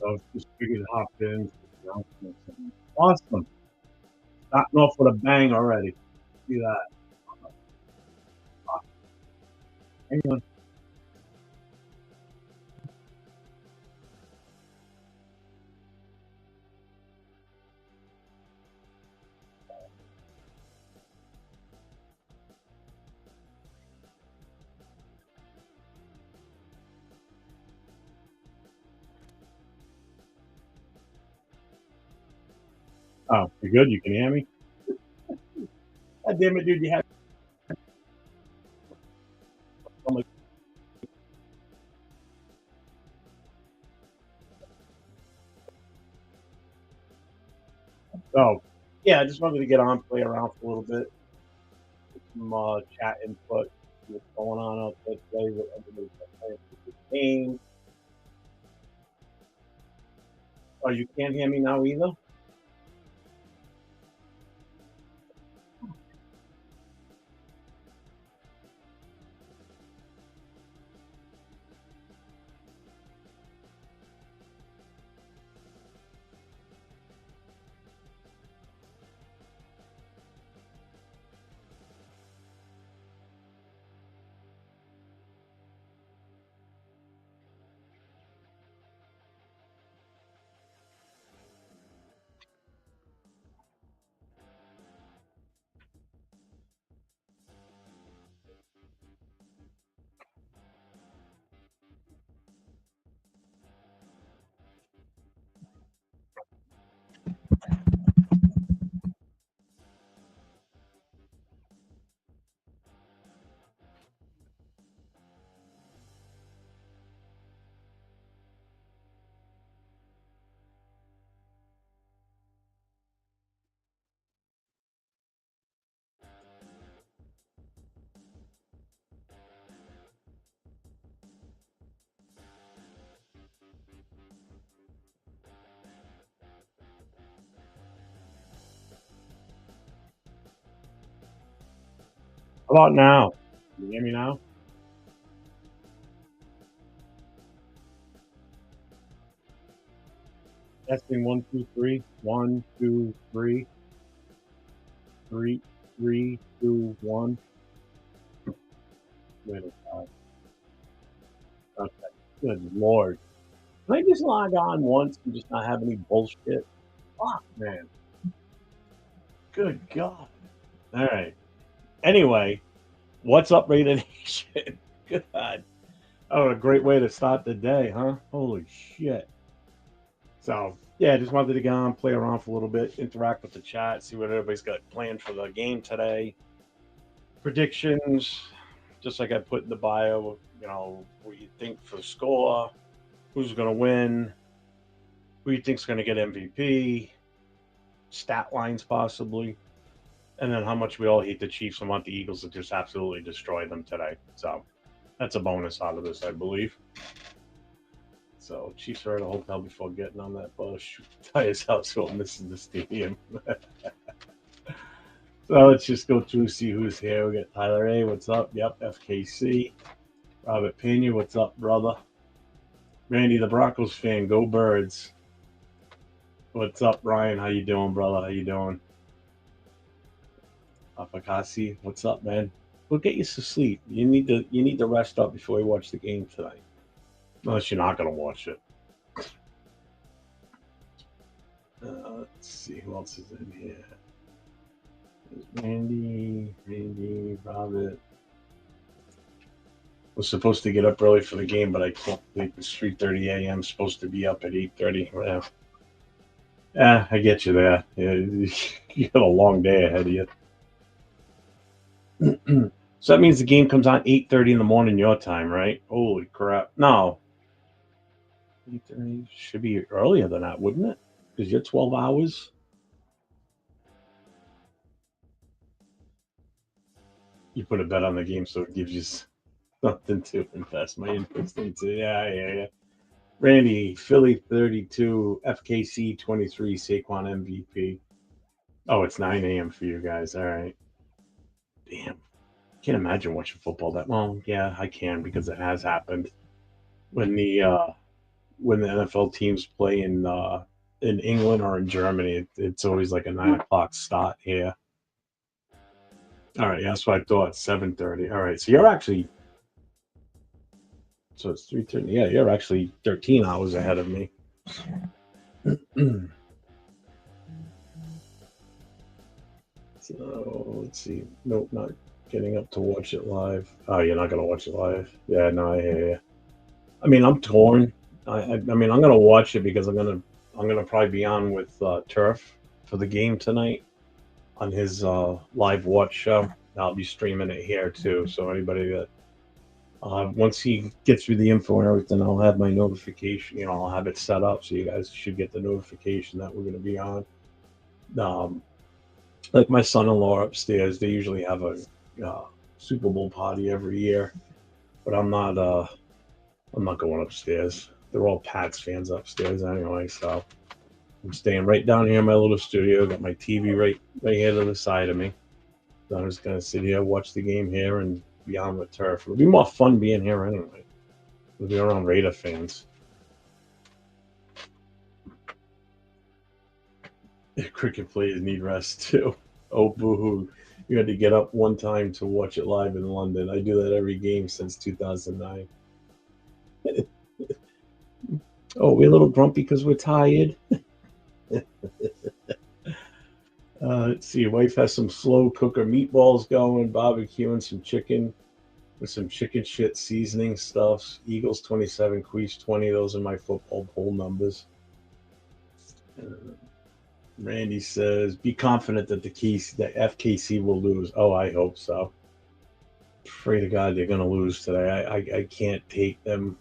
So just figured to hop in. Awesome. Starting off with a bang already. See that. Hang on. Oh, you good? You can hear me? God damn it, dude. You had so much. Oh, yeah, I just wanted to get on, play around for a little bit. Some chat input. See what's going on out there today. What everybody's playing for the game. Oh, you can't hear me now either? How about now? Can you hear me now? Testing 1, 2, 3. 1, 2, 3. 3, 3, 2, 1. Wait a minute. Okay. Good Lord. Can I just log on once and just not have any bullshit? Fuck, man. Good God. All right. Anyway, what's up, Raider Nation? God. Oh, a great way to start the day, huh? Holy shit. So, yeah, just wanted to get on, play around for a little bit, interact with the chat, see what everybody's got planned for the game today. Predictions, just like I put in the bio, what you think for the score, who's going to win, who you think's going to get MVP, stat lines possibly, and then how much we all hate the Chiefs and want the Eagles to just absolutely destroy them today. So that's a bonus out of this, I believe. So Chiefs are at a hotel before getting on that bus. Tyus house while missing the stadium. So let's just go through, see who's here. We got Tyler A. What's up? Yep, FKC. Robert Pena. What's up, brother? Randy, the Broncos fan. Go Birds. What's up, Ryan? How you doing, brother? How you doing? Apakasi. What's up, man? We'll get you some sleep. You need to rest up before we watch the game tonight. Unless you're not gonna watch it. Let's see who else is in here. There's Randy, Robert. Was supposed to get up early for the game, but I can't sleep. It's 3:30 a.m. Supposed to be up at 8:30. Yeah, I get you there. Yeah, you got a long day ahead of you. So that means the game comes on 8:30 in the morning your time, right? Holy crap! No, 8:30 should be earlier than that, wouldn't it? Because you're 12 hours. You put a bet on the game, so it gives you something to invest my interest into. Yeah. Randy, Philly 32, FKC 23, Saquon MVP. Oh, it's 9 a.m. for you guys. All right. Damn. Can't imagine watching football that well. Yeah, I can because it has happened. When the when the NFL teams play in England or in Germany, it's always like a 9 o'clock start here. All right, yeah, that's what I thought. 7:30. All right, so you're actually so it's 3:30. Yeah, you're actually 13 hours ahead of me. So let's see. Nope, not getting up to watch it live. Oh, you're not gonna watch it live? Yeah, no, I hear you. I mean, I'm torn. I mean, I'm gonna watch it because I'm gonna probably be on with Turf for the game tonight on his live watch show. I'll be streaming it here too. So anybody that once he gets through the info and everything, I'll have my notification. I'll have it set up so you guys should get the notification that we're gonna be on. Um, like my son-in-law upstairs, they usually have a Super Bowl party every year, but I'm not going upstairs. They're all Pats fans upstairs anyway, so I'm staying right down here in my little studio. Got my TV right here to the side of me. So I'm just gonna sit here, watch the game here, and be on with Turf. It'll be more fun being here anyway. We'll be around Raider fans. Cricket players need rest too. Oh, boo-hoo. You had to get up one time to watch it live in London. I do that every game since 2009. Oh, we're a little grumpy because we're tired. Let's see. Wife has some slow cooker meatballs going, barbecue and some chicken with some chicken shit seasoning stuffs. Eagles 27, Queens 20. Those are my football poll numbers. Uh, Randy says, "Be confident that the FKC will lose." Oh, I hope so. Pray to God they're going to lose today. I can't take them.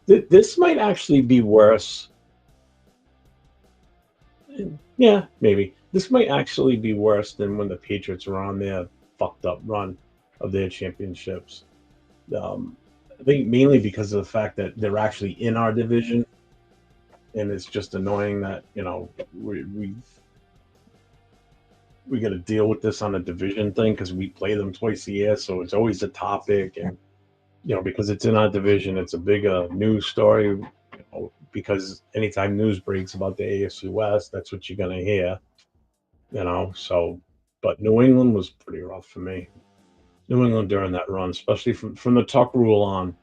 This might actually be worse. Yeah, maybe. This might actually be worse than when the Patriots were on their fucked up run of their championships. Um, I think mainly because of the fact that they're actually in our division, and it's just annoying that we got to deal with this on a division thing because we play them twice a year, so it's always a topic, and because it's in our division, it's a big news story. Because anytime news breaks about the AFC West, that's what you're gonna hear. So, but New England was pretty rough for me. New England during that run, especially from the Tuck rule on,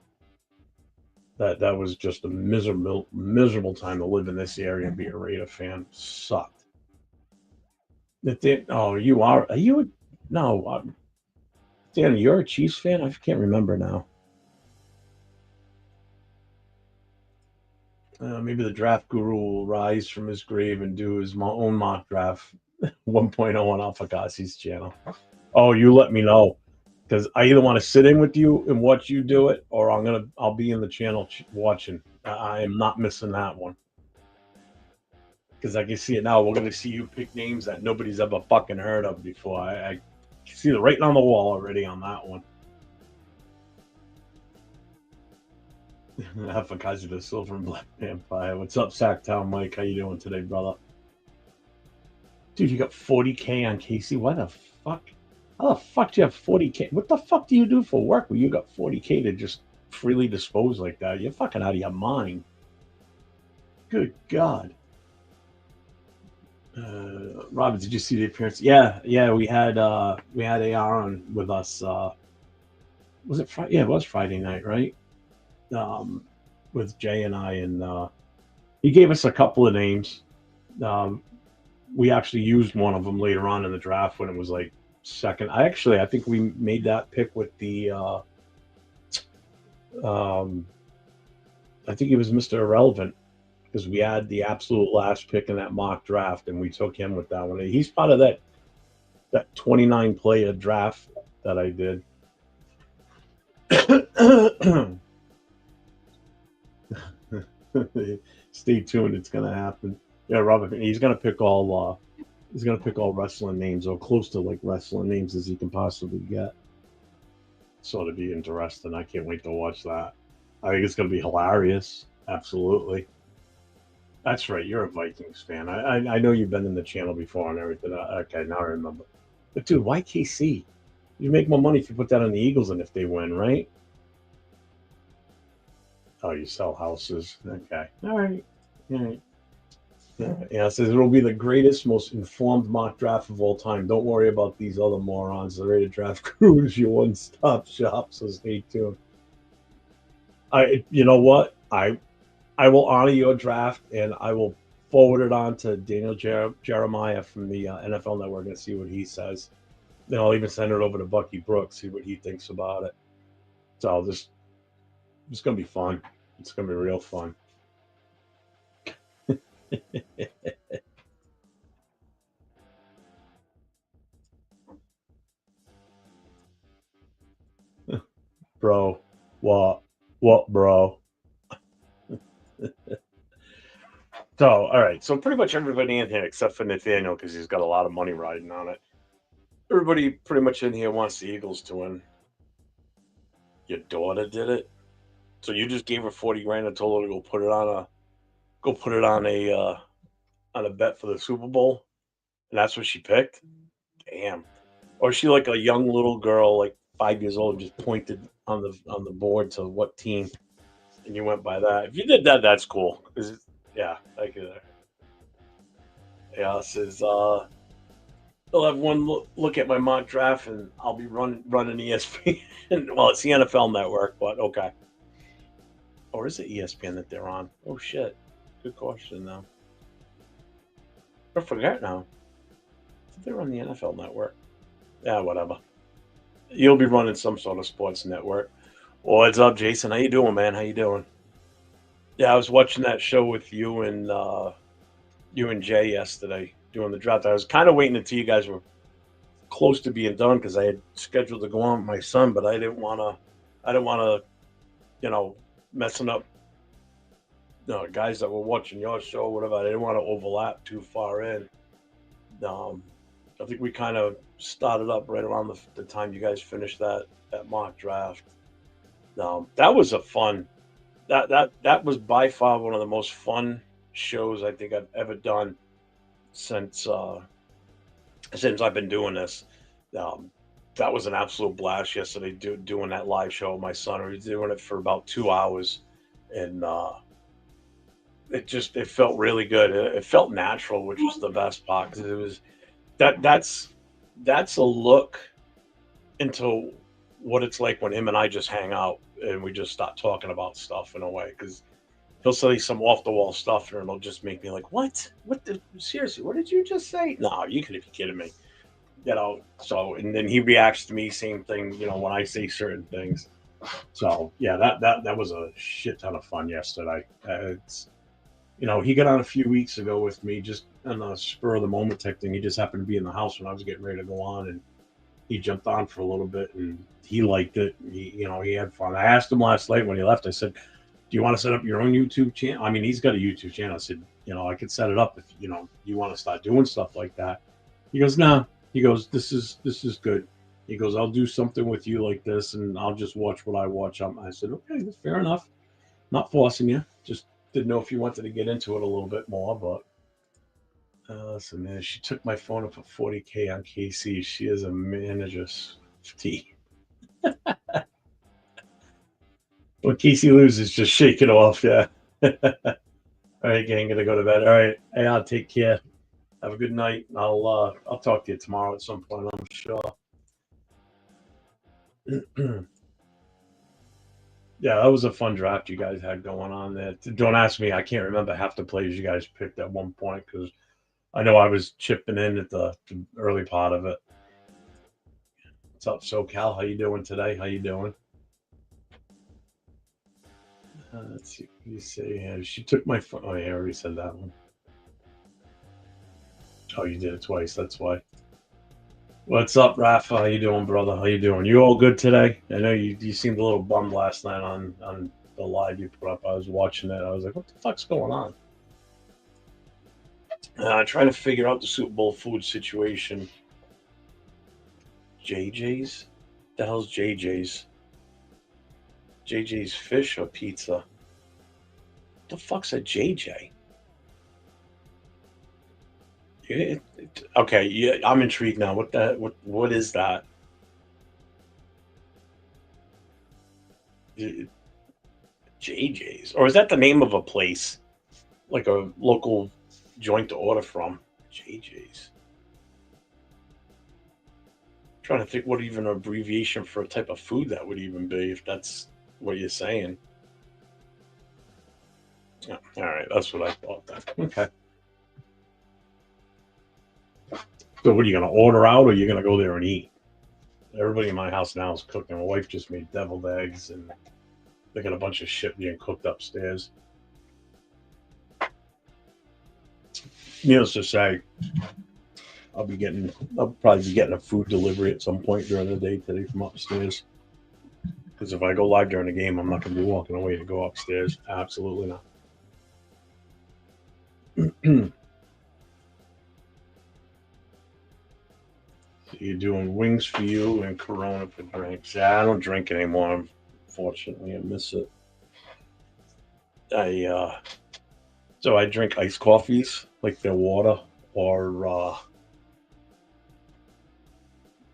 that was just a miserable time to live in this area and be a Raider fan. Sucked. Oh, are you? No, Dan, you're a Chiefs fan. I can't remember now. Maybe the draft guru will rise from his grave and do his own mock draft 1.0 on Alphagassi's channel. Oh, you let me know, because I either want to sit in with you and watch you do it, or I'll be in the channel watching. I am not missing that one, because I can see it now. We're gonna see you pick names that nobody's ever fucking heard of before. I see the writing on the wall already on that one. Afakazi the Silver and Black Vampire. What's up, Sacktown Mike? How you doing today, brother? Dude, you got 40K on Casey? Why the fuck? How the fuck do you have 40K? What the fuck do you do for work where you got 40K to just freely dispose like that? You're fucking out of your mind. Good God. Robert, did you see the appearance? Yeah, we had AR on with us. Was it Friday? Yeah, it was Friday night, right? With Jay and I, and he gave us a couple of names. We actually used one of them later on in the draft when it was like second. I think we made that pick with the. I think he was Mr. Irrelevant, because we had the absolute last pick in that mock draft, and we took him with that one. He's part of that 29 player draft that I did. Stay tuned; it's gonna happen. Yeah, Robert, he's gonna pick all wrestling names, or close to like wrestling names as he can possibly get. So to be interesting, I can't wait to watch that. I think it's gonna be hilarious. Absolutely. That's right. You're a Vikings fan. I know you've been in the channel before and everything. Okay, now I remember. But dude, why KC? You make more money if you put that on the Eagles and if they win, right? Oh, you sell houses. Okay. All right. All right. Yeah, it says it'll be the greatest, most informed mock draft of all time. Don't worry about these other morons. The Rated Draft Crew is your one-stop shop, so stay tuned. You know what? I will honor your draft, and I will forward it on to Daniel Jeremiah from the NFL Network and see what he says. Then I'll even send it over to Bucky Brooks, see what he thinks about it. So it's gonna be fun. It's gonna be real fun. Bro, what, bro? So, all right. So pretty much everybody in here except for Nathaniel, because he's got a lot of money riding on it. Everybody pretty much in here wants the Eagles to win. Your daughter did it, so you just gave her 40 grand and told her to go put it on a bet for the Super Bowl, and that's what she picked. Damn. Or is she like a young little girl, like 5 years old, just pointed on the board to what team, and you went by that. If you did that, that's cool. Yeah, I could. Yeah, it says I'll have one look at my mock draft, and I'll be running ESPN. Well, it's the NFL Network, but okay. Or is it ESPN that they're on? Oh shit, good question though. I forgot now. I think they're on the NFL Network. Yeah, whatever. You'll be running some sort of sports network. What's up, Jason? How you doing, man? How you doing? Yeah, I was watching that show with you and Jay yesterday doing the draft. I was kind of waiting until you guys were close to being done because I had scheduled to go on with my son, but I didn't want to. I didn't want to, you know, messing up. Guys that were watching your show, whatever. I didn't want to overlap too far in. Um, I think we kind of started up right around the time you guys finished that mock draft. That was a fun. That was by far one of the most fun shows I think I've ever done since I've been doing this. Um, that was an absolute blast yesterday doing that live show with my son. We were doing it for about 2 hours, and it felt really good. It felt natural, which was the best part because it was that that's a look into what it's like when him and I just hang out and we just start talking about stuff in a way because he'll say some off the wall stuff and it'll just make me like, what? Seriously, what did you just say? No, you could be kidding me. So and then he reacts to me, same thing, when I say certain things. So yeah, that was a shit ton of fun yesterday. He got on a few weeks ago with me just on a spur of the moment type thing. He just happened to be in the house when I was getting ready to go on, and he jumped on for a little bit, and he liked it. He had fun. I asked him last night when he left. I said, "Do you want to set up your own YouTube channel?" I mean, he's got a YouTube channel. I said, I could set it up if you want to start doing stuff like that. He goes, "No." Nah. He goes, "This is good." He goes, "I'll do something with you like this, and I'll just watch what I watch." I said, "Okay, that's fair enough. Not forcing you. Just didn't know if you wanted to get into it a little bit more." But listen, man, she took my phone up at 40K on KC. She is a manager. When Casey loses, just shake it off. Yeah. All right, gang, gonna go to bed. All right, hey, I'll take care. Have a good night. I'll talk to you tomorrow at some point, I'm sure. Yeah, that was a fun draft you guys had going on there. Don't ask me. I can't remember half the players you guys picked at one point because I know I was chipping in at the early part of it. What's up, SoCal? How you doing today? How you doing? Let's see. What you say? Yeah, she took my phone. Oh, yeah, I already said that one. Oh, you did it twice. That's why. What's up, Rafa? How you doing, brother? How you doing? You all good today? I know you seemed a little bummed last night on the live you put up. I was watching it. I was like, what the fuck's going on? Trying to figure out the Super Bowl food situation. JJ's? The hell's JJ's? JJ's fish or pizza? What the fuck's a JJ? Okay, yeah, I'm intrigued now. What is that? JJ's, or is that the name of a place, like a local joint to order from? JJ's. Trying to think what even an abbreviation for a type of food that would even be, if that's what you're saying. Yeah, all right, that's what I thought. Then. Okay. So, what are you gonna order out, or are you gonna go there and eat? Everybody in my house now is cooking. My wife just made deviled eggs, and they got a bunch of shit being cooked upstairs. Needless to say, I'll probably be getting a food delivery at some point during the day today from upstairs. Because if I go live during the game, I'm not going to be walking away to go upstairs. Absolutely not. So you're doing wings for you and Corona for drinks. Yeah, I don't drink anymore. Unfortunately, I miss it. I so I drink iced coffees like they're water, or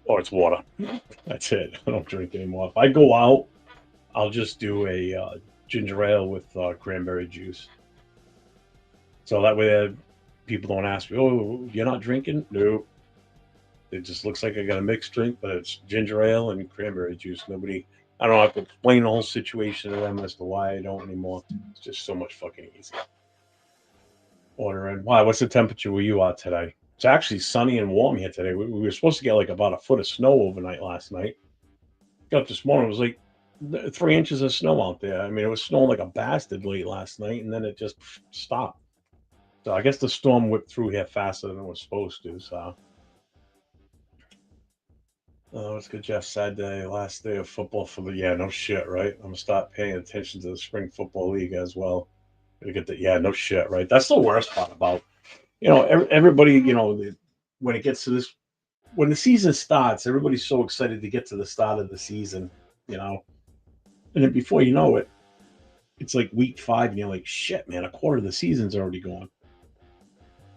it's water. That's it. I don't drink anymore. If I go out, I'll just do a ginger ale with cranberry juice. So that way, people don't ask me, "Oh, you're not drinking?" No, it just looks like I got a mixed drink, but it's ginger ale and cranberry juice. Nobody, I don't have to explain the whole situation to them as to why I don't anymore. It's just so much fucking easy. Ordering. Why? What's the temperature where you are today? It's actually sunny and warm here today. We were supposed to get like about a foot of snow overnight last night. Got up this morning, it was like 3 inches of snow out there. I mean, it was snowing like a bastard late last night, and then it just stopped. So I guess the storm whipped through here faster than it was supposed to. So, what's good, Jeff? Sad day, last day of football for the yeah, no shit, right? I'm gonna start paying attention to the spring football league as well. Gonna get the yeah, no shit, right? That's the worst part about everybody. When it gets to this, when the season starts, everybody's so excited to get to the start of the season, you know, and then before you know it, it's like week 5, and you're like, shit, man, a quarter of the season's already gone.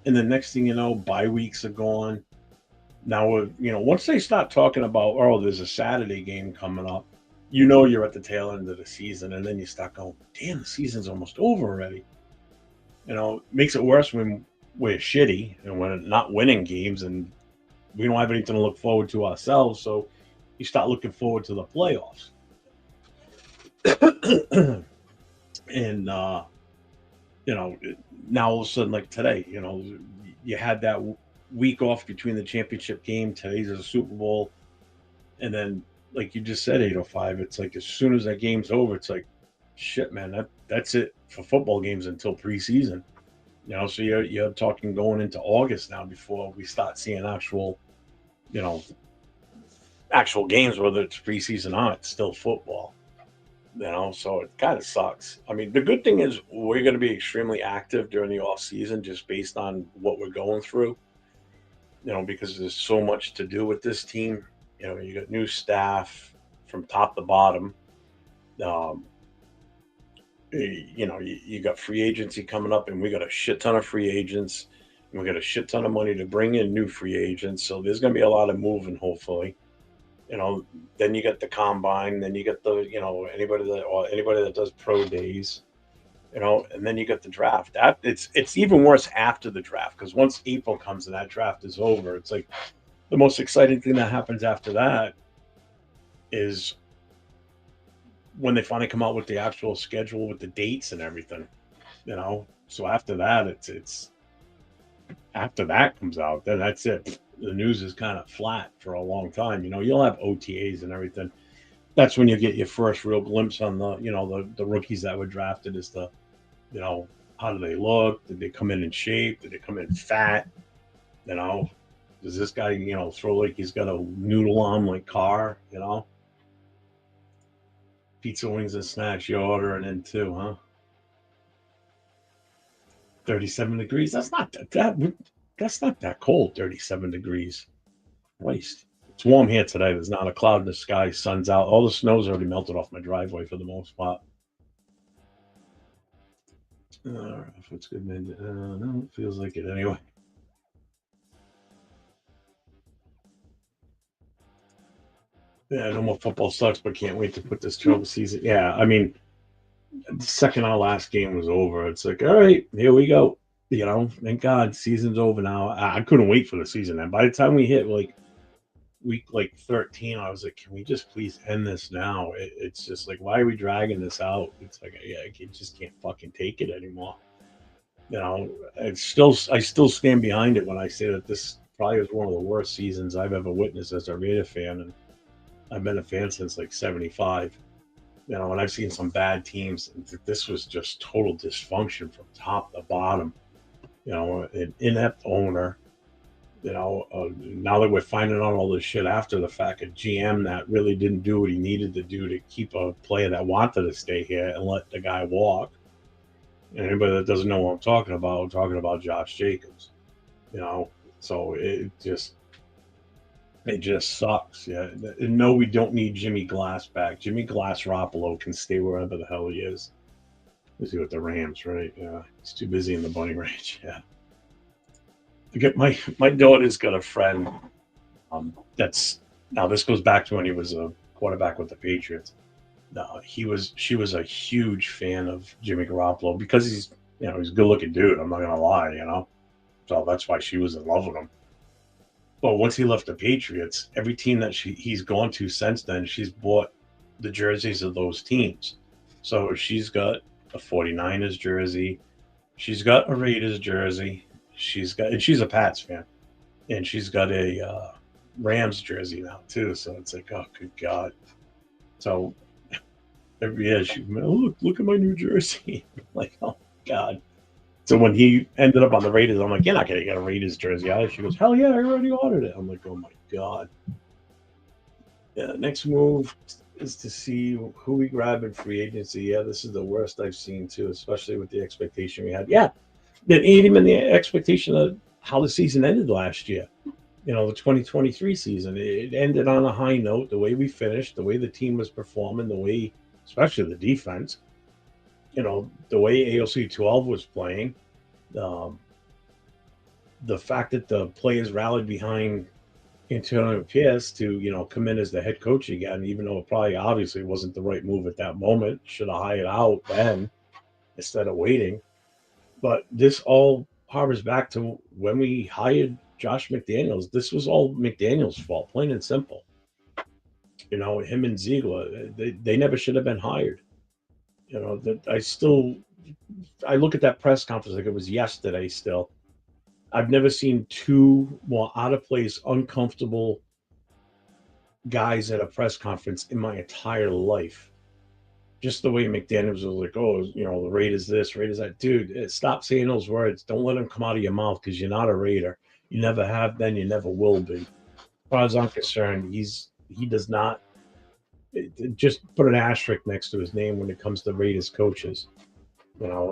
And then next thing you know, bye weeks are gone. Now, once they start talking about, oh, there's a Saturday game coming up, you're at the tail end of the season. And then you start going, damn, the season's almost over already. It makes it worse when we're shitty and we're not winning games and we don't have anything to look forward to ourselves. So you start looking forward to the playoffs. And, you know, now all of a sudden, like today, you had that week off between the championship game. Today's a Super Bowl, and then, like you just said, 8:05. It's like as soon as that game's over, it's like, shit, man. That's it for football games until preseason. So you're talking going into August now before we start seeing you know, actual games, whether it's preseason or not. It's still football. So it kind of sucks. I mean, the good thing is we're going to be extremely active during the off season, just based on what we're going through. Because there's so much to do with this team. You got new staff from top to bottom. Um, you got free agency coming up, and we got a shit ton of free agents, and we got a shit ton of money to bring in new free agents. So there's going to be a lot of moving, hopefully. Then you got the combine, then you got the anybody that does pro days, and then you got the draft. That it's even worse after the draft, because once April comes and that draft is over, it's like the most exciting thing that happens after that is when they finally come out with the actual schedule with the dates and everything. So after that, it's after that comes out, then that's it. The news is kind of flat for a long time. You'll have OTAs and everything. That's when you get your first real glimpse on the rookies that were drafted as you know, how do they look? Did they come in shape? Did they come in fat? You know, does this guy, throw like he's got a noodle on like Carr? Pizza, wings, and snacks you're ordering in too, huh? 37 degrees. That's not that cold. 37 degrees. Waste. It's warm here today. There's not a cloud in the sky. Sun's out. All the snow's already melted off my driveway for the most part. If it's good, man. No, it feels like it anyway. Yeah, no more football sucks, but can't wait to put this 12 season. Yeah, I mean, The second our last game was over, it's like, all right, here we go. Thank God, season's over now. I couldn't wait for the season. And by the time we hit like week like 13, I was like, can we just please end this now? It's just like, why are we dragging this out? It's like, yeah, just can't fucking take it anymore. I still stand behind it when I say that this probably was one of the worst seasons I've ever witnessed as a Raider fan, and I've been a fan since like '75. And I've seen some bad teams. This was just total dysfunction from top to bottom. An inept owner. Now that we're finding out all this shit after the fact, a GM that really didn't do what he needed to do to keep a player that wanted to stay here and let the guy walk. And anybody that doesn't know what I'm talking about Josh Jacobs. You know, so it just sucks. Yeah. And no, we don't need Jimmy Glass back. Jimmy Glass-Ropolo can stay wherever the hell he is. Is he with the Rams, right? Yeah. He's too busy in the bunny ranch. Yeah. I get my daughter's got a friend. That's now this goes back to when he was a quarterback with the Patriots. She was a huge fan of Jimmy Garoppolo because he's a good looking dude. I'm not gonna lie. So that's why she was in love with him. Well, once he left the Patriots, every team that he's gone to since then, she's bought the jerseys of those teams. So she's got a 49ers jersey, she's got a Raiders jersey, and she's a Pats fan, and she's got a Rams jersey now too. So it's like, oh, good God. So every year look at my new jersey. Like, oh God. So when he ended up on the Raiders, I'm like, you're not gonna get a Raiders jersey out. She goes, hell yeah, I already ordered it. I'm like, oh my God. Yeah, next move is to see who we grab in free agency. Yeah, this is the worst I've seen too, especially with the expectation we had. Yeah, that ain't even the expectation of how the season ended last year. The 2023 season. It ended on a high note. The way we finished, the way the team was performing, the way, especially the defense, the way AOC 12 was playing, um, the fact that the players rallied behind Antonio Pierce to, come in as the head coach again, even though it probably obviously wasn't the right move at that moment. Should have hired out then instead of waiting. But this all harbors back to when we hired Josh McDaniels. This was all McDaniels' fault, plain and simple. Him and Ziegler, they never should have been hired. That I look at that press conference like it was yesterday still. I've never seen two more out of place, uncomfortable guys at a press conference in my entire life. Just the way McDaniels was like, oh, the Raiders this, Raiders that. Dude, stop saying those words. Don't let them come out of your mouth because you're not a Raider. You never have been. You never will be. As far as I'm concerned, he does not. Just put an asterisk next to his name when it comes to Raiders coaches.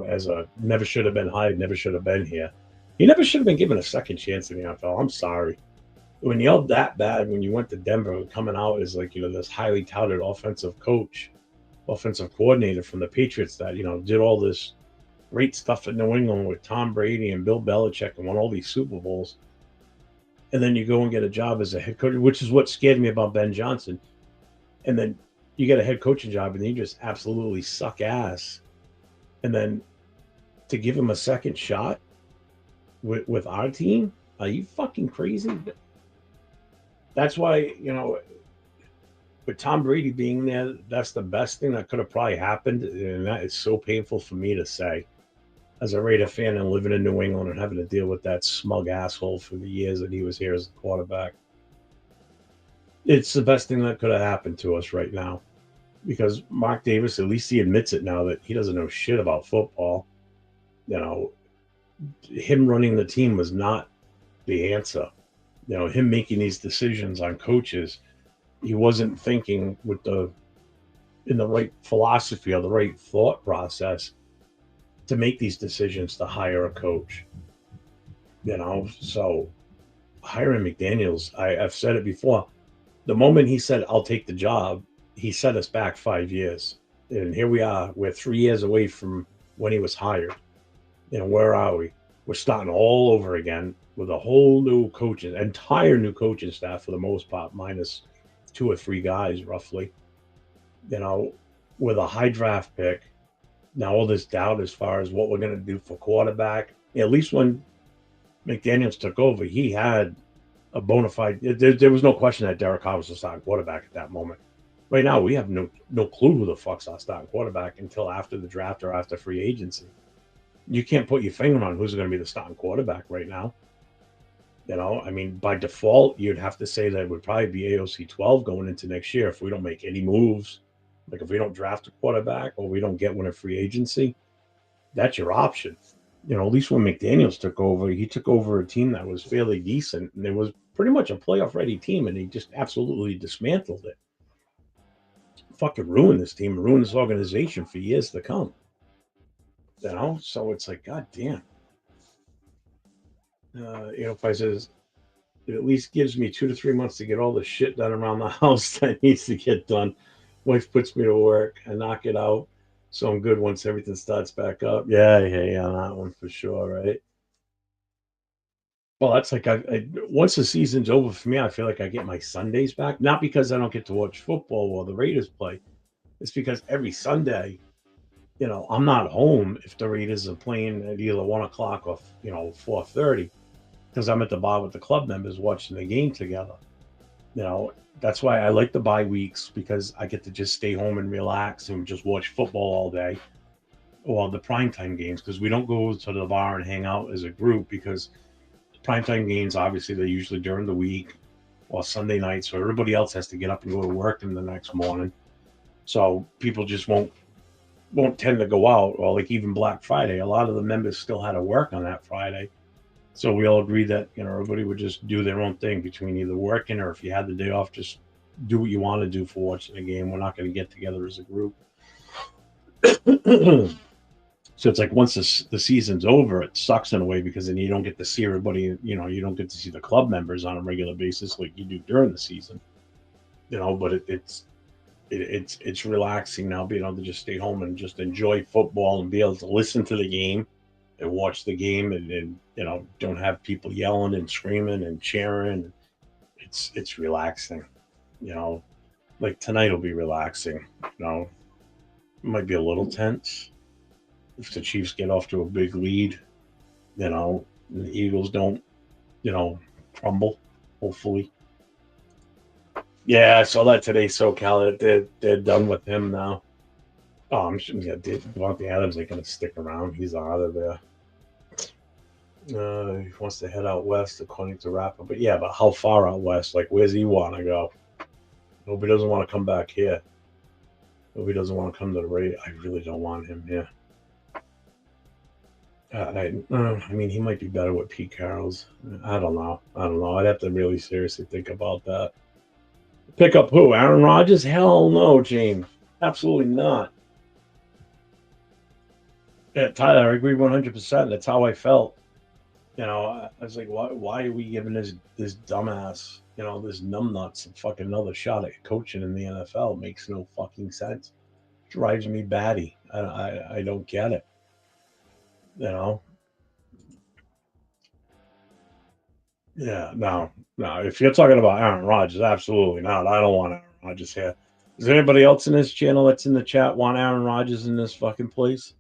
As a never should have been hired, never should have been here. He never should have been given a second chance in the NFL. I'm sorry. When you're that bad, when you went to Denver, coming out as like, this highly touted offensive coordinator from the Patriots that, did all this great stuff at New England with Tom Brady and Bill Belichick and won all these Super Bowls. And then you go and get a job as a head coach, which is what scared me about Ben Johnson. And then you get a head coaching job and you just absolutely suck ass. And then to give him a second shot with our team, are you fucking crazy? That's why, with Tom Brady being there, that's the best thing that could have probably happened. And that is so painful for me to say as a Raider fan and living in New England and having to deal with that smug asshole for the years that he was here as a quarterback. It's the best thing that could have happened to us right now because Mark Davis, at least he admits it now that he doesn't know shit about football. Him running the team was not the answer. Him making these decisions on coaches, he wasn't thinking in the right philosophy or the right thought process to make these decisions to hire a coach. So hiring McDaniels, I've said it before. The moment he said, I'll take the job, he set us back 5 years. And here we are. We're 3 years away from when he was hired. Where are we? We're starting all over again with a whole entire new coaching staff for the most part, minus 2 or 3 guys roughly, with a high draft pick, Now all this doubt as far as what we're going to do for quarterback. At least when McDaniels took over, he had a bona fide. There was no question that Derek Carr was the starting quarterback at that moment. Right now, we have no clue who the fuck's our starting quarterback until after the draft or after free agency. You can't put your finger on who's going to be the starting quarterback right now. I mean, by default, you'd have to say that it would probably be AOC 12 going into next year if we don't make any moves. Like if we don't draft a quarterback or we don't get one in free agency, that's your option. At least when McDaniels took over, he took over a team that was fairly decent and it was pretty much a playoff ready team, and he just absolutely dismantled it. Fucking ruined this team, ruined this organization for years to come. So it's like, god damn. If I says it at least gives me 2 to 3 months to get all the shit done around the house that needs to get done. Wife puts me to work, I knock it out, so I'm good once everything starts back up. Yeah, on that one for sure, right? Well, that's like once the season's over for me, I feel like I get my Sundays back. Not because I don't get to watch football while the Raiders play. It's because every Sunday, I'm not home if the Raiders are playing at either 1 o'clock or 4:30, because I'm at the bar with the club members watching the game together. You know, that's why I like the bye weeks, because I get to just stay home and relax and just watch football all day, or the primetime games, because we don't go to the bar and hang out as a group, because primetime games, obviously, they're usually during the week or Sunday night, so everybody else has to get up and go to work in the next morning. So people just won't tend to go out, or like even Black Friday. A lot of the members still had to work on that Friday. So we all agreed that, everybody would just do their own thing between either working, or if you had the day off, just do what you want to do for watching the game. We're not going to get together as a group. So it's like once the season's over, it sucks in a way, because then you don't get to see everybody. You don't get to see the club members on a regular basis like you do during the season. But it's relaxing now, being able to just stay home and just enjoy football and be able to listen to the game and watch the game, and don't have people yelling and screaming and cheering. It's relaxing. You know, like tonight will be relaxing. It might be a little tense if the Chiefs get off to a big lead. And the Eagles don't you know crumble. Hopefully. Yeah, I saw that today. SoCal, they're done with him now. Oh, I'm sure. Yeah, Devontae Adams ain't gonna stick around. He's out of there. He wants to head out west, according to Rapper. But yeah, but how far out west? Like, where's he want to go? Nobody doesn't want to come back here. Nobody doesn't want to come to the Raid. I really don't want him here. I mean, he might be better with Pete Carroll's. I don't know. I'd have to really seriously think about that. Pick up who? Aaron Rodgers? Hell no, James. Absolutely not. Yeah, Tyler, I agree 100%. That's how I felt. I was like, why are we giving this dumbass, this numbnuts a fucking another shot at coaching in the NFL? It makes no fucking sense. Drives me batty. I don't get it. You know? Yeah, no, no. If you're talking about Aaron Rodgers, absolutely not. I don't want Aaron Rodgers here. Is there anybody else in this channel that's in the chat want Aaron Rodgers in this fucking place?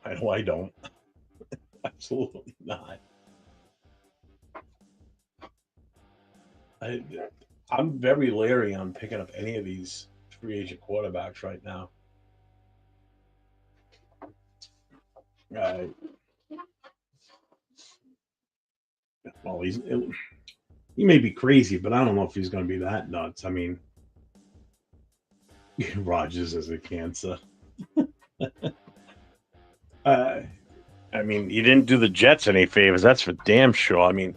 I know I don't. Absolutely not. I, I'm very leery on picking up any of these free agent quarterbacks right now. Uh, well, he may be crazy, but I don't know if he's going to be that nuts. I mean, Rodgers is a cancer. Uh, I mean, he didn't do the Jets any favors. That's for damn sure. I mean,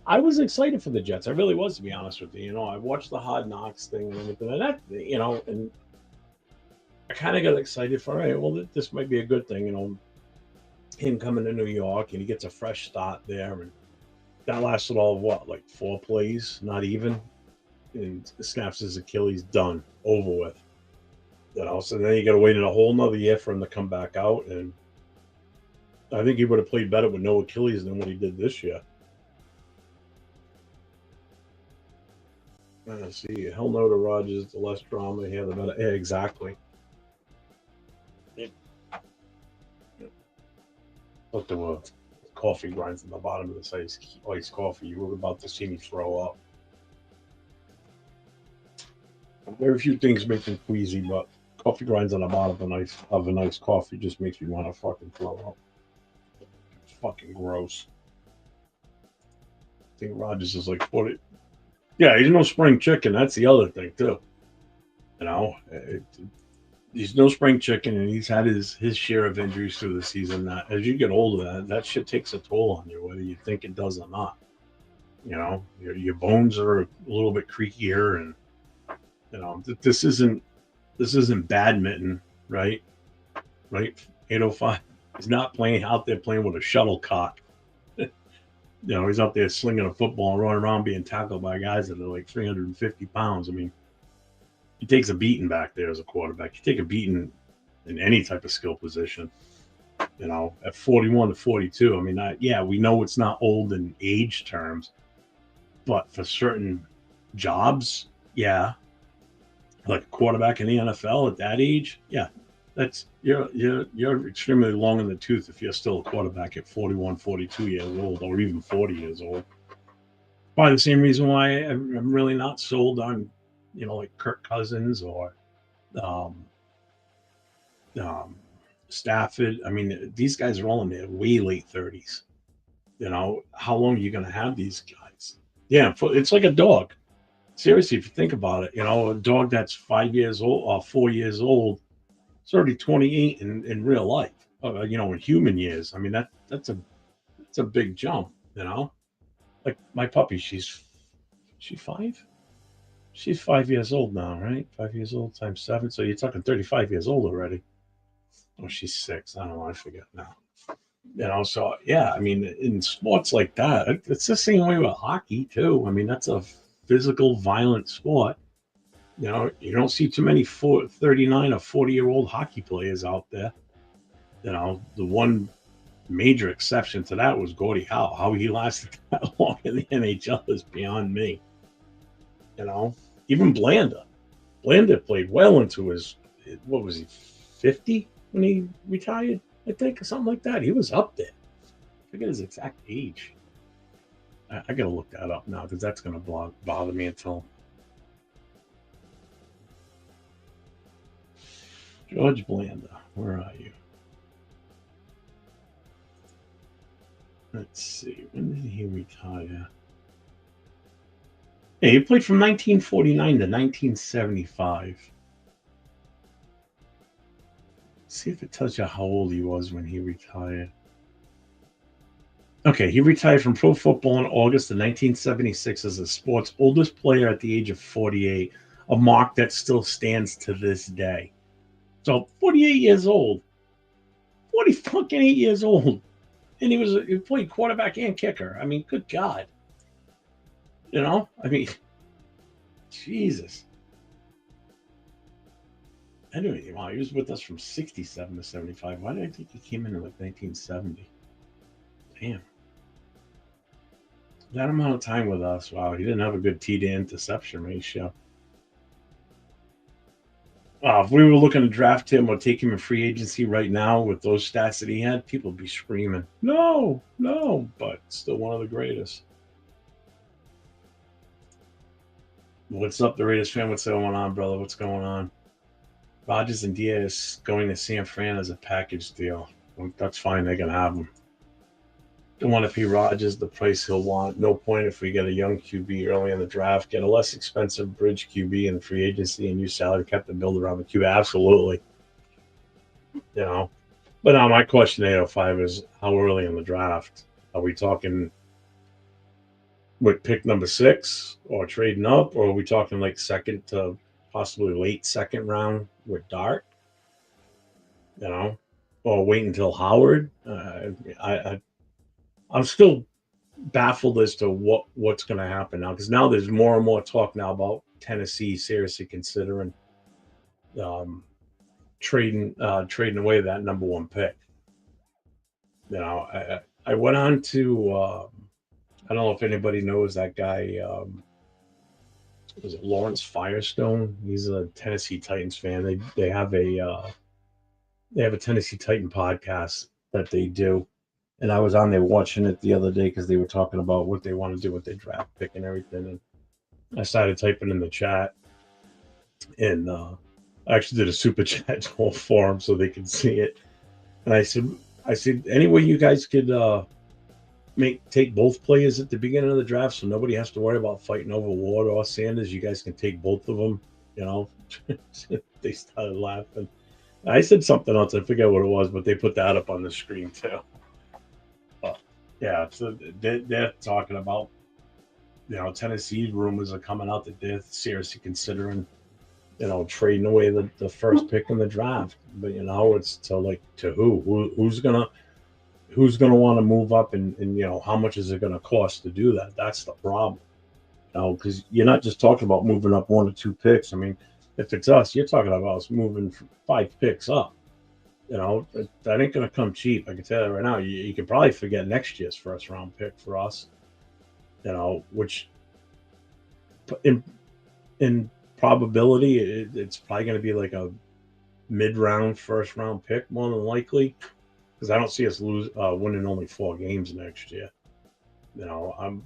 I was excited for the Jets. I really was, to be honest with you. I watched the Hard Knocks thing and everything, and and I kind of got excited for, all right, well, this might be a good thing. Him coming to New York, and he gets a fresh start there, and that lasted all of what, like 4 plays, not even, and snaps his Achilles, done, over with. So then you got to wait a whole nother year for him to come back out, and I think he would have played better with no Achilles than what he did this year. See, hell no to Rodgers. The less drama here, the better. Yeah, exactly. But there were coffee grinds in the bottom of this iced coffee. You were about to see me throw up. Very few things make me queasy, but coffee grinds on the bottom of a nice coffee just makes me want to fucking throw up. It's fucking gross. I think Rogers is like 40. Yeah, he's no spring chicken. That's the other thing too. You know, he's no spring chicken, and he's had his share of injuries through the season. That as you get older, that shit takes a toll on you, whether you think it does or not. You know, your bones are a little bit creakier, and you know this isn't badminton, right? Right? 805. He's not playing out there playing with a shuttlecock. You know, he's out there slinging a football and running around being tackled by guys that are like 350 pounds. I mean, he takes a beating back there as a quarterback. You take a beating in any type of skill position. You know, at 41 to 42. I mean, yeah, we know it's not old in age terms, but for certain jobs, yeah, like a quarterback in the NFL at that age, yeah, that's you're extremely long in the tooth if you're still a quarterback at 41, 42 years old, or even 40 years old. By the same reason why I'm really not sold on, like Kirk Cousins or um, um, Stafford. I mean, these guys are all in their way late 30s. You know, how long are you going to have these guys? Yeah, it's like a dog. Seriously, if you think about it, a dog that's 5 years old or 4 years old, it's already 28 in real life. In human years. I mean, that's a big jump. Like my puppy, she 5. She's 5 years old now, right? 5 years old times 7, so you're talking 35 years old already. Oh, she's 6. I don't know. I forget now. So yeah, I mean, in sports like that, it's the same way with hockey too. I mean, that's a physical, violent sport. You don't see too many 39 or 40-year-old hockey players out there. The one major exception to that was Gordie Howe. How he lasted that long in the NHL is beyond me. You know, Even Blanda. Blanda played well into his, what was he, 50 when he retired? I think, or something like that. He was up there. I forget his exact age. I got to look that up now because that's going to bother me until George Blanda. Where are you? Let's see. When did he retire? Yeah, he played from 1949 to 1975. See if it tells you how old he was when he retired. Okay, he retired from pro football in August of 1976 as the sport's oldest player at the age of 48, a mark that still stands to this day. So 48 years old, 40 fucking 8 years old, and he played quarterback and kicker. I mean, good God, I mean, Jesus. Anyway, wow, he was with us from 67 to 75. Why did I think he came in like 1970? Damn. That amount of time with us. Wow, he didn't have a good T to interception ratio. If we were looking to draft him or take him in free agency right now with those stats that he had, people would be screaming, no, no, but still one of the greatest. What's up, the Raiders fan? What's going on, brother? What's going on? Rodgers and Diaz going to San Fran as a package deal. That's fine. They can have him. Don't want to pay Rodgers the price he'll want. No point if we get a young QB early in the draft, get a less expensive bridge QB in the free agency, and use salary cap to build around the QB. Absolutely. But now my question 805 is how early in the draft? Are we talking with pick number 6 or trading up, or are we talking like second to possibly late second round with Dart? Or wait until Howard? I'm still baffled as to what's going to happen now, because now there's more and more talk now about Tennessee seriously considering trading away that number 1 pick. I went on to I don't know if anybody knows that guy. Was it Lawrence Firestone? He's a Tennessee Titans fan. They have a Tennessee Titan podcast that they do. And I was on there watching it the other day because they were talking about what they want to do with their draft pick and everything. And I started typing in the chat, and I actually did a super chat for them so they could see it. And I said, any way you guys could take both players at the beginning of the draft, so nobody has to worry about fighting over Ward or Sanders. You guys can take both of them. You know, they started laughing. I said something else. I forget what it was, but they put that up on the screen too. Yeah, so they're talking about, Tennessee rumors are coming out that they're seriously considering, trading away the first pick in the draft. But it's to who's gonna want to move up, and how much is it gonna cost to do that? That's the problem. Because you're not just talking about moving up one or two picks. I mean, if it's us, you're talking about us moving 5 picks up. That ain't gonna come cheap. I can tell you right now. You can probably forget next year's first round pick for us. Which in in probability, it's probably going to be like a mid-round first round pick more than likely, because I don't see us winning only 4 games next year.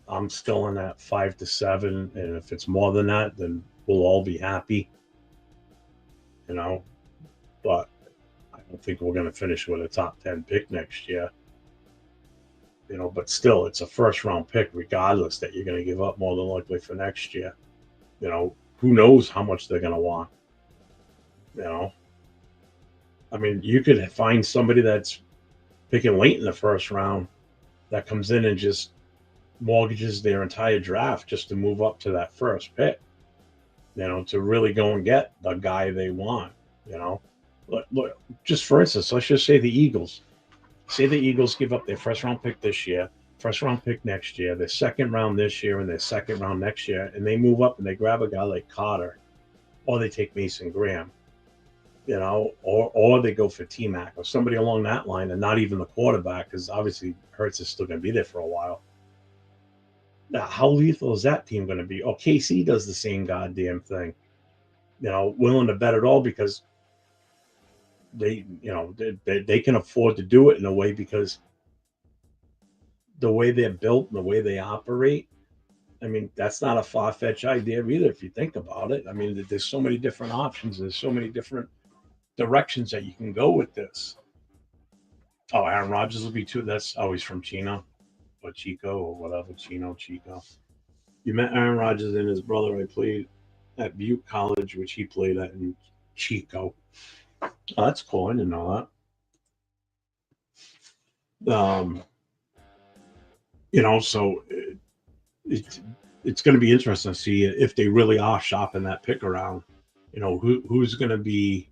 I'm still in that 5 to 7, and if it's more than that, then we'll all be happy. But I don't think we're going to finish with a top 10 pick next year. But still, it's a first round pick, regardless, that you're going to give up more than likely for next year. Who knows how much they're going to want. I mean, you could find somebody that's picking late in the first round that comes in and just mortgages their entire draft just to move up to that first pick, to really go and get the guy they want. Look, just for instance, let's just say the Eagles. Say the Eagles give up their first round pick this year, first round pick next year, their second round this year, and their second round next year, and they move up and they grab a guy like Carter, or they take Mason Graham, or they go for T-Mac or somebody along that line, and not even the quarterback, because obviously Hurts is still going to be there for a while. Now, how lethal is that team going to be? Oh, KC does the same goddamn thing. Willing to bet it all because they can afford to do it in a way, because the way they're built and the way they operate, I mean, that's not a far-fetched idea either if you think about it. I mean, there's so many different options. There's so many different directions that you can go with this. Oh, Aaron Rodgers will be too. That's always from Chino or Chico or whatever. Chico. You met Aaron Rodgers and his brother. I played at Butte College, which he played at in Chico. Oh, that's cool. I didn't know that. So it's going to be interesting to see if they really are shopping that pick around. Who's going to be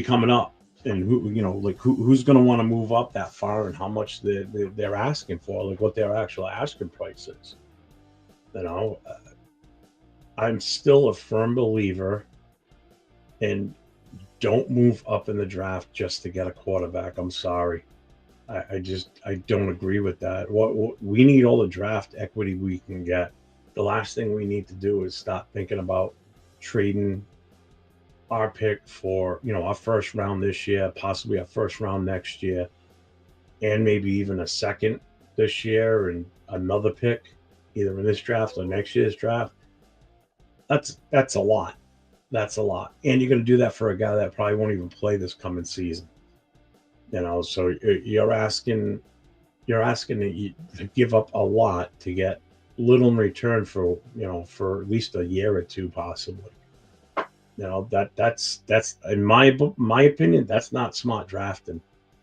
coming up, and who's going to want to move up that far, and how much they're asking for, like what their actual asking price is. I'm still a firm believer in don't move up in the draft just to get a quarterback. I'm sorry. I don't agree with that. What we need all the draft equity we can get. The last thing we need to do is stop thinking about trading our pick for, our first round this year, possibly our first round next year, and maybe even a second this year and another pick, either in this draft or next year's draft. That's a lot. That's a lot. And you're going to do that for a guy that probably won't even play this coming season. So you're asking to give up a lot to get little in return for at least a year or two, possibly. That's in my opinion, that's not smart drafting.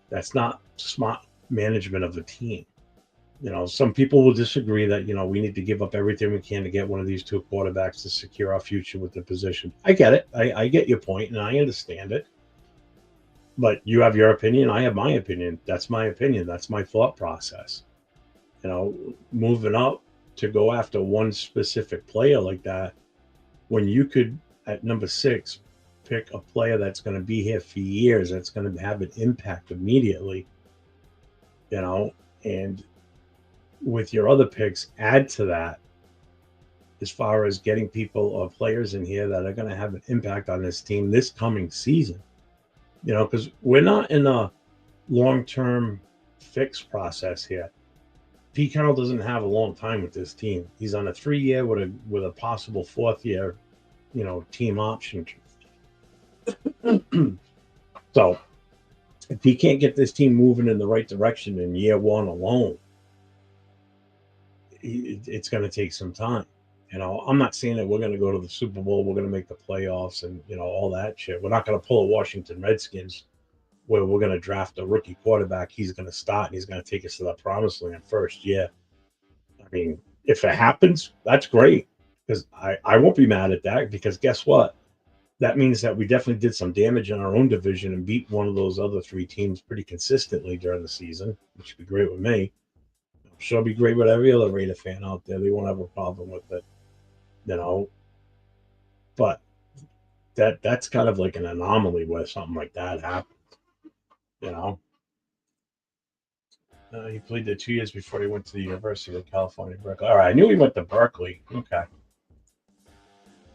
That's not smart management of the team. Some people will disagree that we need to give up everything we can to get one of these two quarterbacks to secure our future with the position. I get it. I get your point, and I understand it. But you have your opinion. I have my opinion. That's my opinion. That's my thought process. Moving up to go after one specific player like that, when you could, at number 6, pick a player that's going to be here for years, that's going to have an impact immediately, and with your other picks, add to that as far as getting people or players in here that are going to have an impact on this team this coming season. Because we're not in a long-term fix process here. Pete Carroll doesn't have a long time with this team. He's on a 3-year with a possible 4th year, team option. So if he can't get this team moving in the right direction in year one alone, it's going to take some time. I'm not saying that we're going to go to the Super Bowl, we're going to make the playoffs, and all that shit. We're not going to pull a Washington Redskins where we're going to draft a rookie quarterback. He's going to start and he's going to take us to the promised land first year. I mean, if it happens, that's great, because I won't be mad at that, because guess what? That means that we definitely did some damage in our own division and beat one of those other 3 teams pretty consistently during the season, which would be great with me. I'm sure it'll be great with every other Raider fan out there. They won't have a problem with it, But that's kind of like an anomaly where something like that happens, you know. He played there 2 years before he went to the University of California, Berkeley. All right, I knew he went to Berkeley. Okay.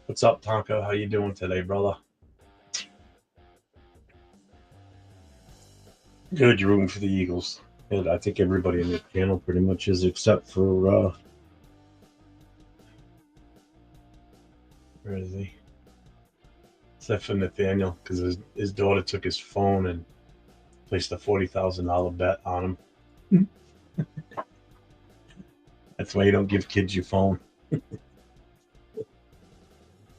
What's up, Tonka? How you doing today, brother? Good. You're rooting for the Eagles. And I think everybody in the channel pretty much is, except for where is he? Except for Nathaniel, because his daughter took his phone and placed a $40,000 bet on him. That's why you don't give kids your phone.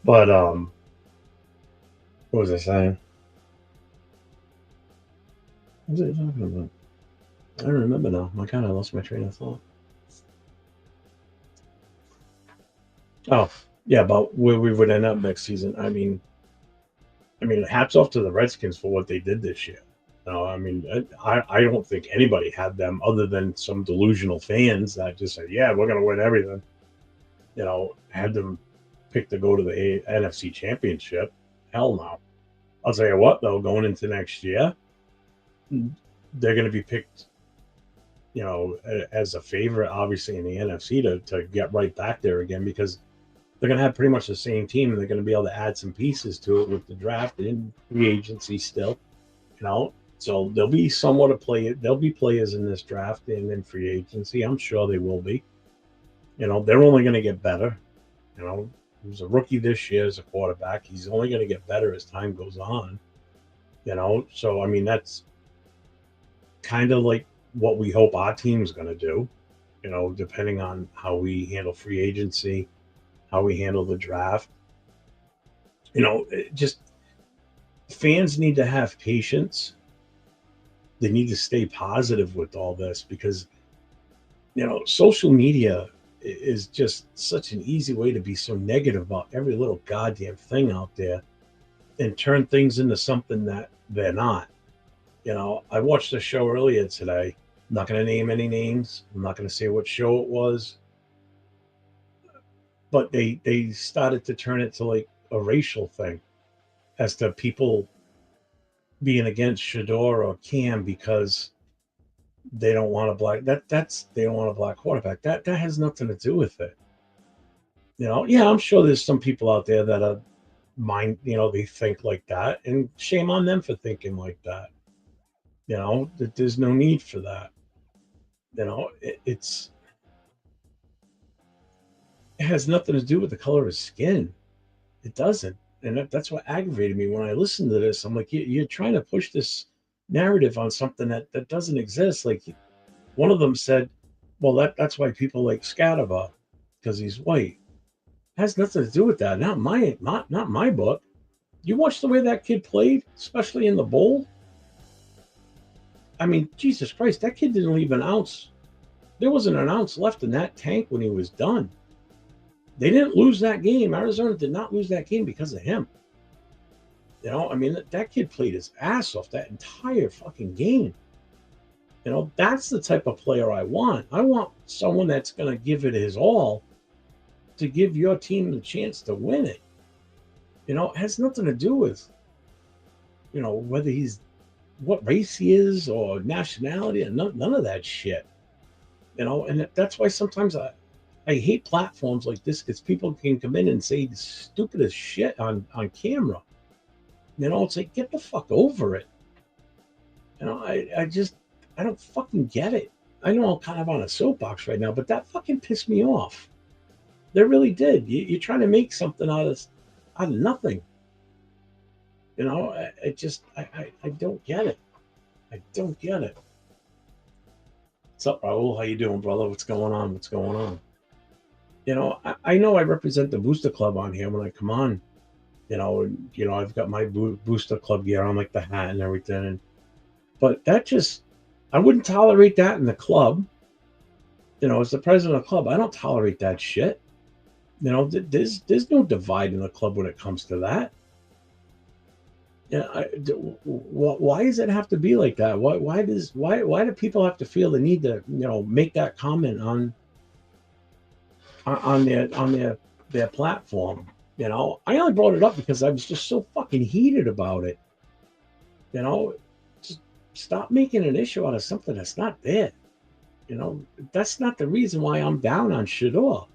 But what was I saying? What was I talking about? I don't remember now. I kind of lost my train of thought. Oh, yeah, about where we would end up next season. I mean, hats off to the Redskins for what they did this year. I mean, I don't think anybody had them other than some delusional fans that just said, yeah, we're going to win everything. Had them pick to go to the NFC Championship. Hell no. I'll tell you what, though, going into next year, they're going to be picked, as a favorite, obviously, in the NFC to get right back there again, because they're going to have pretty much the same team, and they're going to be able to add some pieces to it with the draft and free agency still, So there'll be somewhat of there'll be players in this draft and in free agency. I'm sure they will be. They're only going to get better. He was a rookie this year as a quarterback. He's only going to get better as time goes on. So I mean, that's kind of like what we hope our team's going to do. Depending on how we handle free agency, how we handle the draft. Just fans need to have patience. They need to stay positive with all this, because social media is just such an easy way to be so negative about every little goddamn thing out there and turn things into something that they're not. I watched a show earlier today. I'm not going to name any names. I'm not going to say what show it was, but they started to turn it to like a racial thing, as to people being against Shador or Cam because they don't want a black they don't want a black quarterback. That has nothing to do with it. Yeah, I'm sure there's some people out there that are they think like that, and shame on them for thinking like that. That there's no need for that. It has nothing to do with the color of skin. It doesn't. And that's what aggravated me when I listened to this. I'm like, you're trying to push this narrative on something that doesn't exist. Like, one of them said, well, that's why people like Scadaba, because he's white. It has nothing to do with that. Not my book. You watch the way that kid played, especially in the bowl. I mean, Jesus Christ, that kid didn't leave an ounce. There wasn't an ounce left in that tank when he was done. They didn't lose that game. Arizona did not lose that game because of him. I mean, that kid played his ass off that entire fucking game. That's the type of player I want. I want someone that's going to give it his all to give your team the chance to win it. It has nothing to do with, whether he's what race he is or nationality, and none of that shit. And that's why sometimes I hate platforms like this, because people can come in and say the stupidest shit on camera. It's like, get the fuck over it. I just, I don't fucking get it. I know I'm kind of on a soapbox right now, but that fucking pissed me off. They really did. You're trying to make something out of nothing. You know, I don't get it. I don't get it. What's up, Raul? How you doing, brother? What's going on? What's going on? You know, I know I represent the Booster Club on here when I come on. I've got my Booster Club gear on, like the hat and everything. But that just, I wouldn't tolerate that in the club. You know, as the president of the club, I don't tolerate that shit. You know, there's no divide in the club when it comes to that. Yeah, why does it have to be like that? Why do people have to feel the need to make that comment on their platform? You know, I only brought it up because I was just so fucking heated about it. You know, just stop making an issue out of something that's not there. You know, that's not the reason why I'm down on Shador.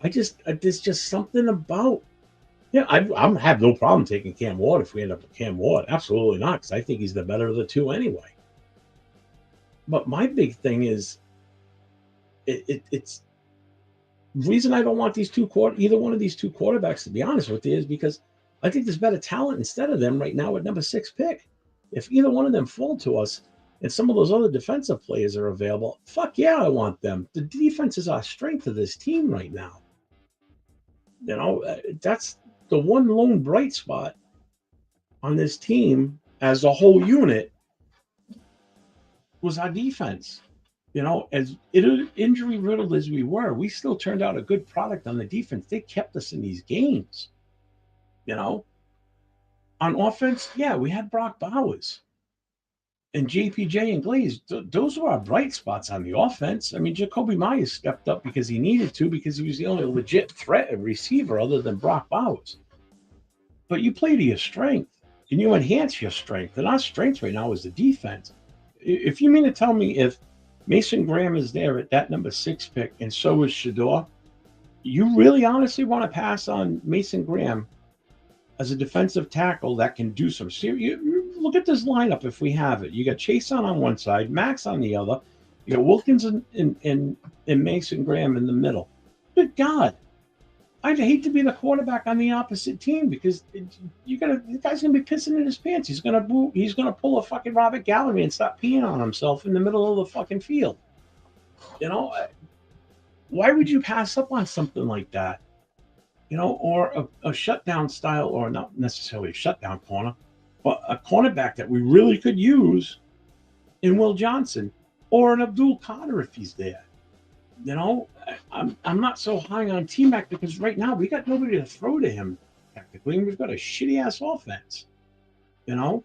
There's just something about. Yeah, I have no problem taking Cam Ward if we end up with Cam Ward. Absolutely not, because I think he's the better of the two anyway. But my big thing is, it's the reason I don't want either one of these two quarterbacks, to be honest with you, is because I think there's better talent instead of them right now at number 6 pick. If either one of them fall to us and some of those other defensive players are available, fuck yeah, I want them. The defense is our strength of this team right now. You know, that's the one lone bright spot on this team as a whole unit was our defense. You know, as injury riddled as we were, we still turned out a good product on the defense. They kept us in these games. You know, on offense, yeah, we had Brock Bowers and JPJ and Glaze. Those were our bright spots on the offense. I mean, Jacoby Myers stepped up because he needed to, because he was the only legit threat receiver other than Brock Bowers. But you play to your strength and you enhance your strength. And our strength right now is the defense. If you mean to tell me if Mason Graham is there at that number 6 pick and so is Shador, you really honestly want to pass on Mason Graham as a defensive tackle that can do some serious. Look at this lineup if we have it. You got Chase on one side, Max on the other. You got Wilkins and Mason Graham in the middle. Good God. I'd hate to be the quarterback on the opposite team because the guy's gonna be pissing in his pants. He's gonna pull a fucking Robert Gallery and stop peeing on himself in the middle of the fucking field. You know, why would you pass up on something like that? You know, or a shutdown style, or not necessarily a shutdown corner, but a cornerback that we really could use in Will Johnson or an Abdul Carter if he's there. You know, I'm not so high on T Mac because right now we got nobody to throw to him technically, and we've got a shitty ass offense. You know,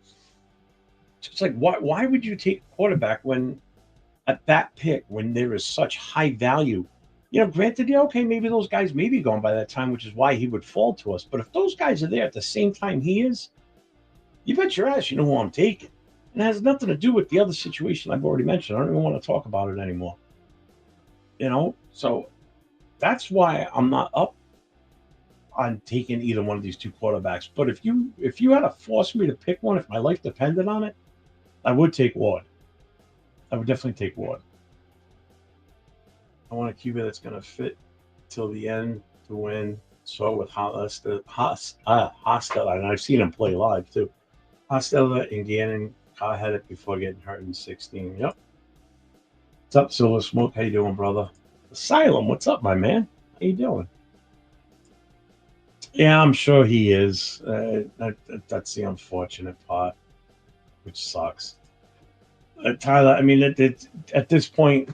it's like why would you take a quarterback when at that pick when there is such high value? You know, granted, yeah, okay, maybe those guys may be gone by that time, which is why he would fall to us. But if those guys are there at the same time he is, you bet your ass you know who I'm taking. And it has nothing to do with the other situation I've already mentioned. I don't even want to talk about it anymore. You know, so that's why I'm not up on taking either one of these two quarterbacks. But if you had to force me to pick one, if my life depended on it, I would take Ward. I would definitely take Ward. I want a QB that's going to fit till the end to win. So with Hostella, and I've seen him play live too. Hostella and Gannon had it before getting hurt in 16. Yep. What's up, Silver Smoke? How you doing, brother? Asylum, what's up, my man? How you doing? Yeah, I'm sure he is. That's the unfortunate part, which sucks. Tyler, I mean, at this point,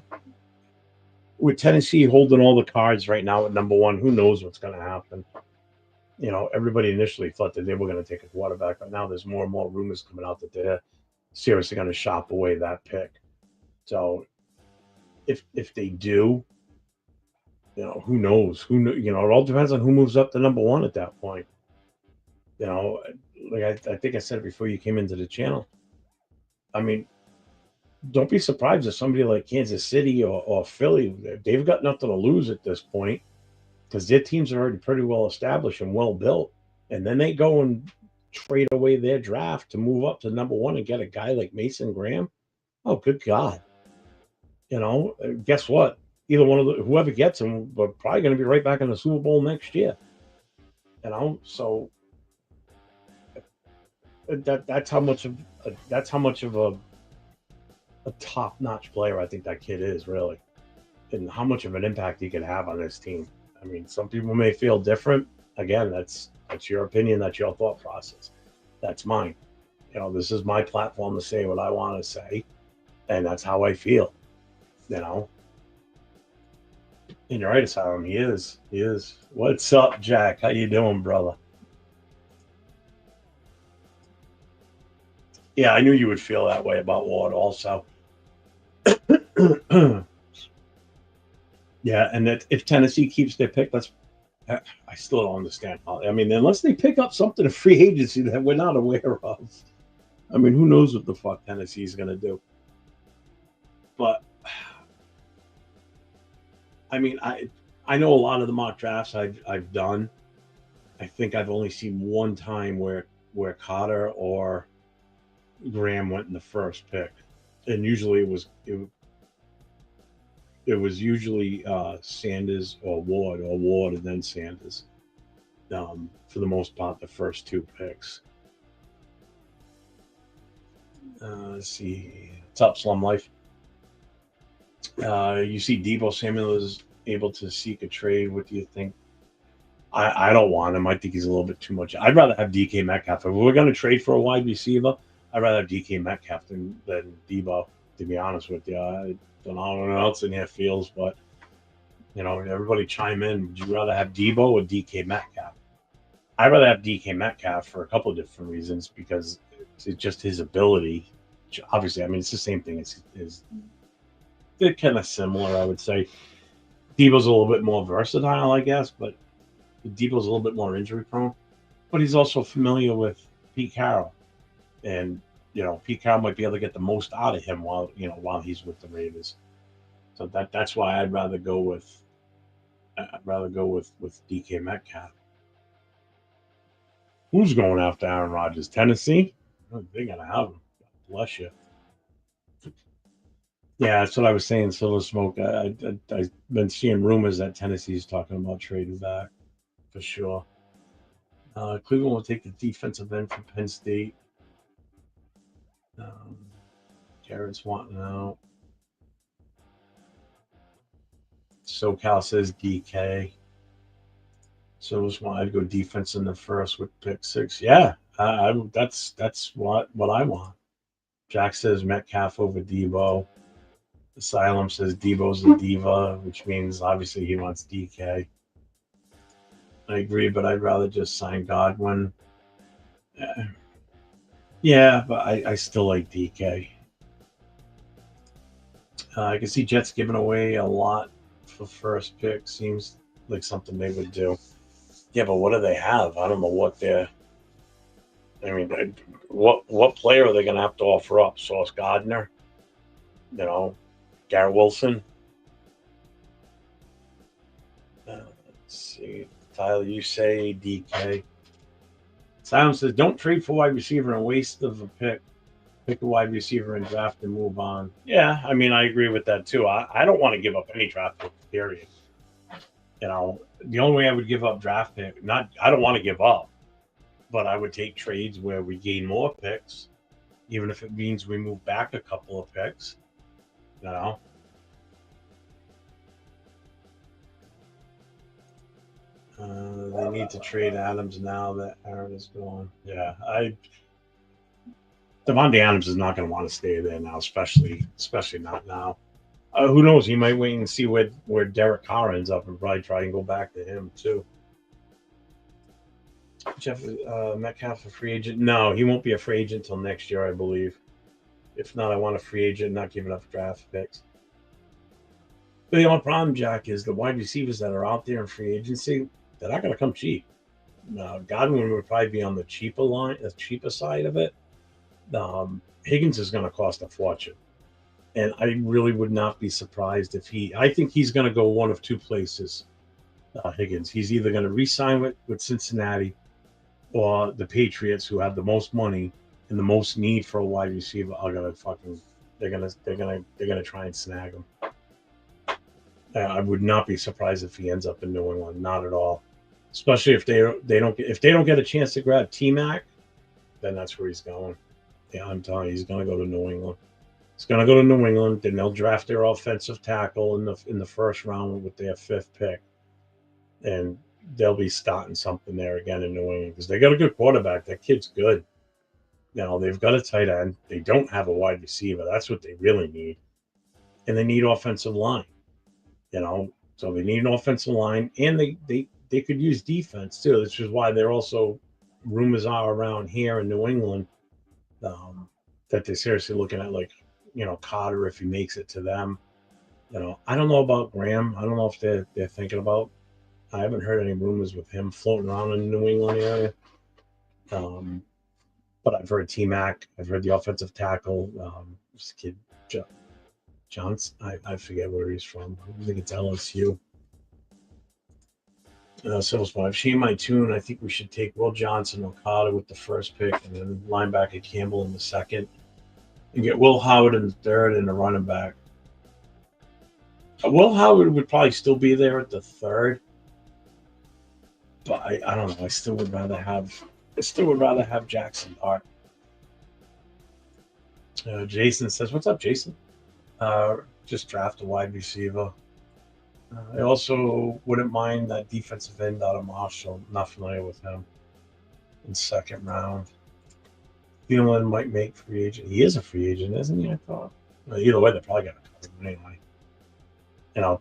with Tennessee holding all the cards right now at number 1, who knows what's going to happen? You know, everybody initially thought that they were going to take a quarterback, but now there's more and more rumors coming out that they're seriously going to shop away that pick. So, if they do, you know, who knows? You know, it all depends on who moves up to number 1 at that point. You know, like I think I said it before you came into the channel. I mean, don't be surprised if somebody like Kansas City or Philly, they've got nothing to lose at this point because their teams are already pretty well established and well built. And then they go and trade away their draft to move up to number 1 and get a guy like Mason Graham. Oh, good God. Guess what? Either one of whoever gets him, we're probably going to be right back in the Super Bowl next year. So that's how much of a top notch player I think that kid is really, and how much of an impact he can have on this team. I mean, some people may feel different. Again, that's your opinion. That's your thought process. That's mine. This is my platform to say what I want to say, and that's how I feel. You know, and you're right, Asylum. He is. He is. What's up, Jack? How you doing, brother? Yeah, I knew you would feel that way about Ward, also. Yeah, and that if Tennessee keeps their pick, I still don't understand how. I mean, unless they pick up something in free agency that we're not aware of. I mean, who knows what the fuck Tennessee's going to do? But I mean, I know a lot of the mock drafts I've done. I think I've only seen one time where Cotter or Graham went in the first pick, and usually it was usually Sanders or Ward and then Sanders. For the most part, the first two picks. Let's see. What's up, Slum Life? You see Debo Samuel is able to seek a trade. What do you think? I don't want him. I think he's a little bit too much. I'd rather have DK Metcalf. If we're going to trade for a wide receiver, I'd rather have DK Metcalf than Debo, to be honest with you. I don't know what else in here feels, but, everybody chime in. Would you rather have Debo or DK Metcalf? I'd rather have DK Metcalf for a couple of different reasons because it's just his ability. Obviously, I mean, it's the same thing. They're kind of similar, I would say. Debo's a little bit more versatile, I guess, but Debo's a little bit more injury prone. But he's also familiar with Pete Carroll, and Pete Carroll might be able to get the most out of him while he's with the Raiders. So that's why I'd rather go with DK Metcalf. Who's going after Aaron Rodgers? Tennessee? Oh, they're gonna have him. Bless you. Yeah, that's what I was saying. Silver Smoke. I've been seeing rumors that Tennessee's talking about trading back for sure. Cleveland will take the defensive end from Penn State. Garrett's wanting out. SoCal says DK. So just want to go defense in the first with pick 6. Yeah, that's what I want. Jack says Metcalf over Debo. Asylum says Debo's a diva, which means obviously he wants DK. I agree, but I'd rather just sign Godwin. Yeah, but I still like DK. I can see Jets giving away a lot for first pick. Seems like something they would do. Yeah, but what do they have? I don't know what they're. I mean, what player are they going to have to offer up? Sauce Gardner, Garrett Wilson. Let's see, Tyler, you say DK. Simon says, "Don't trade for wide receiver and waste of a pick. Pick a wide receiver and draft and move on." Yeah, I mean, I agree with that too. I don't want to give up any draft pick, period. The only way I would give up draft pick, I don't want to give up, but I would take trades where we gain more picks, even if it means we move back a couple of picks. They need to trade Adams now that Aaron is gone. Yeah, Devontae Adams is not going to want to stay there now, especially not now. Who knows? He might wait and see where Derek Carr ends up and probably try and go back to him too. Jeff Metcalf a free agent? No, he won't be a free agent until next year, I believe. If not, I want a free agent, not giving up draft picks. But the only problem, Jack, is the wide receivers that are out there in free agency, they're not going to come cheap. Godwin would probably be on the cheaper side of it. Higgins is going to cost a fortune. And I really would not be surprised if I think he's going to go one of two places, Higgins. He's either going to re-sign with Cincinnati or the Patriots, who have the most money and the most need for a wide receiver, are going to fucking They're gonna try and snag him. I would not be surprised if he ends up in New England. Not at all. Especially if they don't get a chance to grab T Mac, then that's where he's going. Yeah, I'm telling you, he's gonna go to New England. He's gonna go to New England. Then they'll draft their offensive tackle in the first round with their fifth pick, and they'll be starting something there again in New England because they got a good quarterback. That kid's good. They've got a tight end. They don't have a wide receiver. That's what they really need, and they need offensive line. So they need an offensive line, and they could use defense too. This is why they're also rumors are around here in New England that they're seriously looking at, like, Carter if he makes it to them. I don't know about Graham. I don't know if they're thinking about. I haven't heard any rumors with him floating around in the New England area. But I've heard T Mac. I've heard the offensive tackle. This kid Johnson. I forget where he's from. I think it's LSU. So I've changed my tune. I think we should take Will Johnson or Carter with the first pick, and then linebacker Campbell in the second, and get Will Howard in the third and a running back. Will Howard would probably still be there at the third, but I don't know. I still would rather have Jackson Dart. Jason says, "What's up, Jason? Just draft a wide receiver." I also wouldn't mind that defensive end out of Marshall. Not familiar with him. In second round, Thielen might make free agent. He is a free agent, isn't he? I thought. Either way, they're probably going to cover him anyway.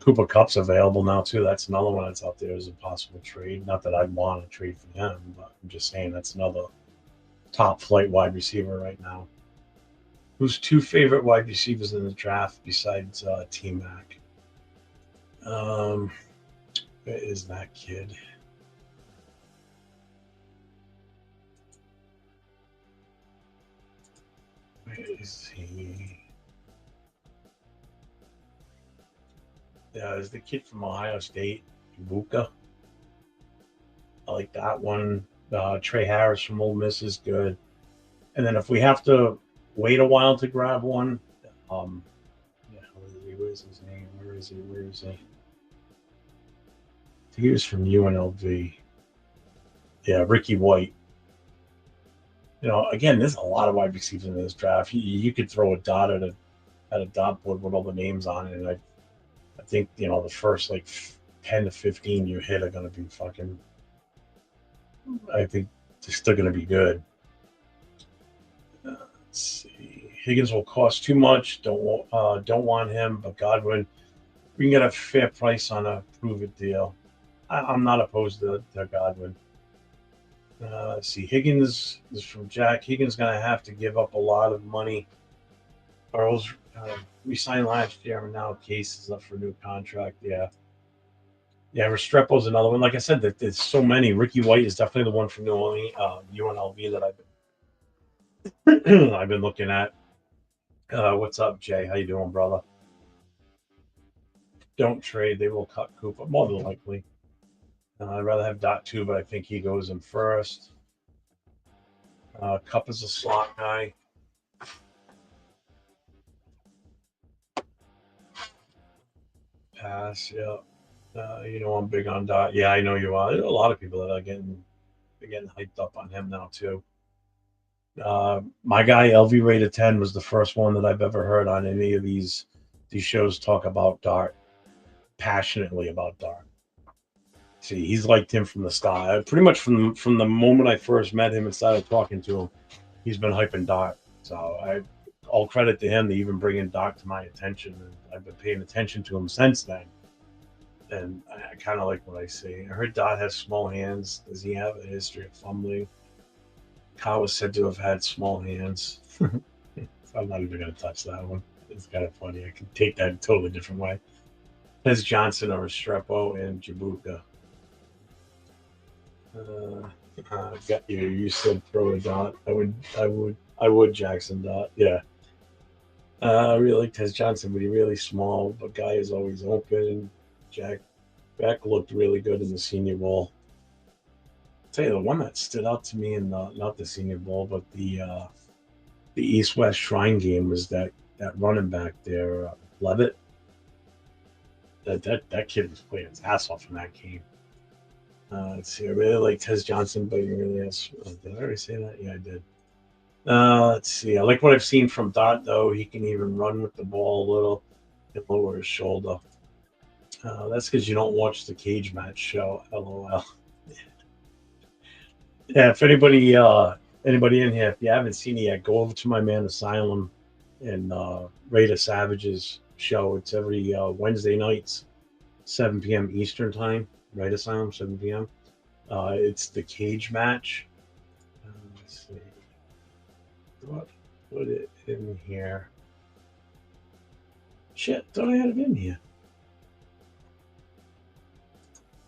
Cooper Kupp's available now too. That's another one that's out there as a possible trade. Not that I'd want to trade for him, but I'm just saying that's another top flight wide receiver right now. Who's two favorite wide receivers in the draft besides T Mac? Where is that kid? Where is he? Yeah, is the kid from Ohio State, Ibuka. I like that one. Trey Harris from Ole Miss is good. And then if we have to wait a while to grab one, yeah, where's his name? Where is he? I think he was from UNLV. Yeah, Ricky White. Again, there's a lot of wide receivers in this draft. You could throw a dot at a dot board with all the names on it, and I think the first like 10 to 15 you hit are going to be fucking. I think they're still going to be good. Let's see. Higgins will cost too much. Don't want him. But Godwin, we can get a fair price on a prove it deal. I'm not opposed to Godwin. Let's see. Higgins is from Jack. Higgins going to have to give up a lot of money. Earls re-signed last year, and now Case is up for a new contract. Yeah. Restrepo's another one. Like I said, there's so many. Ricky White is definitely the one from UNLV that I've been looking at. What's up, Jay? How you doing, brother? Don't trade. They will cut Cooper more than likely. I'd rather have Dot 2, but I think he goes in first. Cup is a slot guy. Pass, yeah. I'm big on Dot. Yeah, I know you are. There are a lot of people that are getting hyped up on him now too. My guy LV rated 10 was the first one that I've ever heard on any of these shows talk about Dart, passionately about Dart. See, he's liked him from the start. Pretty much from the moment I first met him and started talking to him, he's been hyping Dart. So all credit to him to even bringing Dart to my attention, and I've been paying attention to him since then. And I kind of like what I see. I heard Dot has small hands. Does he have a history of fumbling? Kyle was said to have had small hands. So I'm not even going to touch that one. It's kind of funny. I can take that a totally different way. There's Johnson or Restrepo and Jabuka. Got you. You said throw a Dot. I would Jackson Dot. Yeah. I really like Tez Johnson, but he's really small. But guy is always open. Jack Beck looked really good in the Senior Bowl. I'll tell you, the one that stood out to me in not the Senior Bowl, but the East-West Shrine game was that that running back there, Levitt. That kid was playing his ass off in that game. Let's see. I really like Tez Johnson, but he really has. Did I already say that? Yeah, I did. Let's see. I like what I've seen from Dot, though. He can even run with the ball a little and lower his shoulder. That's because you don't watch the cage match show. LOL. Yeah, if anybody in here, if you haven't seen it yet, go over to my man Asylum and Raider Savages show. It's every Wednesday nights, 7 p.m. Eastern time. Right Asylum, 7 p.m. It's the cage match. Let's see. What? Put it in here. Shit, thought I had it in here.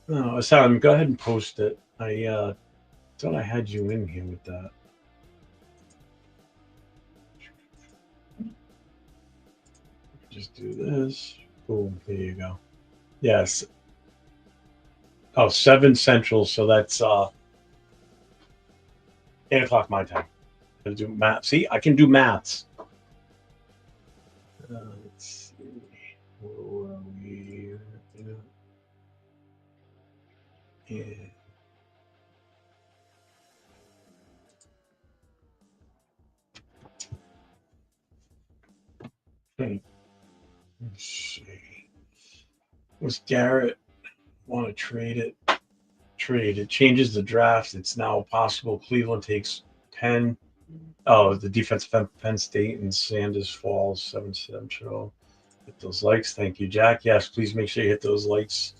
No, Asylum, go ahead and post it. I thought I had you in here with that. Just do this. Boom. There you go. Yes. Oh, 7 Central. So that's 8 o'clock my time. I do math. See, I can do maths. Let's see. Where are we? Yeah. Let's see. Was Garrett want to trade it? Trade. It changes the draft. It's now possible Cleveland takes Penn. Oh, the defensive end Penn State and Sanders falls 7 Central. Hit those likes. Thank you, Jack. Yes, please make sure you hit those likes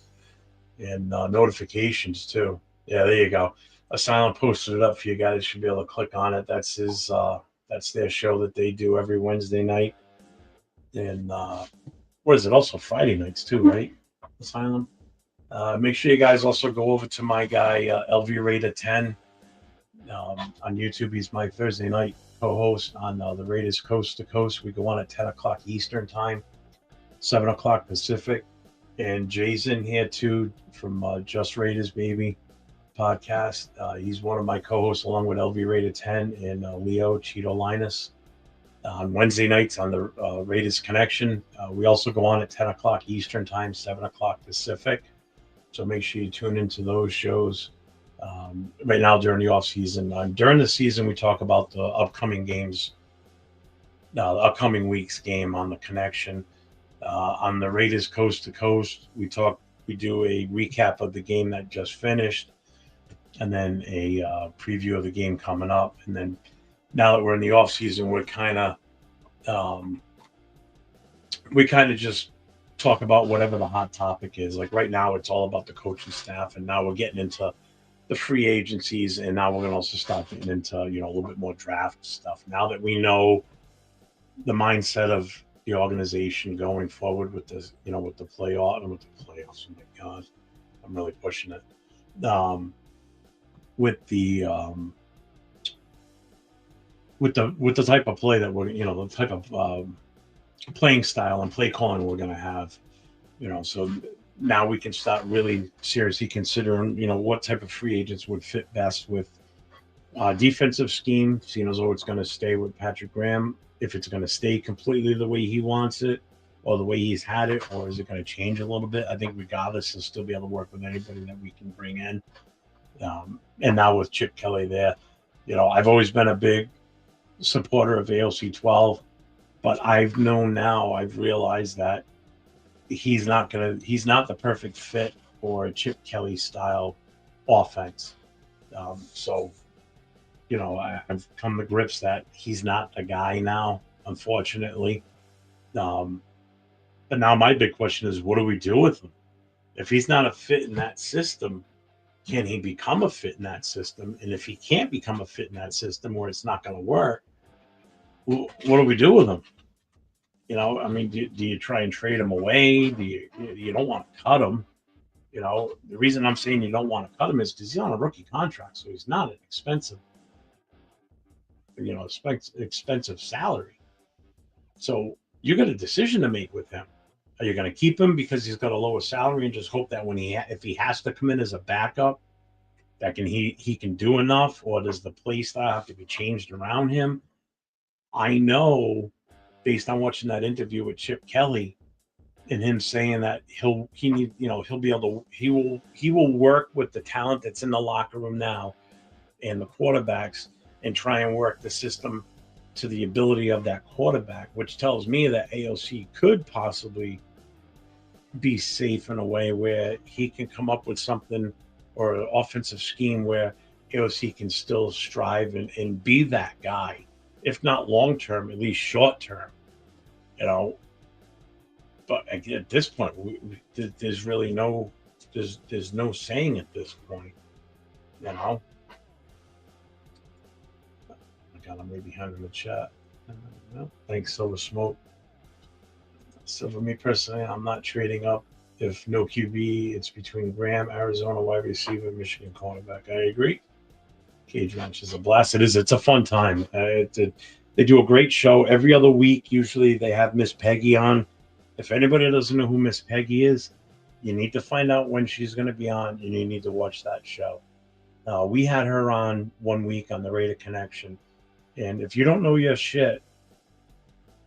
and notifications too. Yeah, there you go. Asylum posted it up for you guys. Should be able to click on it. That's his. That's their show that they do every Wednesday night. And what is it? Also Friday nights too, right? Asylum. Make sure you guys also go over to my guy LV Raider 10 on YouTube. He's my Thursday night co-host on the Raiders Coast to Coast. We go on at 10 o'clock Eastern time, 7 o'clock Pacific. And Jay's in here too from Just Raiders Baby podcast. He's one of my co-hosts along with LV Raider 10 and Leo Cheeto Linus on Wednesday nights on the Raiders Connection. We also go on at 10 o'clock Eastern time, 7 o'clock Pacific. So make sure you tune into those shows. Right now during the off season, during the season, we talk about the upcoming games, the upcoming week's game on the Connection. On the Raiders Coast to Coast, we do a recap of the game that just finished, and then a preview of the game coming up. And then now that we're in the off season, we kind of just talk about whatever the hot topic is. Like right now, it's all about the coaching staff, and now we're getting into the free agencies, and now we're going to also start getting into a little bit more draft stuff. Now that we know the mindset of the organization going forward with this, with the playoffs. Oh my God, I'm really pushing it. With the with the type of play that we're, the type of playing style and play calling we're going to have, so now we can start really seriously considering, what type of free agents would fit best with defensive scheme, seeing as though it's going to stay with Patrick Graham, if it's going to stay completely the way he wants it or the way he's had it, or is it going to change a little bit? I think regardless, he'll still be able to work with anybody that we can bring in. And now with Chip Kelly there, I've always been a big supporter of AOC 12, but I've realized that he's not the perfect fit for a Chip Kelly style offense. So I've come to grips that he's not the guy now, unfortunately. But now my big question is, what do we do with him? If he's not a fit in that system, can he become a fit in that system? And if he can't become a fit in that system, or it's not going to work, what do we do with him? I mean, do you try and trade him away? You don't want to cut him? The reason I'm saying you don't want to cut him is because he's on a rookie contract, so he's not an expensive expensive salary. So you got a decision to make with him. Are you going to keep him because he's got a lower salary and just hope that if he has to come in as a backup, that he can do enough, or does the play style have to be changed around him? I know based on watching that interview with Chip Kelly and him saying that he'll be able to he will work with the talent that's in the locker room now and the quarterbacks and try and work the system to the ability of that quarterback, which tells me that AOC could possibly be safe in a way where he can come up with something or an offensive scheme where AOC can still strive and be that guy, if not long term, at least short term, you know. But at this point, there's really there's no saying at this point, you know. I got him way behind in the chat. No, thanks, Silver Smoke. So for me personally, I'm not trading up. If no QB, it's between Graham, Arizona wide receiver, Michigan cornerback. I agree. Cage match is a blast. It is. It's a fun time. They do a great show every other week. Usually they have Miss Peggy on. If anybody doesn't know who Miss Peggy is, you need to find out when she's going to be on, and you need to watch that show. We had her on one week on the Raider Connection, and if you don't know your shit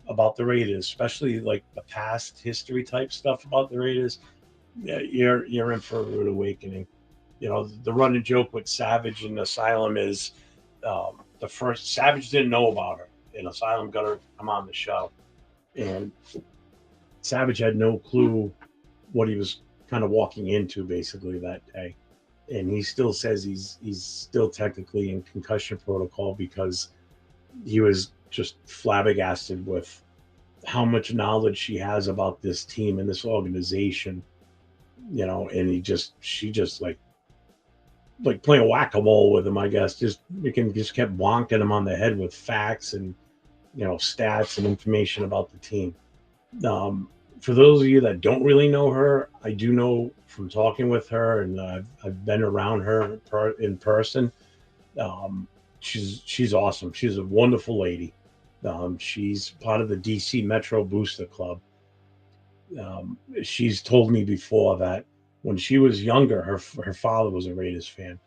about the Raiders, especially like the past history type stuff about the Raiders, yeah, you're in for a rude awakening. You know, the running joke with Savage and Asylum is the first Savage didn't know about her, and Asylum got her to come on the show, and Savage had no clue what he was kind of walking into basically that day, and he still says he's still technically in concussion protocol because he was just flabbergasted with how much knowledge she has about this team and this organization, you know, and she just like playing whack-a-mole with him, I guess. Just kept bonking him on the head with facts and stats and information about the team. For those of you that don't really know her, I do know from talking with her, and I've been around her in person. She's awesome. She's a wonderful lady. She's part of the DC Metro Booster Club. She's told me before that when she was younger, her father was a Raiders fan,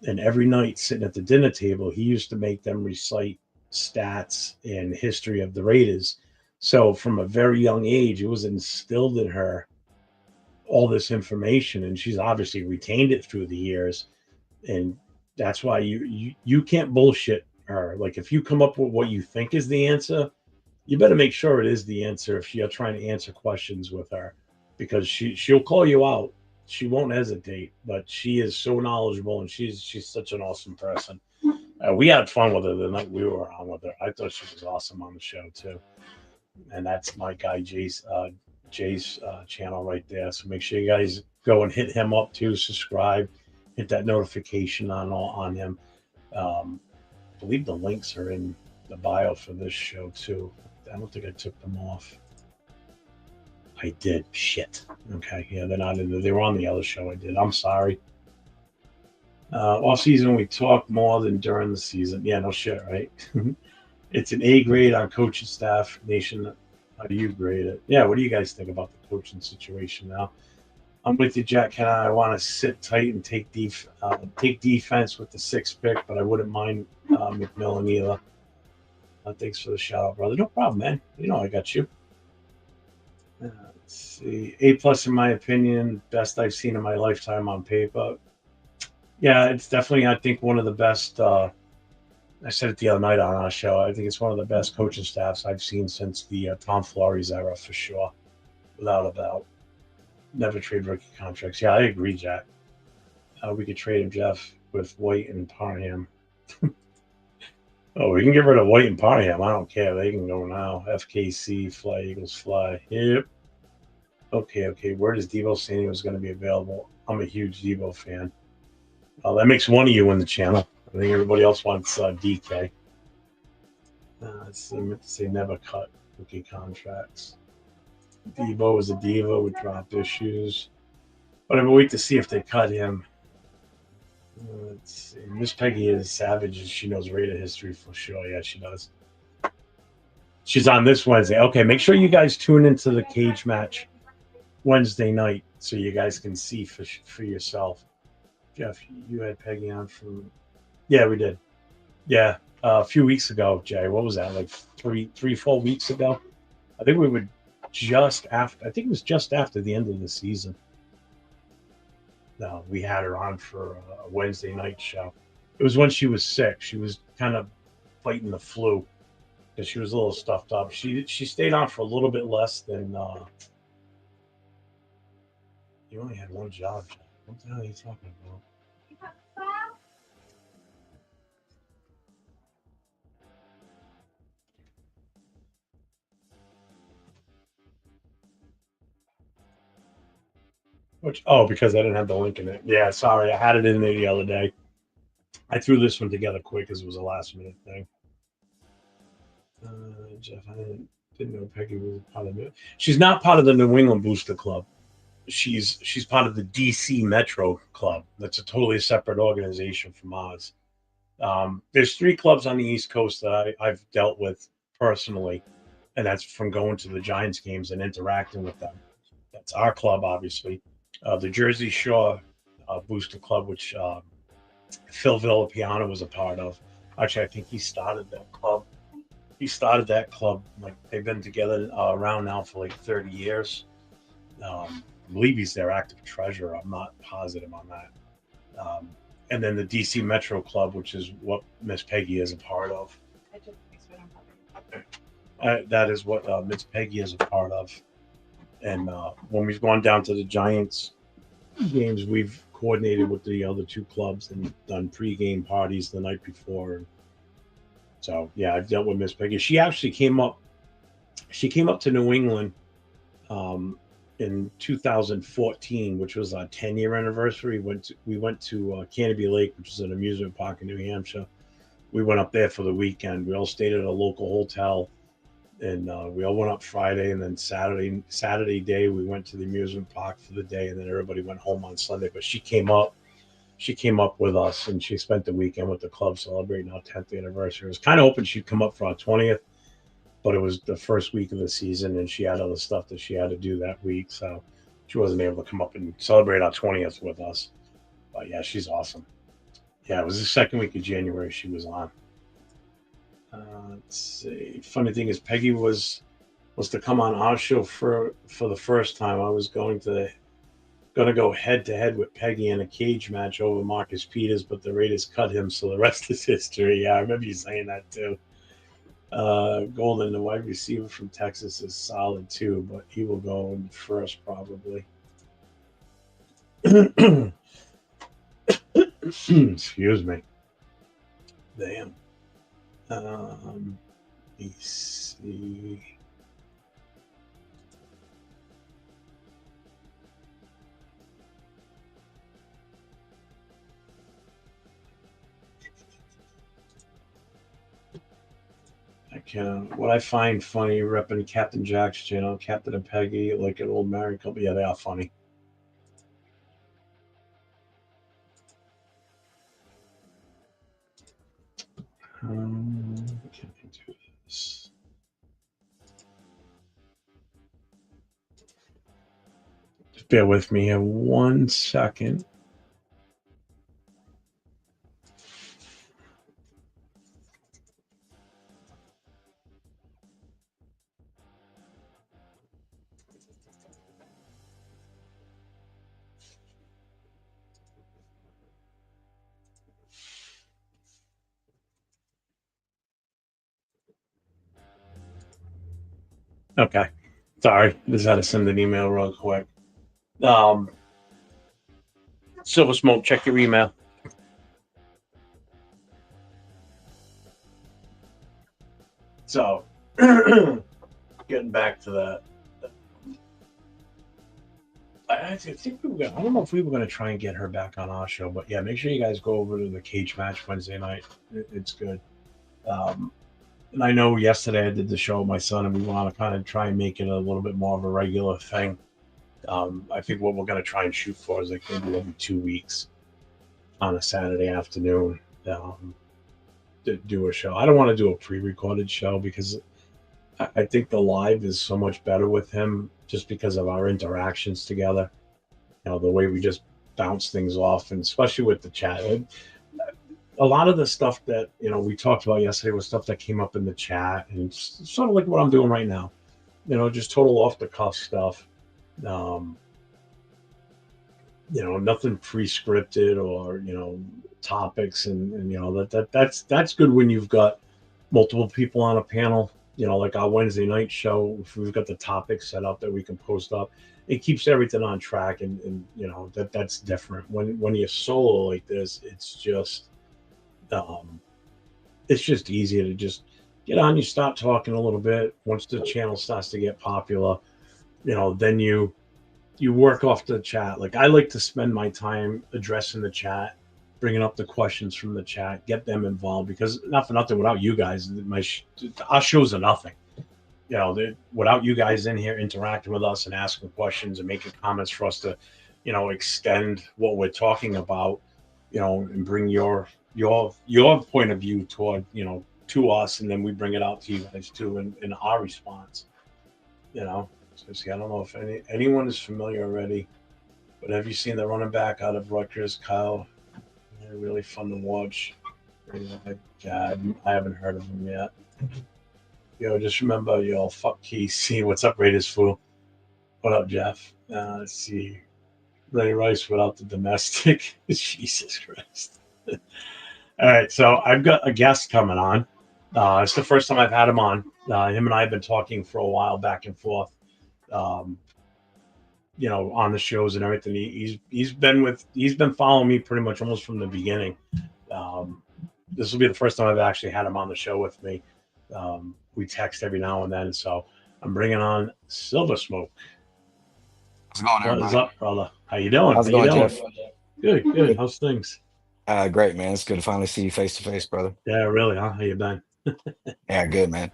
and every night sitting at the dinner table, he used to make them recite stats and history of the Raiders. So from a very young age, it was instilled in her all this information, and she's obviously retained it through the years. And that's why you can't bullshit her. Like if you come up with what you think is the answer, you better make sure it is the answer if you're trying to answer questions with her, because she'll call you out. She won't hesitate, but she is so knowledgeable, and she's such an awesome person. We had fun with her the night we were on with her. I thought she was awesome on the show too. And that's my guy Jay's channel right there. So make sure you guys go and hit him up too. Subscribe, hit that notification on him. I believe the links are in the bio for this show too. I don't think I took them off. I did. Shit. Okay. Yeah, they're not in there. They were on the other show I did. I'm sorry. Off season, we talk more than during the season. Yeah, no shit, right? It's an A grade on coaching staff. Nation, how do you grade it? Yeah, what do you guys think about the coaching situation now? I'm with you, Jack. I want to sit tight and take defense with the 6th pick, but I wouldn't mind McMillan either. Thanks for the shout out, brother. No problem, man. You know I got you. Let's see. A+ in my opinion, best I've seen in my lifetime on paper. Yeah, it's definitely, I think, one of the best. I said it the other night on our show. I think it's one of the best coaching staffs I've seen since the Tom Flores era, for sure, without a doubt. Never trade rookie contracts. Yeah, I agree, Jack. We could trade him, Jeff, with White and Parham. Oh, we can get rid of White and Parham. I don't care. They can go now. FKC, fly, Eagles, fly. Yep. Okay. Where does Debo Samuel is going to be available? I'm a huge Debo fan. That makes one of you in the channel. I think everybody else wants DK. Let's say never cut rookie contracts. Debo was a diva with drop issues. But I would wait to see if they cut him. Let's see. Miss Peggy is savage, and she knows Raider history for sure. Yeah, she does. She's on this Wednesday. Okay, make sure you guys tune into the cage match Wednesday night so you guys can see for yourself. Jeff, you had Peggy on from... Yeah, we did. Yeah, a few weeks ago, Jay. What was that, like 4 weeks ago? I think we were just after. I think it was just after the end of the season. We had her on for a Wednesday night show. It was when she was sick. She was kind of fighting the flu because she was a little stuffed up. She stayed on for a little bit less than. You only had one job. Jack. What the hell are you talking about? Which? Oh, because I didn't have the link in it. Yeah, sorry. I had it in there the other day. I threw this one together quick because it was a last minute thing. Jeff, I didn't know Peggy was part of it. She's not part of the New England Booster Club. She's part of the DC Metro Club. That's a totally separate organization from ours. There's three clubs on the East Coast that I've dealt with personally, and that's from going to the Giants games and interacting with them. That's our club, obviously. The Jersey Shore Booster Club, which Phil Villapiano was a part of. Actually, I think he started that club. He started that club. Like they've been together around now for like 30 years. I believe he's their active treasurer. I'm not positive on that. Um, and then the DC Metro Club, which is what Miss Peggy is a part of. That is what Miss Peggy is a part of. And when we've gone down to the Giants games, we've coordinated with the other two clubs and done pregame parties the night before. So yeah, I've dealt with Miss Peggy. She actually came up. She came up to New England um, in 2014, which was our 10-year anniversary. We went to Canopy Lake, which is an amusement park in New Hampshire. We went up there for the weekend. We all stayed at a local hotel, and we all went up Friday, and then Saturday day we went to the amusement park for the day, and then everybody went home on Sunday. But she came up. She came up with us, and she spent the weekend with the club celebrating our 10th anniversary. I was kind of hoping she'd come up for our 20th, but it was the first week of the season, and she had other stuff that she had to do that week, so she wasn't able to come up and celebrate our 20th with us. But yeah, she's awesome. Yeah, it was the second week of January she was on. Let's see. Funny thing is, Peggy was to come on our show for the first time. I was going to go head to head with Peggy in a cage match over Marcus Peters, but the Raiders cut him, so the rest is history. Yeah, I remember you saying that too. Golden, the wide receiver from Texas, is solid too, but he will go in first probably. Excuse me. Damn. Let me see. What I find funny, repping Captain Jack's channel, Captain and Peggy, like an old married couple. Yeah, they are funny. Can I do this? Just bear with me here 1 second. Okay. Sorry. Just had to send an email real quick. Silver Smoke, check your email. So, getting back to that. I think I don't know if we were going to try and get her back on our show, but yeah, make sure you guys go over to the cage match Wednesday night. It's good. Um, and I know yesterday I did the show with my son, and we want to kind of try and make it a little bit more of a regular thing. I think what we're going to try and shoot for is like maybe every 2 weeks on a Saturday afternoon to do a show. I don't want to do a pre-recorded show because I think the live is so much better with him just because of our interactions together. The way we just bounce things off, and especially with the chat. A lot of the stuff that we talked about yesterday was stuff that came up in the chat, and it's sort of like what I'm doing right now. just total off the cuff stuff. Um, nothing pre-scripted or topics, and that's good when you've got multiple people on a panel. Like our Wednesday night show, if we've got the topics set up that we can post up, it keeps everything on track, and that's different. When you're solo like this, um, it's just easier to just get on. You start talking a little bit. Once the channel starts to get popular, then you work off the chat. Like I like to spend my time addressing the chat, bringing up the questions from the chat, get them involved, because not for nothing, without you guys, our shows are nothing. Without you guys in here interacting with us and asking questions and making comments for us to, extend what we're talking about, and bring your point of view toward, to us, and then we bring it out to you guys too in our response. So see, I don't know if anyone is familiar already, but have you seen the running back out of Rutgers, Kyle? They're really fun to watch. God, I haven't heard of him yet. Just remember, fuck KC. What's up, Raiders fool? What up, Jeff? Let's see. Ray Rice without the domestic. Jesus Christ. All right, so I've got a guest coming on. It's the first time I've had him on. Him and I have been talking for a while back and forth. Um, on the shows and everything. He's been following me pretty much almost from the beginning. This will be the first time I've actually had him on the show with me. We text every now and then, so I'm bringing on Silver Smoke. How's it going, everybody? What is up, brother? How you doing? How's it going, Jeff? Good. How's things? Great, man. It's good to finally see you face to face, brother. Yeah, really, huh? How you been? Yeah, good, man.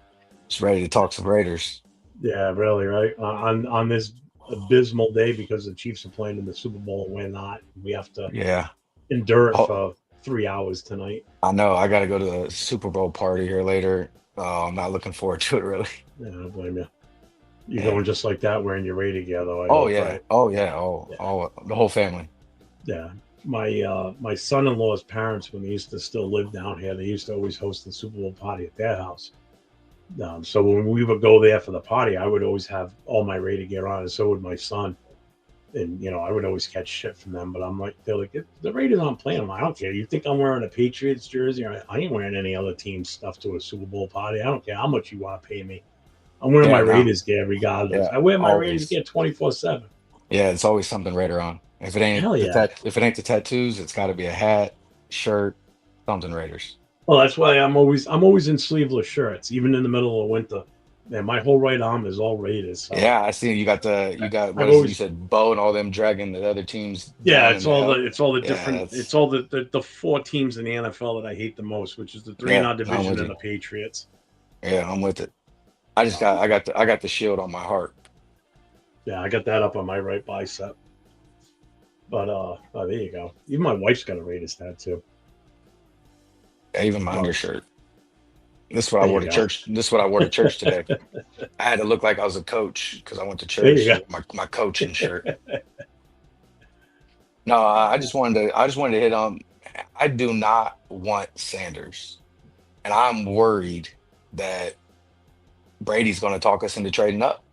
Just ready to talk some Raiders. Yeah, really, right? On this abysmal day because the Chiefs are playing in the Super Bowl and we're not. We have to Yeah. endure it Oh, for 3 hours tonight. I know. I got to go to the Super Bowl party here later. I'm not looking forward to it, really. Yeah, I don't blame you. You're Yeah. going just like that, wearing your Raider gear, though. I Oh, hope, yeah. right? Oh, yeah. Yeah, The whole family. yeah. My son-in-law's parents, when they used to still live down here, they used to always host the Super Bowl party at their house. So when we would go there for the party, I would always have all my Raider gear on, and so would my son. And I would always catch shit from them. But I'm like, they're like, the Raiders aren't playing. I'm like, I don't care. You think I'm wearing a Patriots jersey? I ain't wearing any other team stuff to a Super Bowl party. I don't care how much you want to pay me. I'm wearing my Yeah, no. Raiders gear regardless. Yeah, I wear my Raiders always. gear 24/7. Yeah, it's always something Raider on. Hell yeah. If it ain't the tattoos, it's got to be a hat, shirt, something Raiders. Well, that's why I'm always in sleeveless shirts, even in the middle of winter. And my whole right arm is all Raiders. So Yeah, I see you got what I've is it? You always said Bo and all them dragging the other teams yeah, down in the L. it's all the Yeah, different it's that's all the four teams in the NFL that I hate the most, which is the three in yeah, our no, I'm division with and you. the Patriots. Yeah, I'm with it. So I got the shield on my heart. yeah, I got that up on my right bicep. But oh, there you go. Even my wife's got a Raiders tattoo. Yeah, even my Well, undershirt. This is what I there wore you to go. church. This is what I wore to church today. I had to look like I was a coach because I went to There you church with my coaching shirt. No, I just wanted to hit on. I do not want Sanders, and I'm worried that Brady's going to talk us into trading up.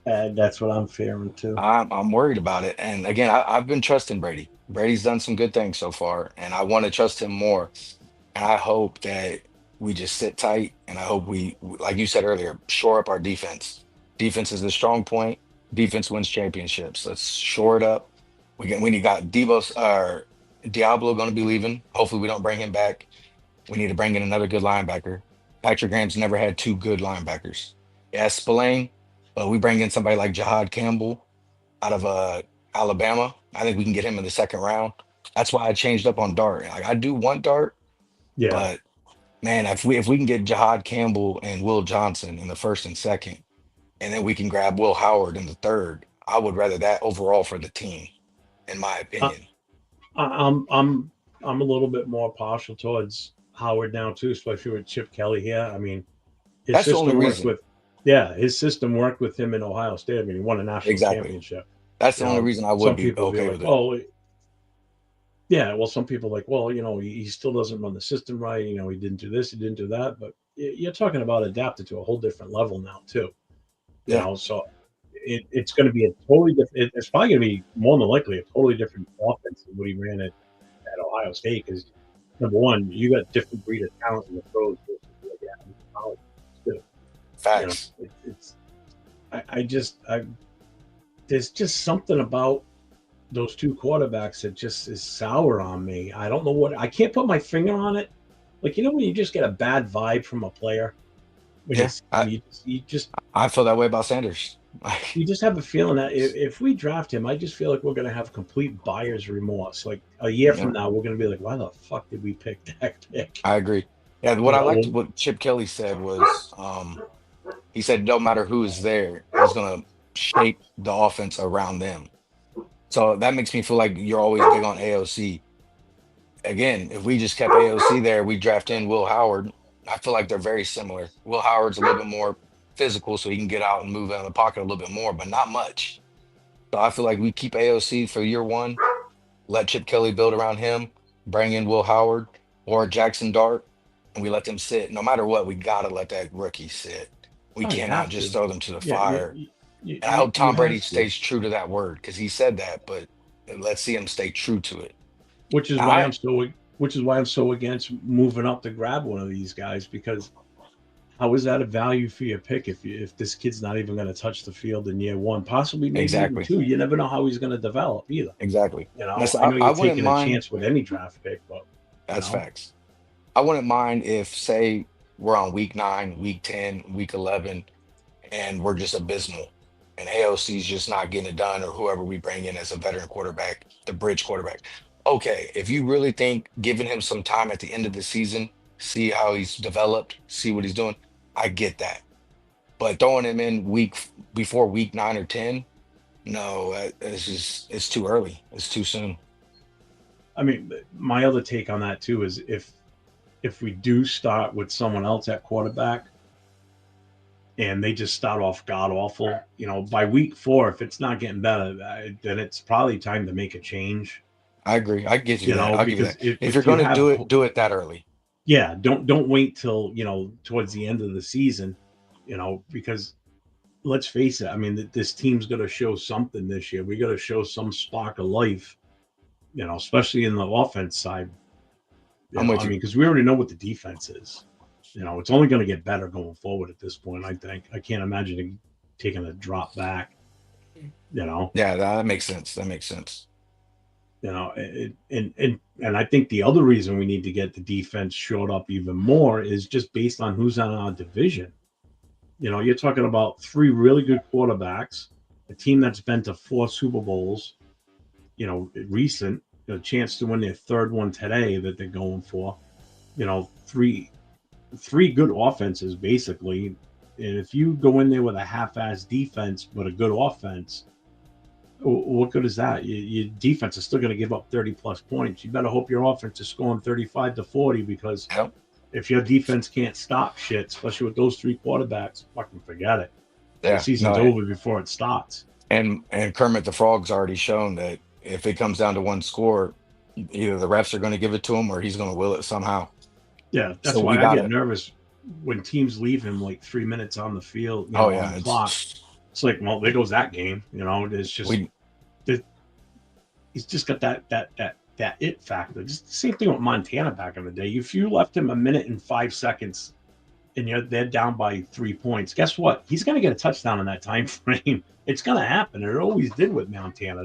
And that's what I'm fearing too. I'm worried about it. And again, I've been trusting Brady. Brady's done some good things so far, and I want to trust him more. And I hope that we just sit tight, and I hope like you said earlier, shore up our defense. Defense is the strong point. Defense wins championships. Let's shore it up. We need got Diablo going to be leaving. Hopefully, we don't bring him back. We need to bring in another good linebacker. Patrick Graham's never had two good linebackers. Yeah, Spillane, but we bring in somebody like Jahad Campbell out of Alabama. I think we can get him in the second round. That's why I changed up on Dart. Like I do want Dart, Yeah. but man, if we can get Jahad Campbell and Will Johnson in the first and second, and then we can grab Will Howard in the third, I would rather that overall for the team, in my I, opinion. I'm a little bit more partial towards Howard now too, especially with Chip Kelly here. I mean, his That's the only system worked reason. with yeah, his system worked with him in Ohio State. I mean, he won a national Exactly. championship. That's You the only know, reason I would some be people be okay like, with it. well, yeah, well, some people are like, well, he still doesn't run the system right. He didn't do this, he didn't do that. But you're talking about adapted to a whole different level now too. Yeah, So it's going to be a totally different. It's probably going to be more than likely a totally different offense than what he ran at Ohio State. Because number one, you got different breed of talent in the pros versus what you have in college. Too. facts. It's I just there's just something about those two quarterbacks that just is sour on me. I don't know what I can't put my finger on it. Like when you just get a bad vibe from a player when you Yeah, see him, I feel that way about Sanders. you just have a feeling that if we draft him, I just feel like we're going to have complete buyer's remorse. Like a year from Yeah, now, we're going to be like, why the fuck did we pick that pick? I agree. Yeah, what I liked what Chip Kelly said was he said no matter who is there, he's gonna shape the offense around them. So that makes me feel like you're always big on AOC. Again, if we just kept AOC there, we draft in Will Howard. I feel like they're very similar. Will Howard's a little bit more physical, so he can get out and move out of the pocket a little bit more, but not much. So I feel like we keep AOC for year one, let Chip Kelly build around him, bring in Will Howard or Jackson Dart, and we let them sit. No matter what, we gotta let that rookie sit. We Oh, you cannot have just to. throw them to the Yeah, fire. And I hope you Tom Brady have to. stays true to that word because he said that, but let's see him stay true to it. Which is why I I'm so which is why I'm so against moving up to grab one of these guys because how is that a value for your pick if this kid's not even going to touch the field in year one, possibly maybe even exactly, two? You never know how he's going to develop either. exactly. Listen, I know I you're wouldn't taking a mind. chance with any draft pick, but you That's know, facts. I wouldn't mind if, say, we're on week 9, week 10, week 11, and we're just abysmal. And AOC's just not getting it done, or whoever we bring in as a veteran quarterback, the bridge quarterback. Okay, if you really think giving him some time at the end of the season, see how he's developed, see what he's doing, I get that. But throwing him in before week 9 or 10, no, it's too early. It's too soon. I mean, my other take on that too is if we do start with someone else at quarterback and they just start off god awful, by week 4, if it's not getting better, then it's probably time to make a change. I agree. I give you that. I'll give you Because that. If you're if you gonna have, do it that early. yeah, don't wait till towards the end of the season, because let's face it. I mean, this team's going to show something this year. We got to show some spark of life, especially in the offense side. I'm I with you. mean, because we already know what the defense is. It's only going to get better going forward at this point. I think I can't imagine it taking a drop back. You know, Yeah, that makes sense. That makes sense. and I think the other reason we need to get the defense shored up even more is just based on who's on our division. You're talking about three really good quarterbacks, a team that's been to 4 Super Bowls, recent, a chance to win their third one today that they're going for. Three good offenses basically. And if you go in there with a half-ass defense but a good offense, what good is that? Your defense is still going to give up 30 plus points. You better hope your offense is scoring 35 to 40 because Yep. if your defense can't stop shit, especially with those three quarterbacks, fucking forget it. The Yeah. season's No. over before it starts. And Kermit the Frog's already shown that if it comes down to one score, either the refs are going to give it to him or he's going to will it somehow. Yeah, So that's we why I got get to. nervous when teams leave him like 3 minutes on the field, Oh on yeah, the clock. it's It's like, well, there goes that game. It's just we. he's just got that it factor. Just the same thing with Montana back in the day. If you left him a minute and 5 seconds and they're down by 3 points, guess what? He's going to get a touchdown in that time frame. It's going to happen. It always did with Montana.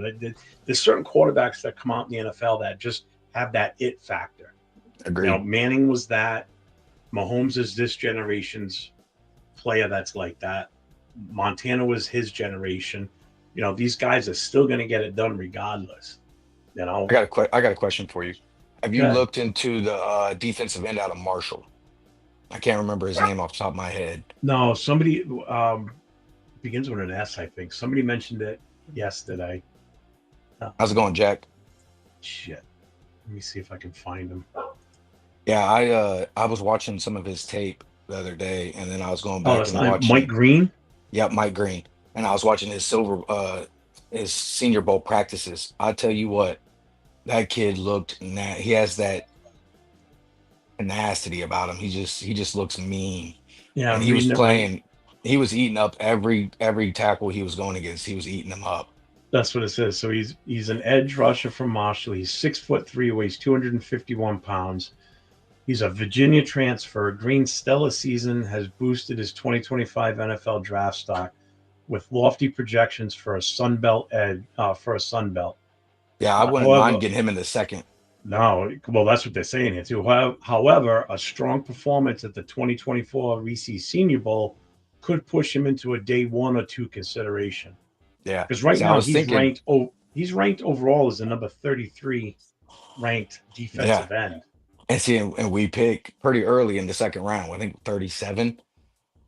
There's certain quarterbacks that come out in the NFL that just have that it factor. Agreed. Manning was that. Mahomes is this generation's player that's like that. Montana was his generation. These guys are still going to get it done regardless. You know, I got a question for you. Have you good. looked into the defensive end out of Marshall? I can't remember his name off the top of my head. No, somebody begins with an S. I think somebody mentioned it yesterday. Oh, How's it going, Jack? shit. Let me see if I can find him. Yeah, I was watching some of his tape the other day, and then I was going Oh, back that's and not Mike watching. Green. Yep, Mike Green, and I was watching his Senior Bowl practices. I tell you what, that kid looked he has that tenacity about him. He just looks mean, Yeah, and I'm he was reading it right. playing. He was eating up every tackle he was going against. He was eating them up. That's what it says. So he's an edge rusher from Marshall. He's 6'3", weighs 251 pounds. He's a Virginia transfer. Green's stellar season has boosted his 2025 NFL draft stock with lofty projections for a Sun Belt edge for a Sun Belt. Yeah, I wouldn't However, mind getting him in the second. no, well, that's what they're saying here too. However, a strong performance at the 2024 Reese Senior Bowl could push him into a day one or two consideration. Yeah. Because right See, I now was thinking, he's ranked overall as the number 33 ranked yeah. defensive end. And see, and we pick pretty early in the second round. I think 37.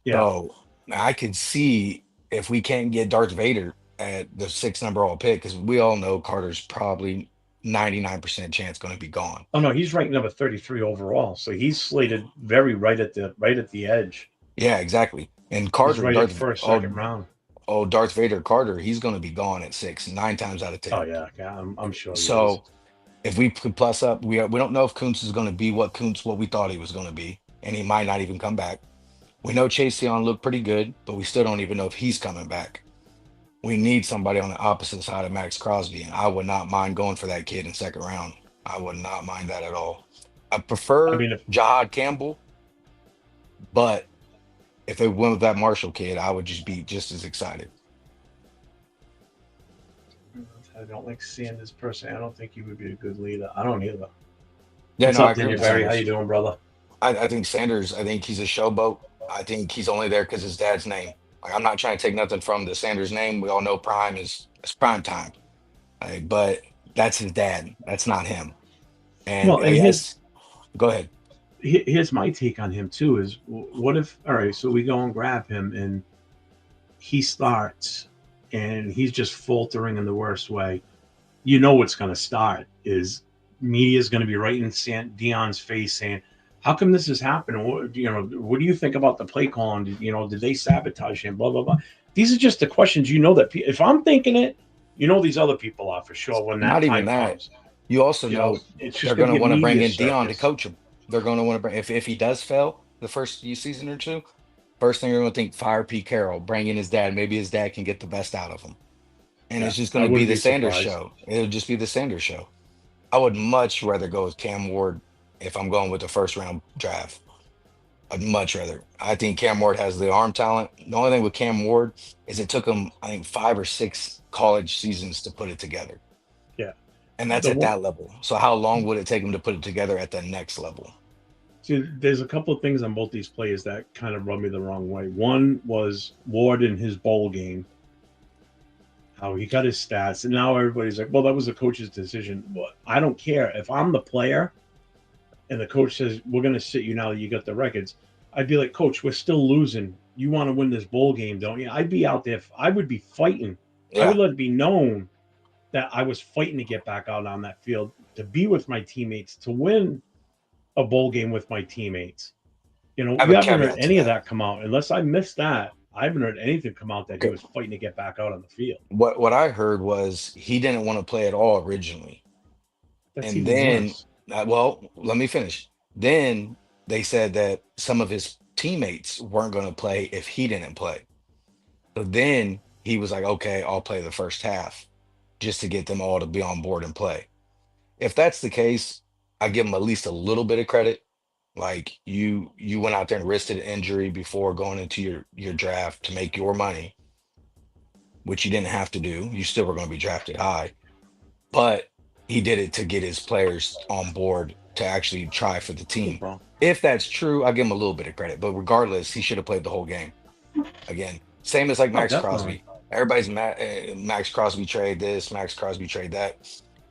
Yeah. So I could see if we can't get Darth Vader at the sixth number all pick, because we all know Carter's probably 99% chance going to be gone. Oh no, he's ranked number 33 overall. So he's slated very right at the edge. Yeah, exactly. And He's Carter, right at first, second round. Darth Vader Carter, he's going to be gone at six, nine times out of Oh 10. yeah, I'm sure he is. So if we could plus up, we don't know if Kuntz is going to be what we thought he was going to be, and he might not even come back. We know Chase Young looked pretty good, but we still don't even know if he's coming back. We need somebody on the opposite side of Max Crosby, and I would not mind going for that kid in second round. I would not mind that at all. I I prefer mean, if Jahad Campbell, but if they went with that Marshall kid, I would just be just as excited. I don't like Sanders personally. I don't think he would be a good leader. I don't either. Yeah, What's no, I up, agree Daniel with Barry? How you Sanders. doing, brother? I think Sanders, I think he's a showboat. I think he's only there because his dad's name. Like, I'm not trying to take nothing from the Sanders name. We all know Prime is it's prime time. Like, but that's his dad. That's not him. And Well, and here's yes, go ahead. here's my take on him too. Is what if? All right, so we go and grab him, and he starts, and he's just faltering in the worst way. You know what's going to start is media is going to be right in Dion's face saying, "How come this is happening? What do you think about the play calling? Did they sabotage him? Blah blah blah." These are just the questions. That if I'm thinking it, these other people are for sure when that Not even time that. comes. You also know It's they're just going going to to be a want to bring media in Dion to circus. coach him. They're going to want to bring if he does fail the first season or two. First thing you're going to think, fire Pete Carroll, bring in his dad. Maybe his dad can get the best out of him. And Yeah, it's just going I to be wouldn't the be Sanders surprised. show. It'll just be the Sanders show. I would much rather go with Cam Ward if I'm going with the first round draft. I'd much rather. I think Cam Ward has the arm talent. The only thing with Cam Ward is it took him, I think, 5 or 6 college seasons to put it together. Yeah, And that's the at one. that level. So how long would it take him to put it together at the next level? See, there's a couple of things on both these players that kind of rub me the wrong way. One was Ward in his bowl game, how he got his stats, and now everybody's like, "Well, that was the coach's decision." Well, I don't care if I'm the player and the coach says we're going to sit you now that you got the records. I'd be like, "Coach, we're still losing. You want to win this bowl game, don't you?" I'd be out there. I would be fighting. I would Yeah. let it be known that I was fighting to get back out on that field to be with my teammates to win a bowl game with my teammates. I have You a haven't heard caveat to any of that. that come out unless I missed that. I haven't heard anything come out that he Okay. was fighting to get back out on the field. What I heard was he didn't want to play at all originally. That's And even then, worse. well, let me finish. Then they said that some of his teammates weren't going to play if he didn't play. So then he was like, okay, I'll play the first half just to get them all to be on board and play. If that's the case, I give him at least a little bit of credit. Like you went out there and risked an injury before going into your draft to make your money, which you didn't have to do. You still were going to be drafted high, but he did it to get his players on board to actually try for the No team. problem. If that's true, I'll give him a little bit of credit. But regardless, he should have played the whole game. Again, same as like Oh, Max definitely. Crosby. Everybody's Max Crosby trade this, Max Crosby trade that.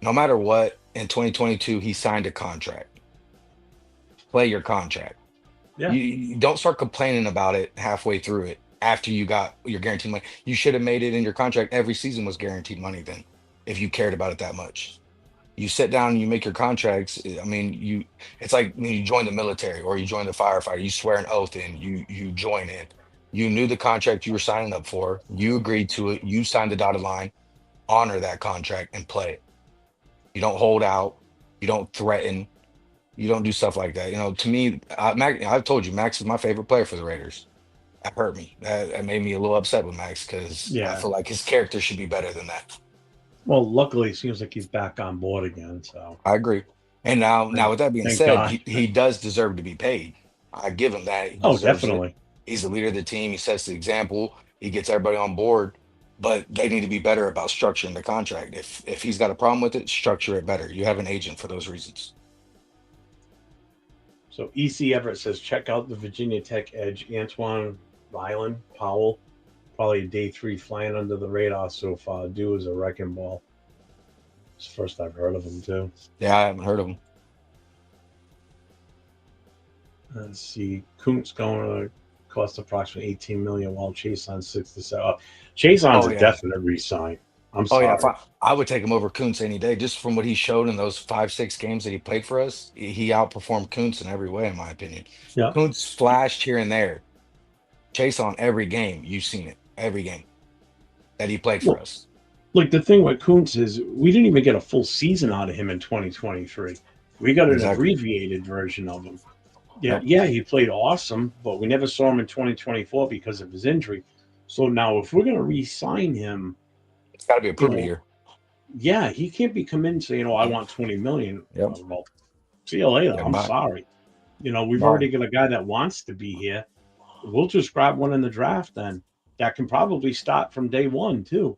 No matter what, in 2022, he signed a contract. Play your contract. Yeah. You don't start complaining about it halfway through it after you got your guaranteed money. You should have made it in your contract. Every season was guaranteed money then, if you cared about it that much. You sit down and you make your contracts. I mean, it's like when you join the military or you join the firefighter, you swear an oath in, you join in. You knew the contract you were signing up for, you agreed to it, you signed the dotted line, honor that contract and play it. You don't hold out, you don't threaten, you don't do stuff like that. To me, I've told you, Max is my favorite player for the Raiders. That hurt me. That made me a little upset with Max because I Yeah. feel like his character should be better than that. Well, luckily, it seems like he's back on board again. So I agree. And now thank, with that being thank said, God. he does deserve to be paid. I give him that. He Oh, deserves it. definitely. He's the leader of the team. He sets the example. He gets everybody on board. But they need to be better about structuring the contract. If he's got a problem with it, structure it better. You have an agent for those reasons. So EC Everett says, check out the Virginia Tech edge. Antoine Ryland Powell, probably a day three flying under the radar so far. Due as a wrecking ball. It's the first I've heard of him too. Yeah, I haven't heard of him. Let's see, Kuntz going to cost approximately 18 million, while Chase on 6 to 7. Chase on's Oh a yeah. definite re-sign. I'm Oh yeah. If sorry. I would take him over Kuntz any day, just from what he showed in those 5, 6 games that he played for us. He outperformed Kuntz in every way, in my opinion. Yeah. Kuntz flashed here and there. Chase on every game. You've seen it every game that he played for Well, us. like the thing with Kuntz is we didn't even get a full season out of him in 2023. We got an Exactly. abbreviated version of him. Yeah, Yep. yeah, he played awesome, but we never saw him in 2024 because of his injury. So now, if we're going to re-sign him, It's got to be a you prove it know, year. yeah, he can't be coming saying, "Oh, I want 20 million." Yep. Well, see you later. Yeah. I'm Bye. sorry. We've Bye. already got a guy that wants to be here. We'll just grab one in the draft then. That can probably start from day one too.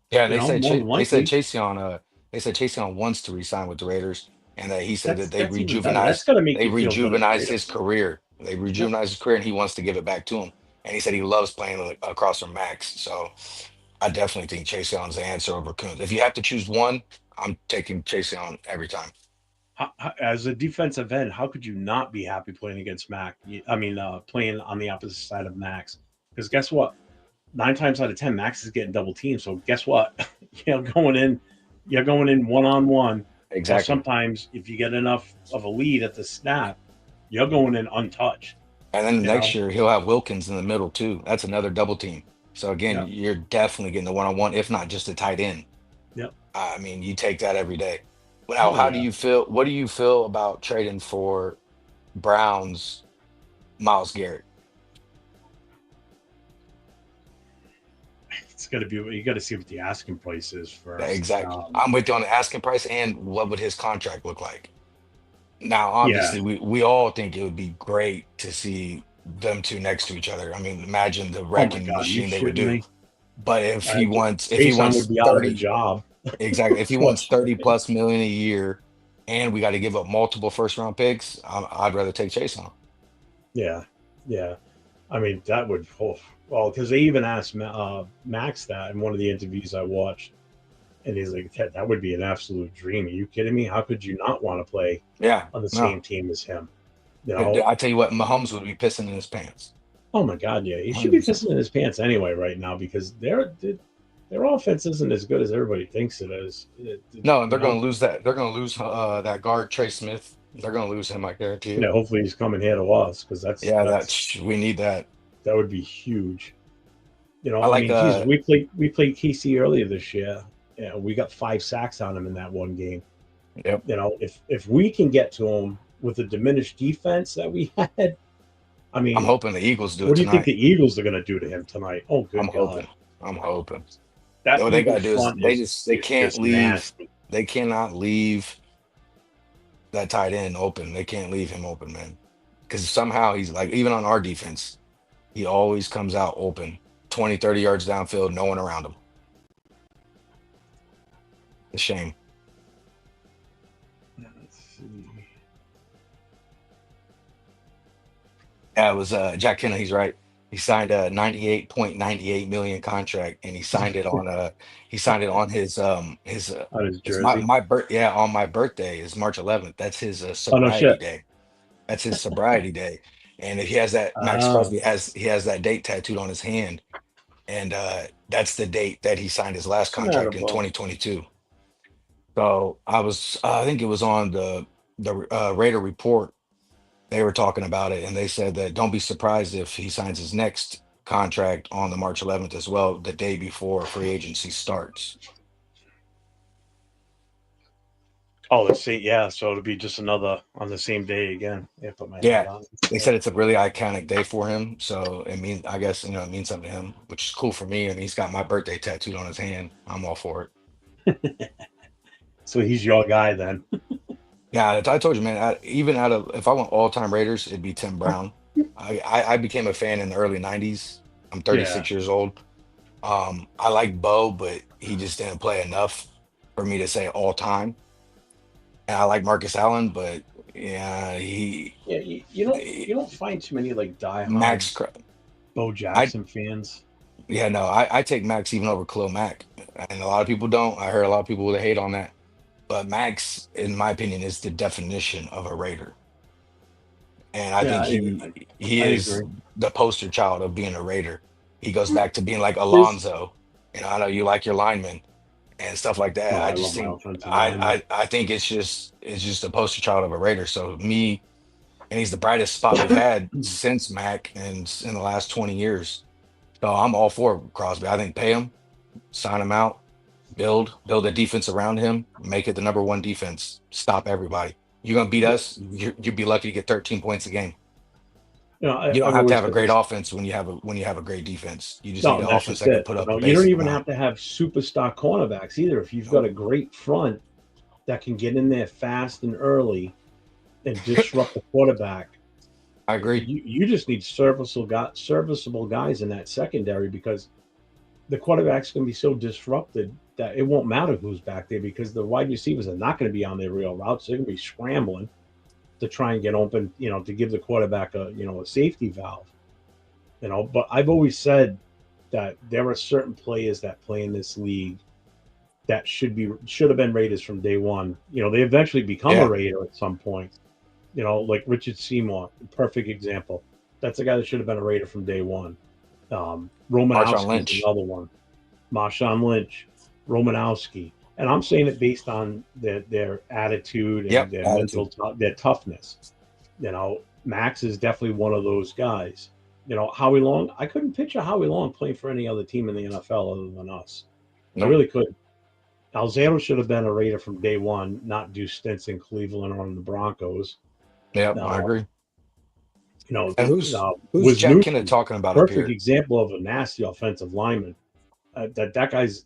Yeah. And they said More than likely. They said Chaseon wants to resign with the Raiders, and that he said that That's even better. That's gonna make they you feel good as a rejuvenized Raider his fan. career. They Yep. rejuvenized his career, and he wants to give it back to him. And he said he loves playing across from Max. So I definitely think Chaseon's the answer over Coons. If you have to choose one, I'm taking Chaseon every time. As a defensive end, how could you not be happy playing against Mac? I mean, playing on the opposite side of Max. Because guess what? 9 times out of 10, Max is getting double teamed. So guess what? Going in, you're going in one on one, or Exactly. sometimes if you get enough of a lead at the snap, you're going in untouched. And then You next know. year he'll have Wilkins in the middle too. That's another double team. So again, Yeah. you're definitely getting the one-on-one, if not just a tight end. Yep. I mean, you take that every day. Now, Oh how do yeah. you feel? What do you feel about trading for Browns Miles Garrett? It's got to be. You got to see what the asking price is first. Exactly. I'm with you on the asking price and what would his contract look like? Now, Yeah. obviously, we all think it would be great to see them two next to each other. I mean, imagine the Oh my wrecking God, you machine they would shitting do. me? But if he Jason would wants be out of a 30, job. exactly, if he wants 30 Unfortunately. plus million a year and we got to give up multiple first round picks, I'd rather take Chase on. Yeah. Yeah. I mean, that would. Oh, well, because they even asked Max that in one of the interviews I watched, and he's like, "That would be an absolute dream. Are you kidding me? How could you not want to play Yeah, on the no. same team as him?" You know, I tell you what, Mahomes would be pissing in his pants. Oh my God, yeah, he should be 100%. pissing in his pants anyway right now because their offense isn't as good as everybody thinks it is. No, and You they're going know, to lose that. They're going to lose that guard Trey Smith. They're going to lose him, I guarantee yeah. it. Hopefully he's coming here to us because Yeah, we need that. that would be huge. I I like mean, geez, we played KC earlier this year. Yeah, we got 5 sacks on him in that one game. yep. If we can get to him with the diminished defense that we had, I I'm mean, hoping the Eagles do it what do you think tonight. the Eagles are going to do to him tonight? Oh, I'm good God, hoping. I'm hoping. that What they Eagle gotta do is front they is can't just leave. nasty. They cannot leave that tight end open. They can't leave him open, man. Because somehow he's like, even on our defense, he always comes out open, 20, 30 yards downfield, no one around him. A shame. Let's see. Yeah, it was Jack Kenna, he's right. He signed a 98.98 million contract and he signed it on his On his it's jersey. my birth yeah, on my birthday is March 11th. That's his Oh no sobriety shit. day. That's his sobriety day. And he has that Max Ah, Crosby has that date tattooed on his hand. And that's the date that he signed his last not a contract in bum. 2022. So I think it was on the Raider Report. They were talking about it, and they said that don't be surprised if he signs his next contract on the March 11th as well, the day before free agency starts. Oh, let's see. Yeah, so it'll be just another on the same day again. Yeah, put my hat Yeah, on. they said it's a really iconic day for him, so it means I guess it means something to him, which is cool for me. And he's got my birthday tattooed on his hand. I'm all for it. So he's your guy then. Yeah, I told you, man. Even out of if I went all time Raiders, it'd be Tim Brown. I became a fan in the early '90s. I'm Yeah, 36 years old. I like Bo, but he just didn't play enough for me to say all time. And I like Marcus Allen, but yeah, yeah. You don't find too many like diehard Max. Bo I Jackson fans. Yeah, no, I take Max even over Khalil Mack, and a lot of people don't. I heard a lot of people that hate on that, but Max, in my opinion, is the definition of a Raider, and I Yeah, think he I is agree. the poster child of being a Raider. He goes back to being like There's Alonzo. I know you like your linemen and stuff like that. no, I I just love my think offensive lineman. I think it's just a poster child of a Raider. So me, and he's the brightest spot we've had since Mac and in the last 20 years. So I'm all for Crosby. I think pay him, sign him out, build a defense around him, make it the number one defense, stop everybody. You're gonna beat us, you'd be lucky to get 13 points a game. You don't I've have to always have a said great this. offense when you have a great defense. You just need No, an that's offense just that can it. put up a You don't basic even amount. have to have superstar cornerbacks either. If you've got a Nope. great front that can get in there fast and early and disrupt the quarterback, I agree. you just need serviceable guys in that secondary because the quarterback's going to be so disrupted that it won't matter who's back there because the wide receivers are not going to be on their real routes. They're going to be scrambling to try and get open, to give the quarterback a safety valve. But I've always said that there are certain players that play in this league that should have been Raiders from day one. They eventually become a Yeah. Raider at some point. Like Richard Seymour, perfect example. That's a guy that should have been a Raider from day one. Marshawn Romanowski is Lynch. another one. Marshawn Lynch, Romanowski, and I'm saying it based on their attitude and Yep. their Attitude. their toughness. Max is definitely one of those guys. Howie Long, I couldn't picture Howie Long playing for any other team in the NFL other than us. I Nope. really could. Alzado should have been a Raider from day one, not do stints in Cleveland or on the Broncos. Yep. I Uh, agree. you know, And who's Jack Kennett Wisniewski, talking about up perfect here? example of a nasty offensive lineman. That guy's,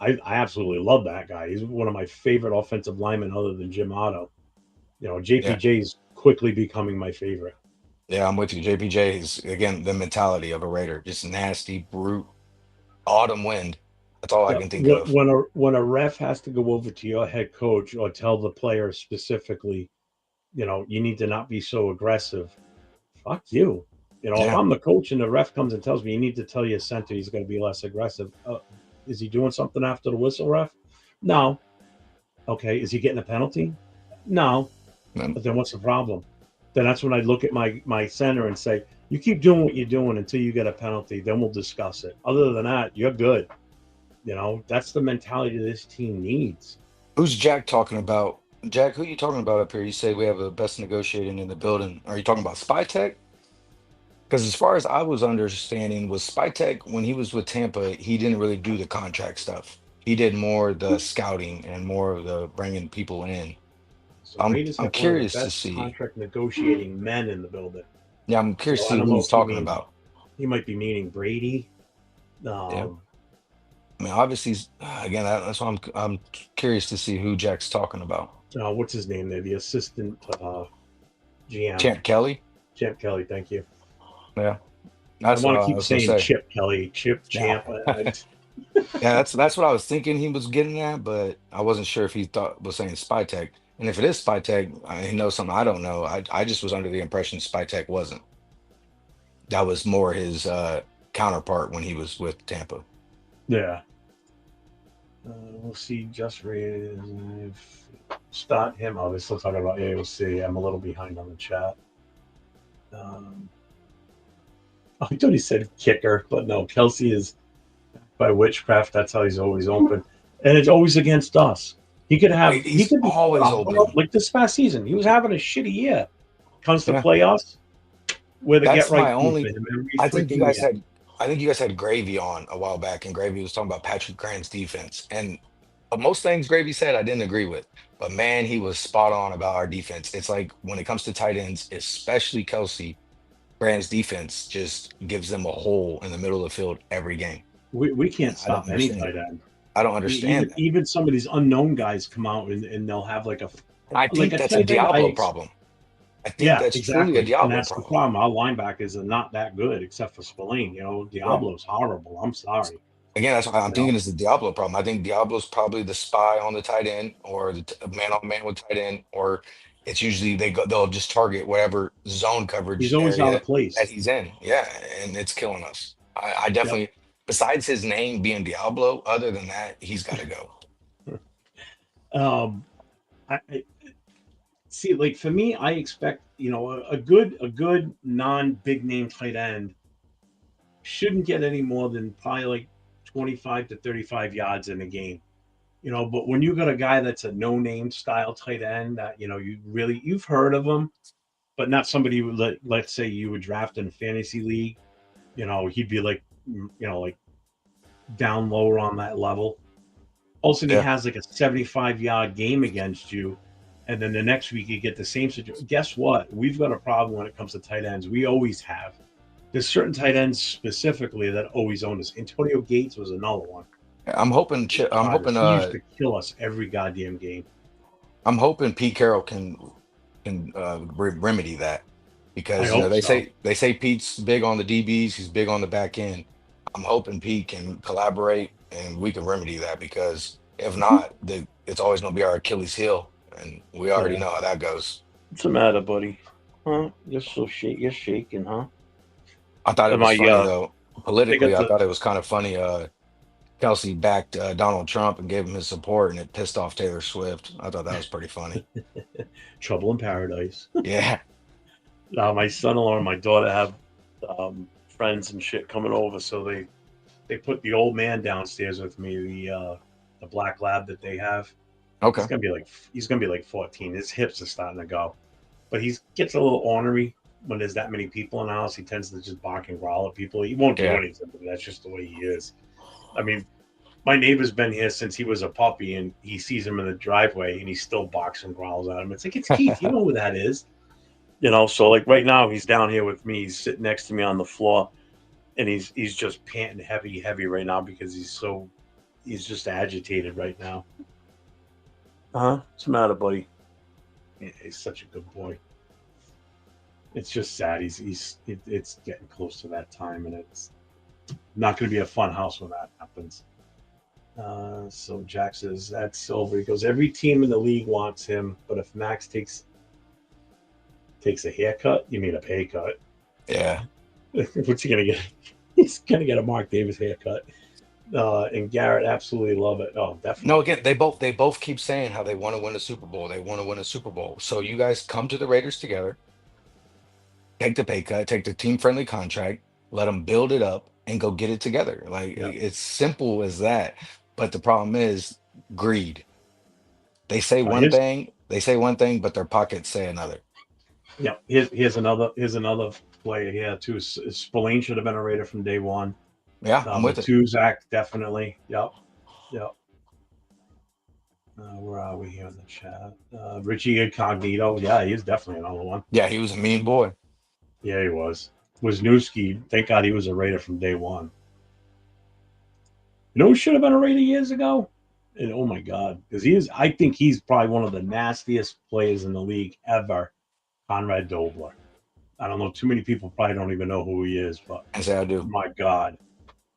I absolutely love that guy. He's one of my favorite offensive linemen other than Jim Otto. Yeah. JPJ is quickly becoming my favorite. Yeah, I'm with you. JPJ is again the mentality of a Raider, just nasty, brute, autumn wind. That's all I Yeah, can think of. when a ref has to go over to your head coach or tell the player specifically, you need to not be so aggressive. Fuck you. If Yeah. I'm the coach and the ref comes and tells me you need to tell your center he's going to be less aggressive, is he doing something after the whistle, ref? No. Okay. Is he getting a penalty? No. Um, But then what's the problem? Then that's when I look at my center and say, you keep doing what you're doing until you get a penalty. Then we'll discuss it. Other than that, you're good. That's the mentality this team needs. Who's Jack talking about? Jack, who you talking about up here? You say we have the best negotiating in the building. Are you talking about Spy Tech? Because as far as I was understanding, was Spy Tech when he was with Tampa, he didn't really do the contract stuff. He did more the scouting and more of the bringing people in. So Raiders I'm have one of the curious to best see. contract negotiating men in the building. Yeah, I'm curious to I see don't who know he's if he talking means about. he might be meaning Brady. Yeah. Um, I mean, obviously, again, that's why I'm curious to see who Jack's talking about. what's his name there? The assistant GM, Champ Kelly. Chip Kelly. Thank you. Yeah, I that's what want to I keep was gonna saying say. Chip Kelly, Chip Yeah, Champ. yeah, that's what I was thinking he was getting at, but I wasn't sure if he thought was saying Spy Tech. And if it is Spy Tech, he knows something I don't know. I just was under the impression Spy Tech wasn't. That was more his counterpart when he was with Tampa. Yeah. We'll see. Just start him. Oh, they're still talking about AOC. I'm a little behind on the chat. Um, oh, I thought he said kicker, but no, Kelsey is by witchcraft. That's how he's always open, and it's always against us. He He's could be always open. like this past season. He was having a shitty year. Comes to Yeah, playoffs, we're the get that's right my team for only. him every I think you freaking guys year. had. I think you guys had Gravy on a while back, and Gravy was talking about Patrick Graham's defense, and Most things Gravy said I didn't agree with, but man, he was spot on about our defense. It's like when it comes to tight ends, especially Kelsey, Brand's defense just gives them a hole in the middle of the field every game. We And can't I don't stop any understand it. tight end. I don't understand Even that. even some of these unknown guys come out and they'll have And I like think a that's a tight end. Diablo problem. I think Yeah, that's truly a exactly, and Diablo that's the problem. problem. Our linebackers are not that good, except for Spillane. Yeah. Diablo's horrible. I'm sorry. Again, that's why I'm You know, thinking it's the Diablo problem. I think Diablo's probably the spy on the tight end or the man on man with tight end, or it's usually they'll just target whatever zone he's coverage always out area of that place. he's in. Yeah, and it's killing us. I Yep. definitely, besides his name being Diablo, other than that, he's got to go. Um, I see. Like for me, I expect a good non big name tight end shouldn't get any more than probably like 25 to 35 yards in a game. But when you got a guy that's a no name style tight end that you've heard of him, but not somebody who let's say you would draft in a fantasy league. He'd be like like down lower on that level. Also, he Yeah, has like a 75-yard game against you, and then the next week you get the same situation. Guess what? We've got a problem when it comes to tight ends. We always have. There's certain tight ends specifically that always own us. Antonio Gates was another one. I'm hoping. The I'm hoping. Chargers. He used to kill us every goddamn game. I'm hoping Pete Carroll can remedy that I because hope so. they say Pete's big on the DBs, he's big on the back end. I'm hoping Pete can collaborate and we can remedy that because if not, it's always going to be our Achilles heel, and we already Yeah. know how that goes. What's the matter, buddy? Huh? You're shaking, huh? I thought it Am was I? funny though. They Politically, got I the thought it was kind of funny. Kelsey backed Donald Trump and gave him his support, and it pissed off Taylor Swift. I thought that was pretty funny. Trouble in Paradise. Yeah. Now my son-in-law and my daughter have friends and shit coming over, so they put the old man downstairs with me, the black lab that they have. He's Okay. gonna be like he's gonna be like 14. His hips are starting to go, but he gets a little ornery when there's that many people in the house. He tends to just bark and growl at people. He won't do Yeah. anything, but that's just the way he is. I mean, my neighbor's been here since he was a puppy, and he sees him in the driveway, and he still barks and growls at him. It's like it's Keith. You know who that is. So like right now he's down here with me. He's sitting next to me on the floor, and he's just panting heavy right now because he's just agitated right now. What's the matter, buddy? Yeah, he's such a good boy. It's just sad. It's getting close to that time, and it's not going to be a fun house when that happens. So Jack says that's over. He goes, every team in the league wants him, but if Max takes a haircut, you mean a pay cut? Yeah. What's he gonna get? He's gonna get a Mark Davis haircut. And Garrett absolutely love it. Oh, No, definitely. again, they both keep saying how they want to win a Super Bowl. They want to win a Super Bowl. So you guys come to the Raiders together, take the pay cut, take the team friendly contract, let them build it up, and go get it together. Like Yeah. it's simple as that. But the problem is greed. Here's They say one thing, but their pockets say another. yeah. Here's another player here too. Spillane should have been a Raider from day one. Yeah, I'm with it. Matuzak definitely. Yep. Yep. Where are we here in the chat? Richie Incognito. Yeah, he's definitely another one. Yeah, he was a mean boy. Yeah, he was. Wisniewski. Thank God he was a Raider from day one. Who should have been a Raider years ago? And oh my God, because he is. I think he's probably one of the nastiest players in the league ever. Conrad Dobler. I don't know. Too many people probably don't even know who he is, but I say I do. my God,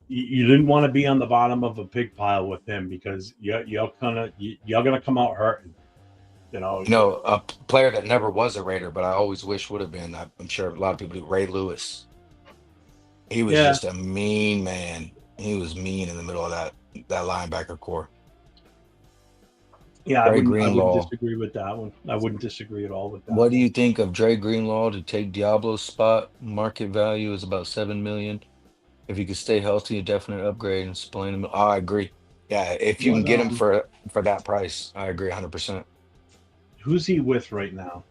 you didn't want to be on the bottom of a pig pile with him because you're gonna come out hurting. You know, A player that never was a Raider, but I always wish would have been. I'm sure a lot of people do. Ray Lewis. He was yeah, just a mean man. He was mean in the middle of that linebacker core. yeah. I Dre wouldn't. I wouldn't Greenlaw. disagree with that one. I wouldn't disagree at all with that What do one. you think of Dre Greenlaw to take Diablo's spot? Market value is about 7 million. If he could stay healthy, a definite upgrade and explain him. I agree. Yeah, if you can What? get him for that price, I agree 100%. Who's he with right now?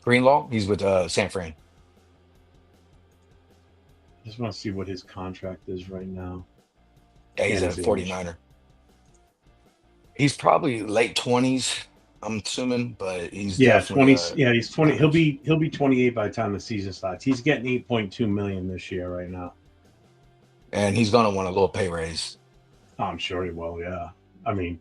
Greenlaw, he's with San Fran. I just want to see what his contract is right now. Yeah, he's And a his age. 49er. He's probably late 20s, I'm assuming, but he's Yeah, definitely 20. Yeah, he's 20. not He'll much. be 28 by the time the season starts. He's getting 8.2 million this year right now. And he's gonna want a little pay raise. I'm sure he will. Yeah, I mean,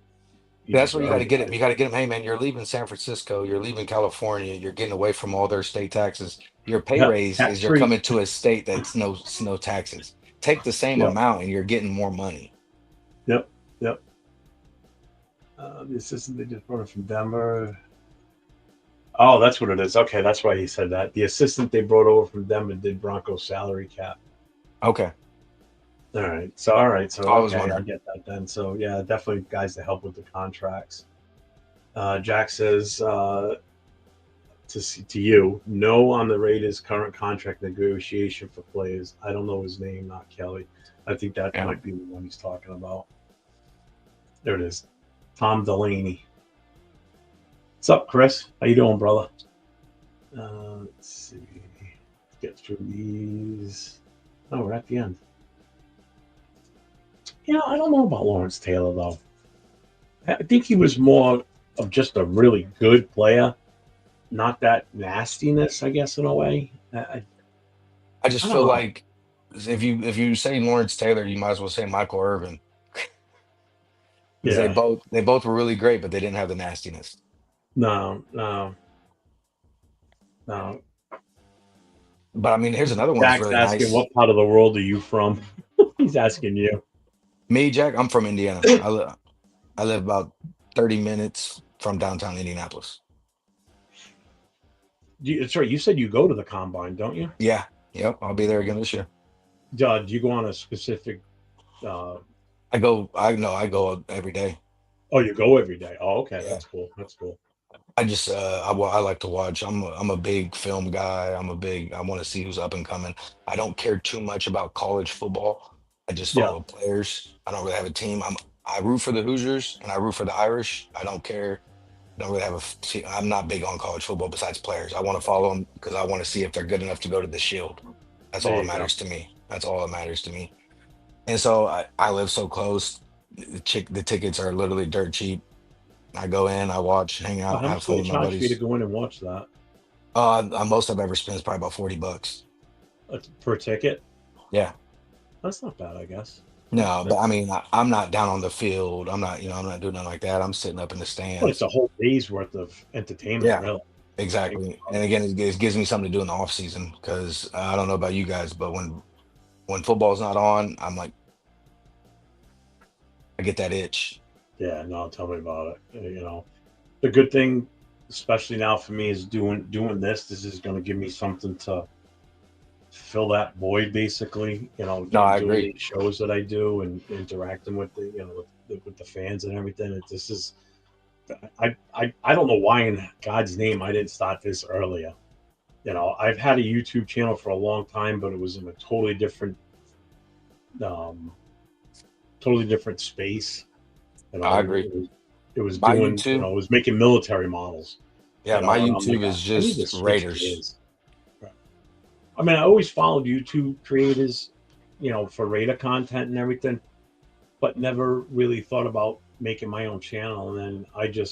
he That's where you got to deserves it. get him. You got to get him. Hey, man, you're leaving San Francisco. You're leaving California. You're getting away from all their state taxes. Your pay Yep, raise tax is you're free. coming to a state that's no taxes. Take the same Yep, amount and you're getting more money. yep, yep. The assistant they just brought him from Denver. Oh, that's what it is. Okay, that's why he said that. The assistant they brought over from Denver did Broncos salary cap. Okay, All right, so I was okay, I wondering. get that then. So yeah, definitely guys to help with the contracts. Jack says to you, no on the Raiders' current contract negotiation for players. I don't know his name, not Kelly. I think that Yeah, might be the one he's talking about. There it is. Tom Delaney. What's up, Chris? How you doing, brother? Let's see. Let's get through these. Oh, we're at the end. I don't know about Lawrence Taylor though. I think he was more of just a really good player, not that nastiness, I guess, in a way. I just I don't feel know. like if you say Lawrence Taylor, you might as well say Michael Irvin because they Yeah. both were really great, but they didn't have the nastiness. No, no, no. But I mean, here's another one that's Jack's really asking, nice. what part of the world are you from? He's asking you. Me, Jack, I'm from Indiana. I live about 30 minutes from downtown Indianapolis. Sorry, you said you go to the combine, don't you? Yeah, yep, I'll be there again this year. Do you go on a specific? Uh, I go every day. oh, you go every day. Oh, okay, Yeah. that's cool. That's cool. I like to watch. I'm a big film guy. I want to see who's up and coming. I don't care too much about college football. I just Yeah, follow players. I don't really have a team. I root for the Hoosiers and I root for the Irish. I don't care. I don't really have team. I'm not big on college football besides players. I want to follow them because I want to see if they're good enough to go to the Shield. That's all there that you go. matters to me. That's all that matters to me. And so I live so close. The tickets are literally dirt cheap. I go in, I watch, hang out, How have much do fun they with my charge for you to buddies. go in and watch that? Most I've ever spent is probably about 40 bucks. Per ticket? Yeah. That's not bad, I guess. No, but I That's mean, I'm not down on the field. I'm not doing nothing like that. I'm sitting up in the well, it's stands. a whole day's worth of entertainment, Yeah, really. Think exactly. about And it. again, it gives me something to do in the off season because I don't know about you guys, but when football's not on, I'm like, I get that itch. Yeah, no, tell me about it. The good thing, especially now for me, is doing this. This is going to give me something to fill that void, basically. No, I Doing agree. these shows that I do and interacting with with the fans and everything. This is I don't know why in God's name I didn't start this earlier. I've had a YouTube channel for a long time, but it was in a um, totally different space. I agree. It was My doing, YouTube, it was making military models. yeah, my And I'm like, YouTube is I need to just switch Raiders. gears. I mean, I always followed YouTube creators, for Raider content and everything, but never really thought about making my own channel. And then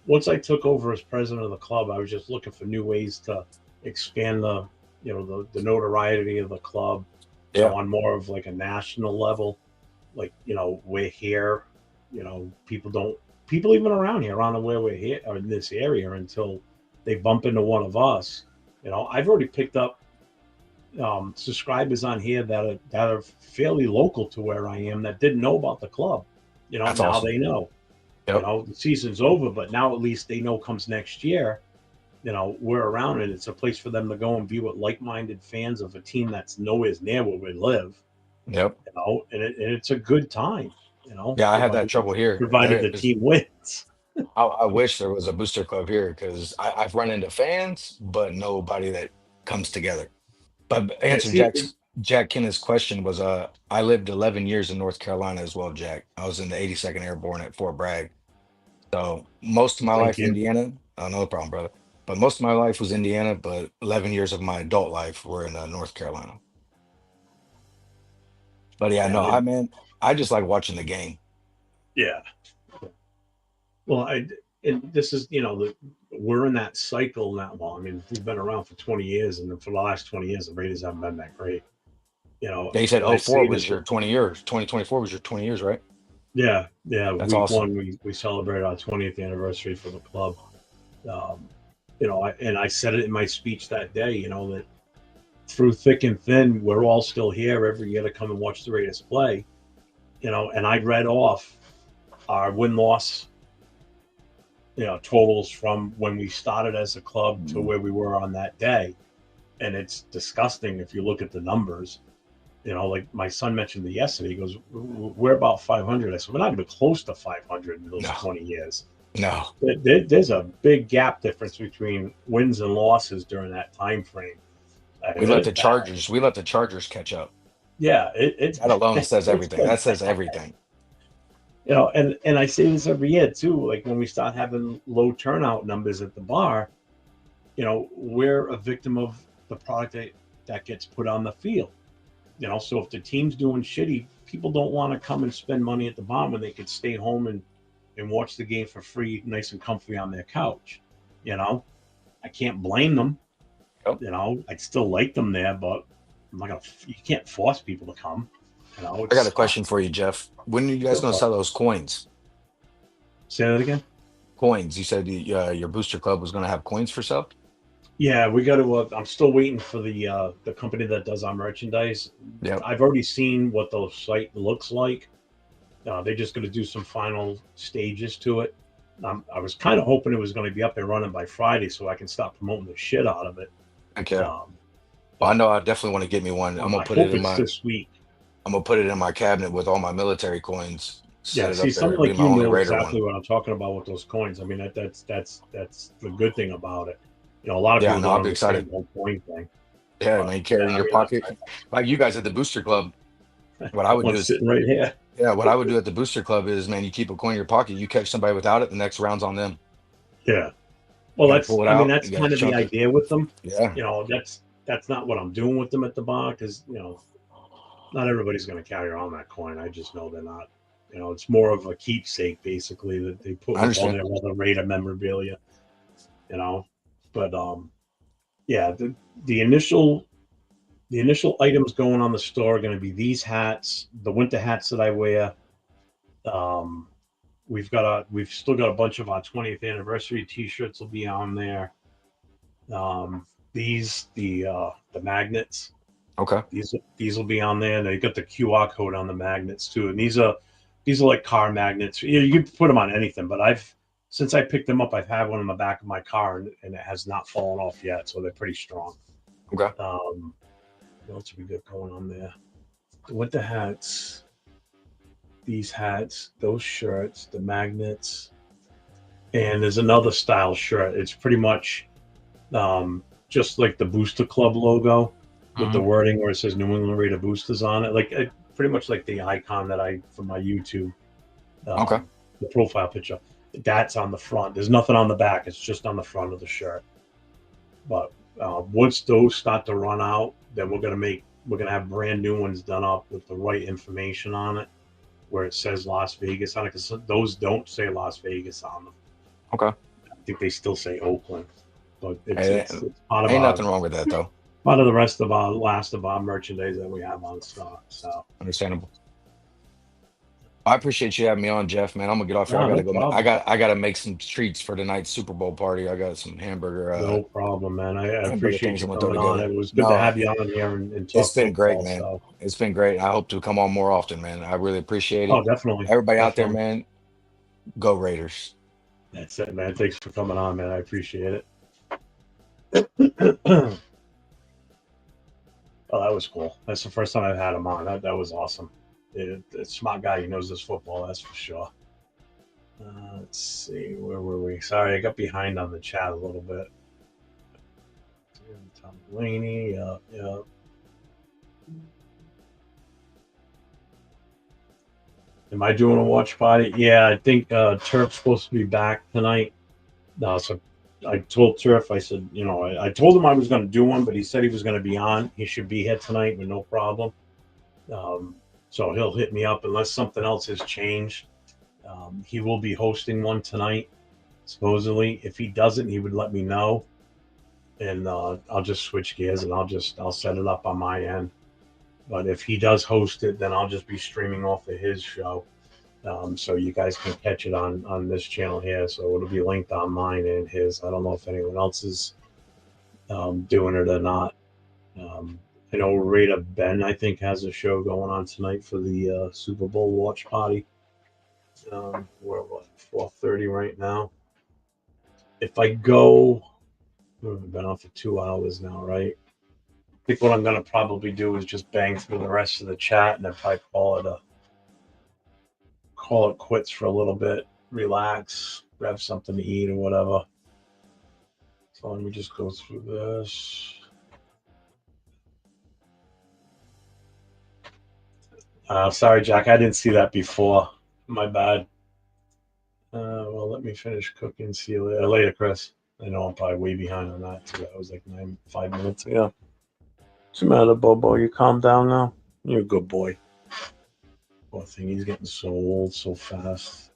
once I took over as president of the club, I was just looking for new ways to expand the notoriety of the club, Yeah, on more of like a national level. Like, we're here, people don't, people even around here aren't aware we're here or in this area until they bump into one of us. I've already picked up subscribers on here that are fairly local to where I am that didn't know about the club. that's Now awesome. they know. Yep. The season's over, but now at least they know comes next year. We're around and it's a place for them to go and be with like-minded fans of a team that's nowhere near where we live. Yep. And it's a good time. Yeah, I have that Provided trouble here. provided the team wins. I wish there was a booster club here because I've run into fans, but nobody that comes together. But Yeah, answer see, Jack Kenna's question was I lived 11 years in North Carolina as well, Jack. I was in the 82nd Airborne at Fort Bragg. So most of my thank life you. Indiana, no problem, brother. But most of my life was Indiana, but 11 years of my adult life were in North Carolina. But yeah, Yeah, no, I just like watching the game. yeah. Well, and this is, we're in that cycle now. Well, I mean, we've been around for 20 years, and then for the last 20 years, the Raiders haven't been that great. They said And I '04 say was this, your 20 years. 2024 was your 20 years, right? yeah, yeah. That's Week awesome. one, we celebrated our 20th anniversary for the club. Um, and I said it in my speech that day. That through thick and thin, we're all still here every year to come and watch the Raiders play. And I read off our win loss, totals from when we started as a club to where we were on that day, and it's disgusting if you look at the numbers. Like my son mentioned it yesterday. He goes, "We're about 500." I said, "We're not even close to 500 in those No, 20 years." no. There's a big gap difference between wins and losses during that time frame. We let It's the bad. Chargers. We let the Chargers catch up. Yeah, it's That alone says it's everything. been That says everything. and I say this every year too. Like when we start having low turnout numbers at the bar, we're a victim of the product that gets put on the field. So if the team's doing shitty, people don't want to come and spend money at the bar when they could stay home and watch the game for free, nice and comfy on their couch. You know, I can't blame them. Yep. I'd still like them there, but I'm not gonna. You can't force people to come. I It got a question sucks. for you, Jeff. When are you guys going to sell those coins? Say that again. Coins. You said your booster club was going to have coins for sale. Yeah, we got to. I'm still waiting for the company that does our merchandise. Yep. I've already seen what the site looks like. They're just going to do some final stages to it. I was kind of hoping it was going to be up and running by Friday so I can start promoting the shit out of it. Okay. Um, Well, I but know I definitely want to get me one. I'm gonna I put it hope in it's my. this week. I'm gonna put it in my cabinet with all my military coins. Set Yeah, it see, up there. someone It'll be like my you only know Raider one. exactly what I'm talking about with those coins. I mean, that's the good thing about it. A lot of Yeah, people no, don't I'll be excited. understand the whole coin thing. Yeah, But man, carry it in I your mean, pocket, like you guys at the Booster Club. What I I got would one do is, sitting right here. yeah, what I would do at the Booster Club is, man, you keep a coin in your pocket. You catch somebody without it, the next round's on them. Yeah. You Well, got to pull it I mean, out. that's You got to kind of the chunk it. idea with them. Yeah, That's not what I'm doing with them at the bar because not everybody's going to carry around that coin. I just know they're not. It's more of a keepsake basically that they put I with all understand. their other Raider memorabilia. You know, but yeah, the initial items going on the store are going to be these hats, the winter hats that I wear. Um, we've still got a bunch of our 20th anniversary T-shirts will be on there. These the magnets. Okay. These will be on there. They got the QR code on the magnets too, and these are like car magnets. You can put them on anything, but since I picked them up, I've had one in the back of my car, and it has not fallen off yet, so they're pretty strong. Okay. What else have we got going on there? With the hats, these hats, those shirts, the magnets, and there's another style shirt. It's pretty much just like the Booster Club logo with the Mhm. wording where it says New England Raider Boosters on it. Like pretty much like the icon that I from my YouTube, Okay. the profile picture. That's on the front. There's nothing on the back. It's just on the front of the shirt. But once those start to run out, then we're gonna have brand new ones done up with the right information on it, where it says Las Vegas on it. Because those don't say Las Vegas on them. Okay. I think they still say Oakland. But it's Hey, it's, it's part of ain't our nothing wrong with that though. part of the rest of our last of our merchandise that we have on stock. So Understandable. I appreciate you having me on, Jeff. Man, I'm gonna get off here. I no, gotta no go. I problem. gotta make some treats for tonight's Super Bowl party. I got some No problem, man. I hamburger appreciate things you I'm gonna throw coming on. together. It was good to No, have you on here and it's talk been great, football. man. So It's been great. I hope to come on more often, man. I really appreciate oh, it. definitely, Everybody out there, definitely. man, go Raiders. That's it, man. Thanks for coming on, man. I appreciate it. Oh, that was cool. That's the first time I've had him on. That was awesome. It's a smart guy. He knows his football. That's for sure. Let's see. Where were we? Sorry, I got behind on the chat a little bit. Tom Delaney. Yeah, yeah. Am I doing a watch party? Yeah, I think Turf's supposed to be back tonight. So I told Turf, I said, I told him I was going to do one, but he said he was going to be on. He should be here tonight with no problem. So he'll hit me up unless something else has changed. He will be hosting one tonight, supposedly. If he doesn't, he would let me know, and I'll just switch gears and I'll set it up on my end. But if he does host it, then I'll just be streaming off of his show. So you guys can catch it on this channel here. So it'll be linked on mine and his. I don't know if anyone else is doing it or not. Um, I know Rita Ben, I think, has a show going on tonight for the Super Bowl watch party. We're what 4:30 right now. If I go, we've been on for 2 hours now, right? I think what I'm gonna probably do is just bang through the rest of the chat and then probably call it quits for a little bit, relax, grab something to eat or whatever. So let me just go through this. Sorry, Jack, I didn't see that before. My bad. Well, let me finish cooking. See you later, Chris. I know I'm probably way behind on that too. That was like 5 minutes ago. What's the matter, Bobo? You calm down now? You're a good boy. Poor thing, he's getting so old so fast.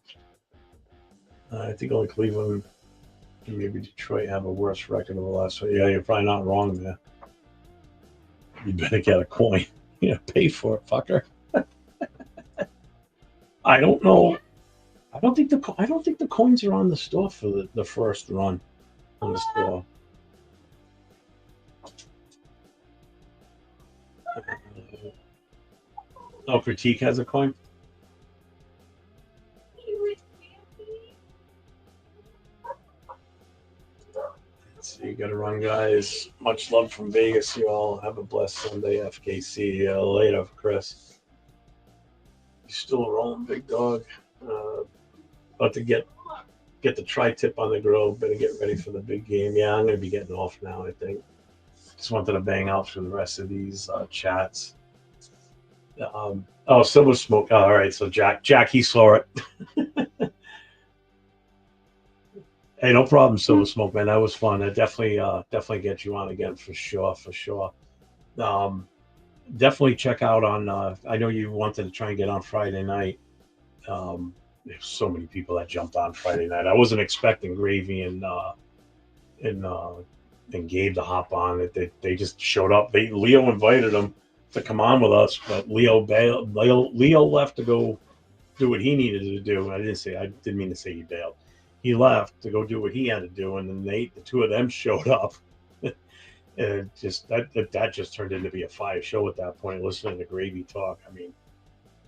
I think only Cleveland and maybe Detroit have a worse record of the last. Yeah, you're probably not wrong there. You better get a coin. Yeah, pay for it, fucker. I don't know. I don't think the coins are on the store for the first run on the store. Oh, Critique has a coin. So you got to run, guys. Much love from Vegas. You all have a blessed Sunday, FKC. Later, Chris. You still rolling, big dog? About to get the tri-tip on the grill. Better get ready for the big game. Yeah, I'm gonna be getting off now. I think. Just wanted to bang out through the rest of these chats. Oh, Silver Smoke. Oh, all right, so Jack, he saw it. Hey, no problem, Silver Smoke, man. That was fun. That definitely get you on again for sure, for sure. Um, Definitely check out on. I know you wanted to try and get on Friday night. There's so many people that jumped on Friday night. I wasn't expecting Gravy and uh, and Gabe to hop on. They just showed up. Leo invited them to come on with us, but Leo bailed. Leo left to go do what he needed to do. I didn't mean to say he bailed. He left to go do what he had to do, and then the two of them showed up. And just that just turned into be a fire show at that point. Listening to Gravy talk, I mean,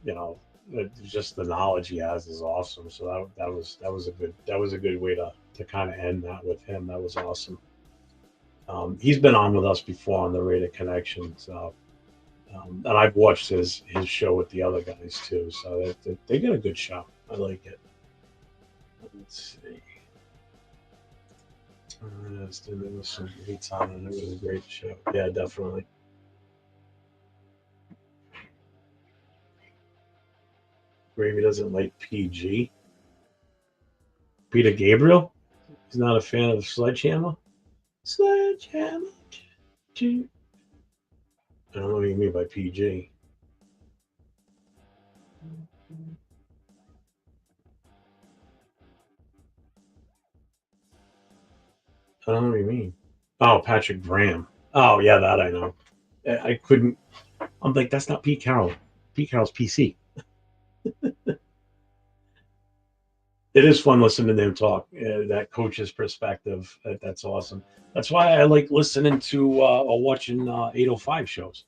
you know, just the knowledge he has is awesome. So that was a good way to kind of end that with him. That was awesome. He's been on with us before on the Raider Connection, so and I've watched his show with the other guys too. So they get a good show. I like it. Let's see. There was some great time and it was a great show. Yeah, definitely. Gravy doesn't like PG. Peter Gabriel? He's not a fan of Sledgehammer? Sledgehammer. I don't know what you mean by PG. I don't know what you mean. Oh, Patrick Graham. Oh, yeah, that I know. I couldn't. I'm like, that's not Pete Carroll. Pete Carroll's PC. It is fun listening to them talk. That coach's perspective. That's awesome. That's why I like listening to or watching 805 shows.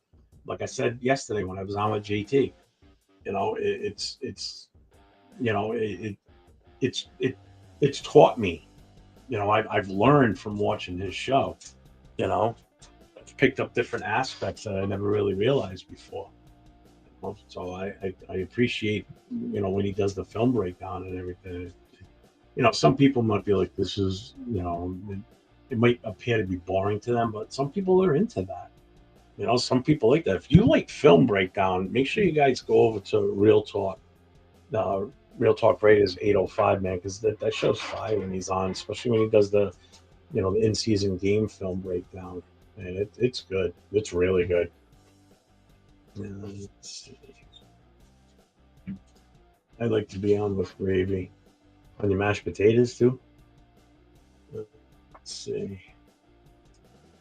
Like I said yesterday when I was on with JT, you know, it's you know it's it's taught me. You know, I've learned from watching his show. You know, I've picked up different aspects that I never really realized before. So I appreciate, you know, when he does the film breakdown and everything. You know, some people might be like, this is, you know, it might appear to be boring to them, but some people are into that. You know, some people like that. If you like film breakdown, make sure you guys go over to Real Talk. Uh, Real Talk Raiders 805, man, because that show's fire when he's on, especially when he does the, you know, the in season game film breakdown. And it's good. It's really good. I like to be on with gravy. On your mashed potatoes too. Let's see.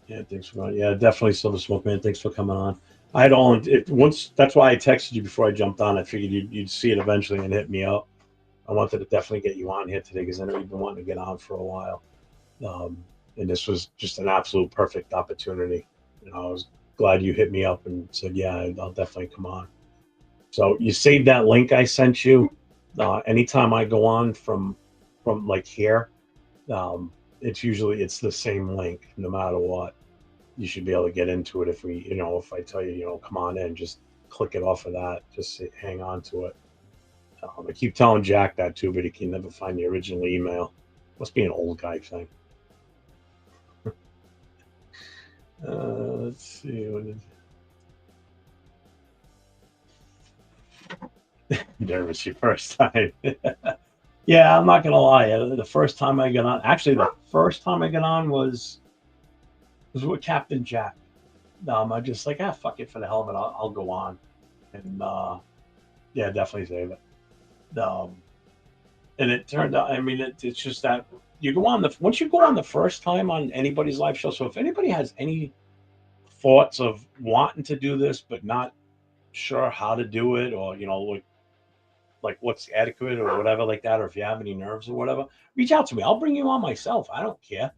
Yeah, thanks for yeah, definitely Silver Smoke Man. Thanks for coming on. I had all it once. That's why I texted you before I jumped on. I figured you'd see it eventually and hit me up. I wanted to definitely get you on here today because I know you've been wanting to get on for a while. Um, and this was just an absolute perfect opportunity. I was glad you hit me up and said, "Yeah, I'll definitely come on." So you saved that link I sent you. Anytime I go on from like here, um, it's the same link no matter what. You should be able to get into it if I tell you, come on in, just click it off of that. Just hang on to it. I keep telling Jack that too, but he can never find the original email. Must be an old guy thing. Let's see. Nervous your first time. Yeah, I'm not gonna lie. The first time I got on, actually, the first time I got on was with Captain Jack. I just like, fuck it for the hell of it. I'll go on, and yeah, definitely save it. And it turned out, I mean, it's just that you go on the once you go on the first time on anybody's live show. So if anybody has any thoughts of wanting to do this but not sure how to do it, or like what's adequate or whatever like that, or if you have any nerves or whatever, reach out to me. I'll bring you on myself. I don't care.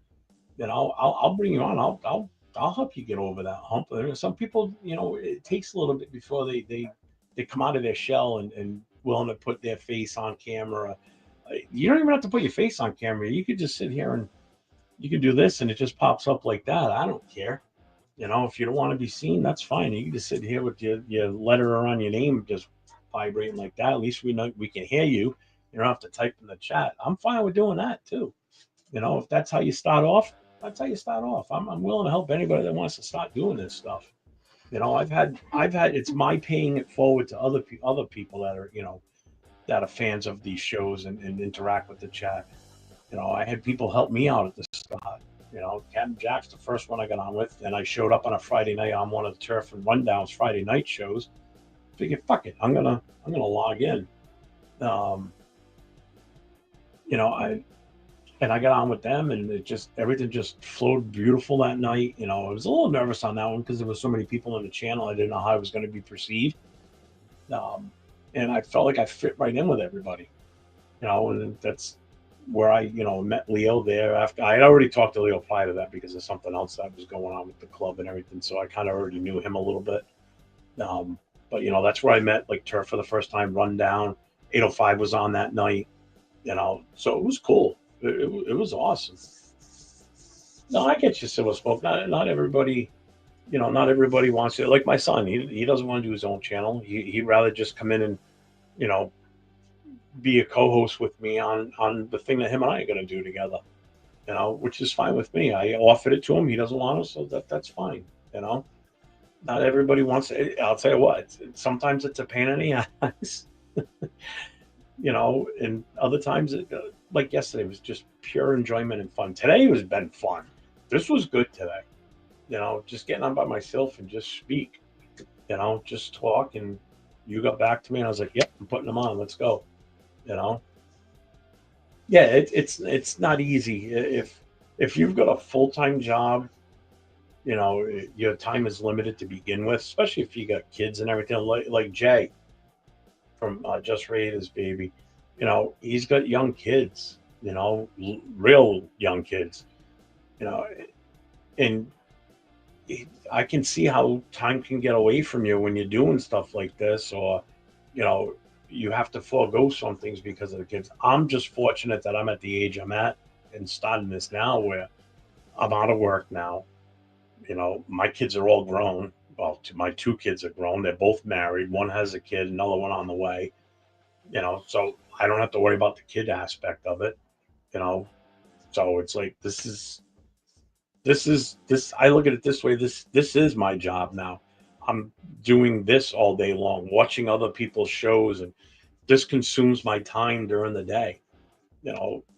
I'll bring you on. I'll help you get over that hump. Some people, it takes a little bit before they come out of their shell and willing to put their face on camera. You don't even have to put your face on camera. You could just sit here and you can do this, and it just pops up like that. I don't care. If you don't want to be seen, that's fine. You can just sit here with your letter on your name just vibrating like that. At least we know we can hear you. You don't have to type in the chat. I'm fine with doing that too. If that's how you start off, that's how you start off. I'm willing to help anybody that wants to start doing this stuff. I've had it's my paying it forward to other people that are that are fans of these shows and interact with the chat. I had people help me out at the start. Captain Jack's the first one I got on with, and I showed up on a Friday night on one of the Turf and Rundowns Friday night shows. Figured, fuck it, I'm gonna log in. Um, I and I got on with them, and everything just flowed beautiful that night. I was a little nervous on that one because there was so many people on the channel. I didn't know how I was going to be perceived, um, and I felt like I fit right in with everybody. And that's where I met Leo there. After I had already talked to Leo prior to that because of something else that was going on with the club and everything, so I kind of already knew him a little bit. Um, but that's where I met like Turf for the first time. Rundown 805 was on that night. So it was cool. It was awesome. No, I get you, Silver Smoke. Not everybody, not everybody wants to. Like my son, he doesn't want to do his own channel. He'd rather just come in and you know be a co-host with me on the thing that him and I are going to do together. Which is fine with me. I offered it to him. He doesn't want to, so that's fine. You know, not everybody wants it. I'll tell you what. Sometimes it's a pain in the ass. And other times, like yesterday, was just pure enjoyment and fun. Today has been fun. This was good today. Just getting on by myself and just speak. Just talk. And you got back to me, and I was like, "Yep, I'm putting them on. Let's go." You know, yeah, it's not easy if you've got a full time job. Your time is limited to begin with, especially if you got kids and everything. Like Jay from Just Rated His Baby. He's got young kids. Real young kids. You know, and I can see how time can get away from you when you're doing stuff like this, or you know, you have to forego some things because of the kids. I'm just fortunate that I'm at the age I'm at and starting this now where I'm out of work now. My kids are all grown. Well, my two kids are grown. They're both married. One has a kid, another one on the way. So I don't have to worry about the kid aspect of it. You know, so it's like this I look at it this way. This is my job now. I'm doing this all day long, watching other people's shows, and this consumes my time during the day.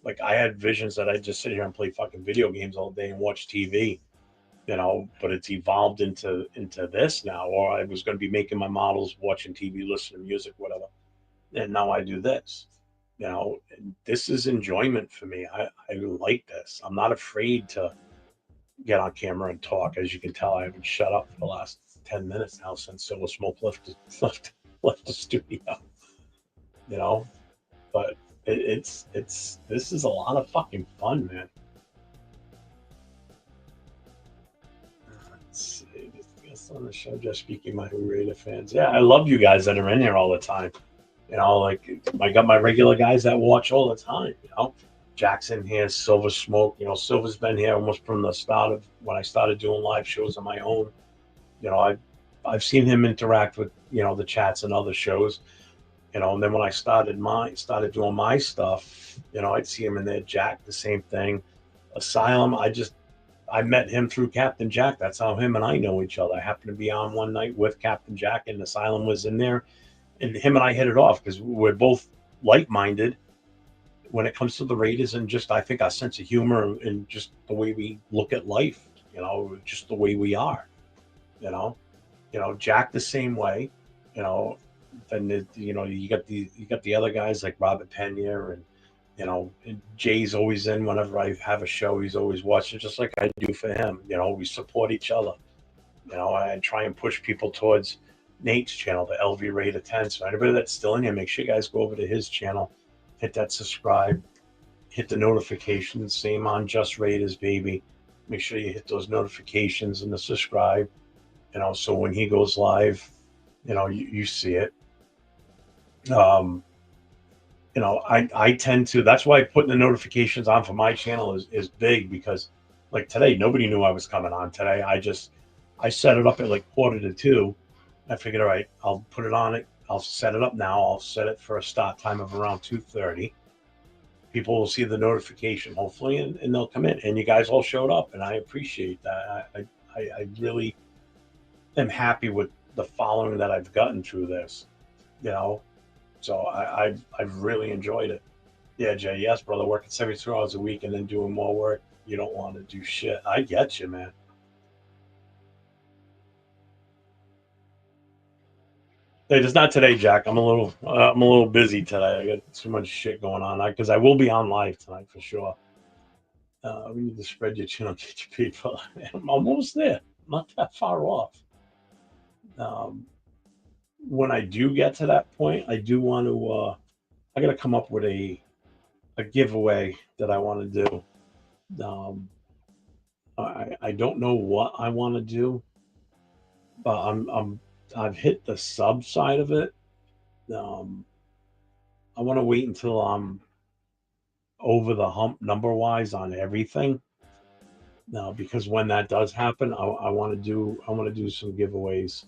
Like I had visions that I just sit here and play fucking video games all day and watch TV. But it's evolved into this now. Or I was going to be making my models, watching TV, listening to music, whatever. and now I do this. And this is enjoyment for me. I like this. I'm not afraid to get on camera and talk. As you can tell, I haven't shut up for the last 10 minutes now since Silver Smoke left the studio. You know, but it's this is a lot of fucking fun, man. Let's see. This guest on the show just speaking my Raider fans. Yeah, I love you guys that are in here all the time. Like I got my regular guys that watch all the time. Jackson here, Silver Smoke. Silver's been here almost from the start of when I started doing live shows on my own. I've seen him interact with the chats and other shows. And then when I started doing my stuff, I'd see him in there. Jack, the same thing. Asylum, I met him through Captain Jack. That's how him and I know each other. I happened to be on one night with Captain Jack, and Asylum was in there, and him and I hit it off because we're both like-minded when it comes to the Raiders, and just I think our sense of humor and just the way we look at life, just the way we are. You know, Jack the same way. You know, then you got the other guys like Robert Pena and Jay's always in whenever I have a show. He's always watching, just like I do for him. We support each other. I try and push people towards Nate's channel, the LV Raider 10. So anybody that's still in here, make sure you guys go over to his channel, hit that subscribe, hit the notifications. Same on Just Raiders, baby. Make sure you hit those notifications and the subscribe. So when he goes live, you see it. I tend to, that's why putting the notifications on for my channel is big, because like today, nobody knew I was coming on today. I set it up at like 1:45. I figured, all right, I'll put it on it. I'll set it up now. I'll set it for a start time of around 2:30. People will see the notification, hopefully, and they'll come in. And you guys all showed up, and I appreciate that. I really am happy with the following that I've gotten through this, you know. So I've really enjoyed it. Yeah, Jay. Yes, brother. Working 72 hours a week and then doing more work. You don't want to do shit. I get you, man. Hey, just not today, Jack. I'm a little busy today. I got too much shit going on. Because I will be on live tonight for sure. We need to spread your channel, get your people. I'm almost there. I'm not that far off. Um, when I do get to that point, I do want to. I got to come up with a giveaway that I want to do. I don't know what I want to do, but I've hit the sub side of it. Um, I want to wait until I'm over the hump number wise on everything. Now, because when that does happen, I want to do some giveaways,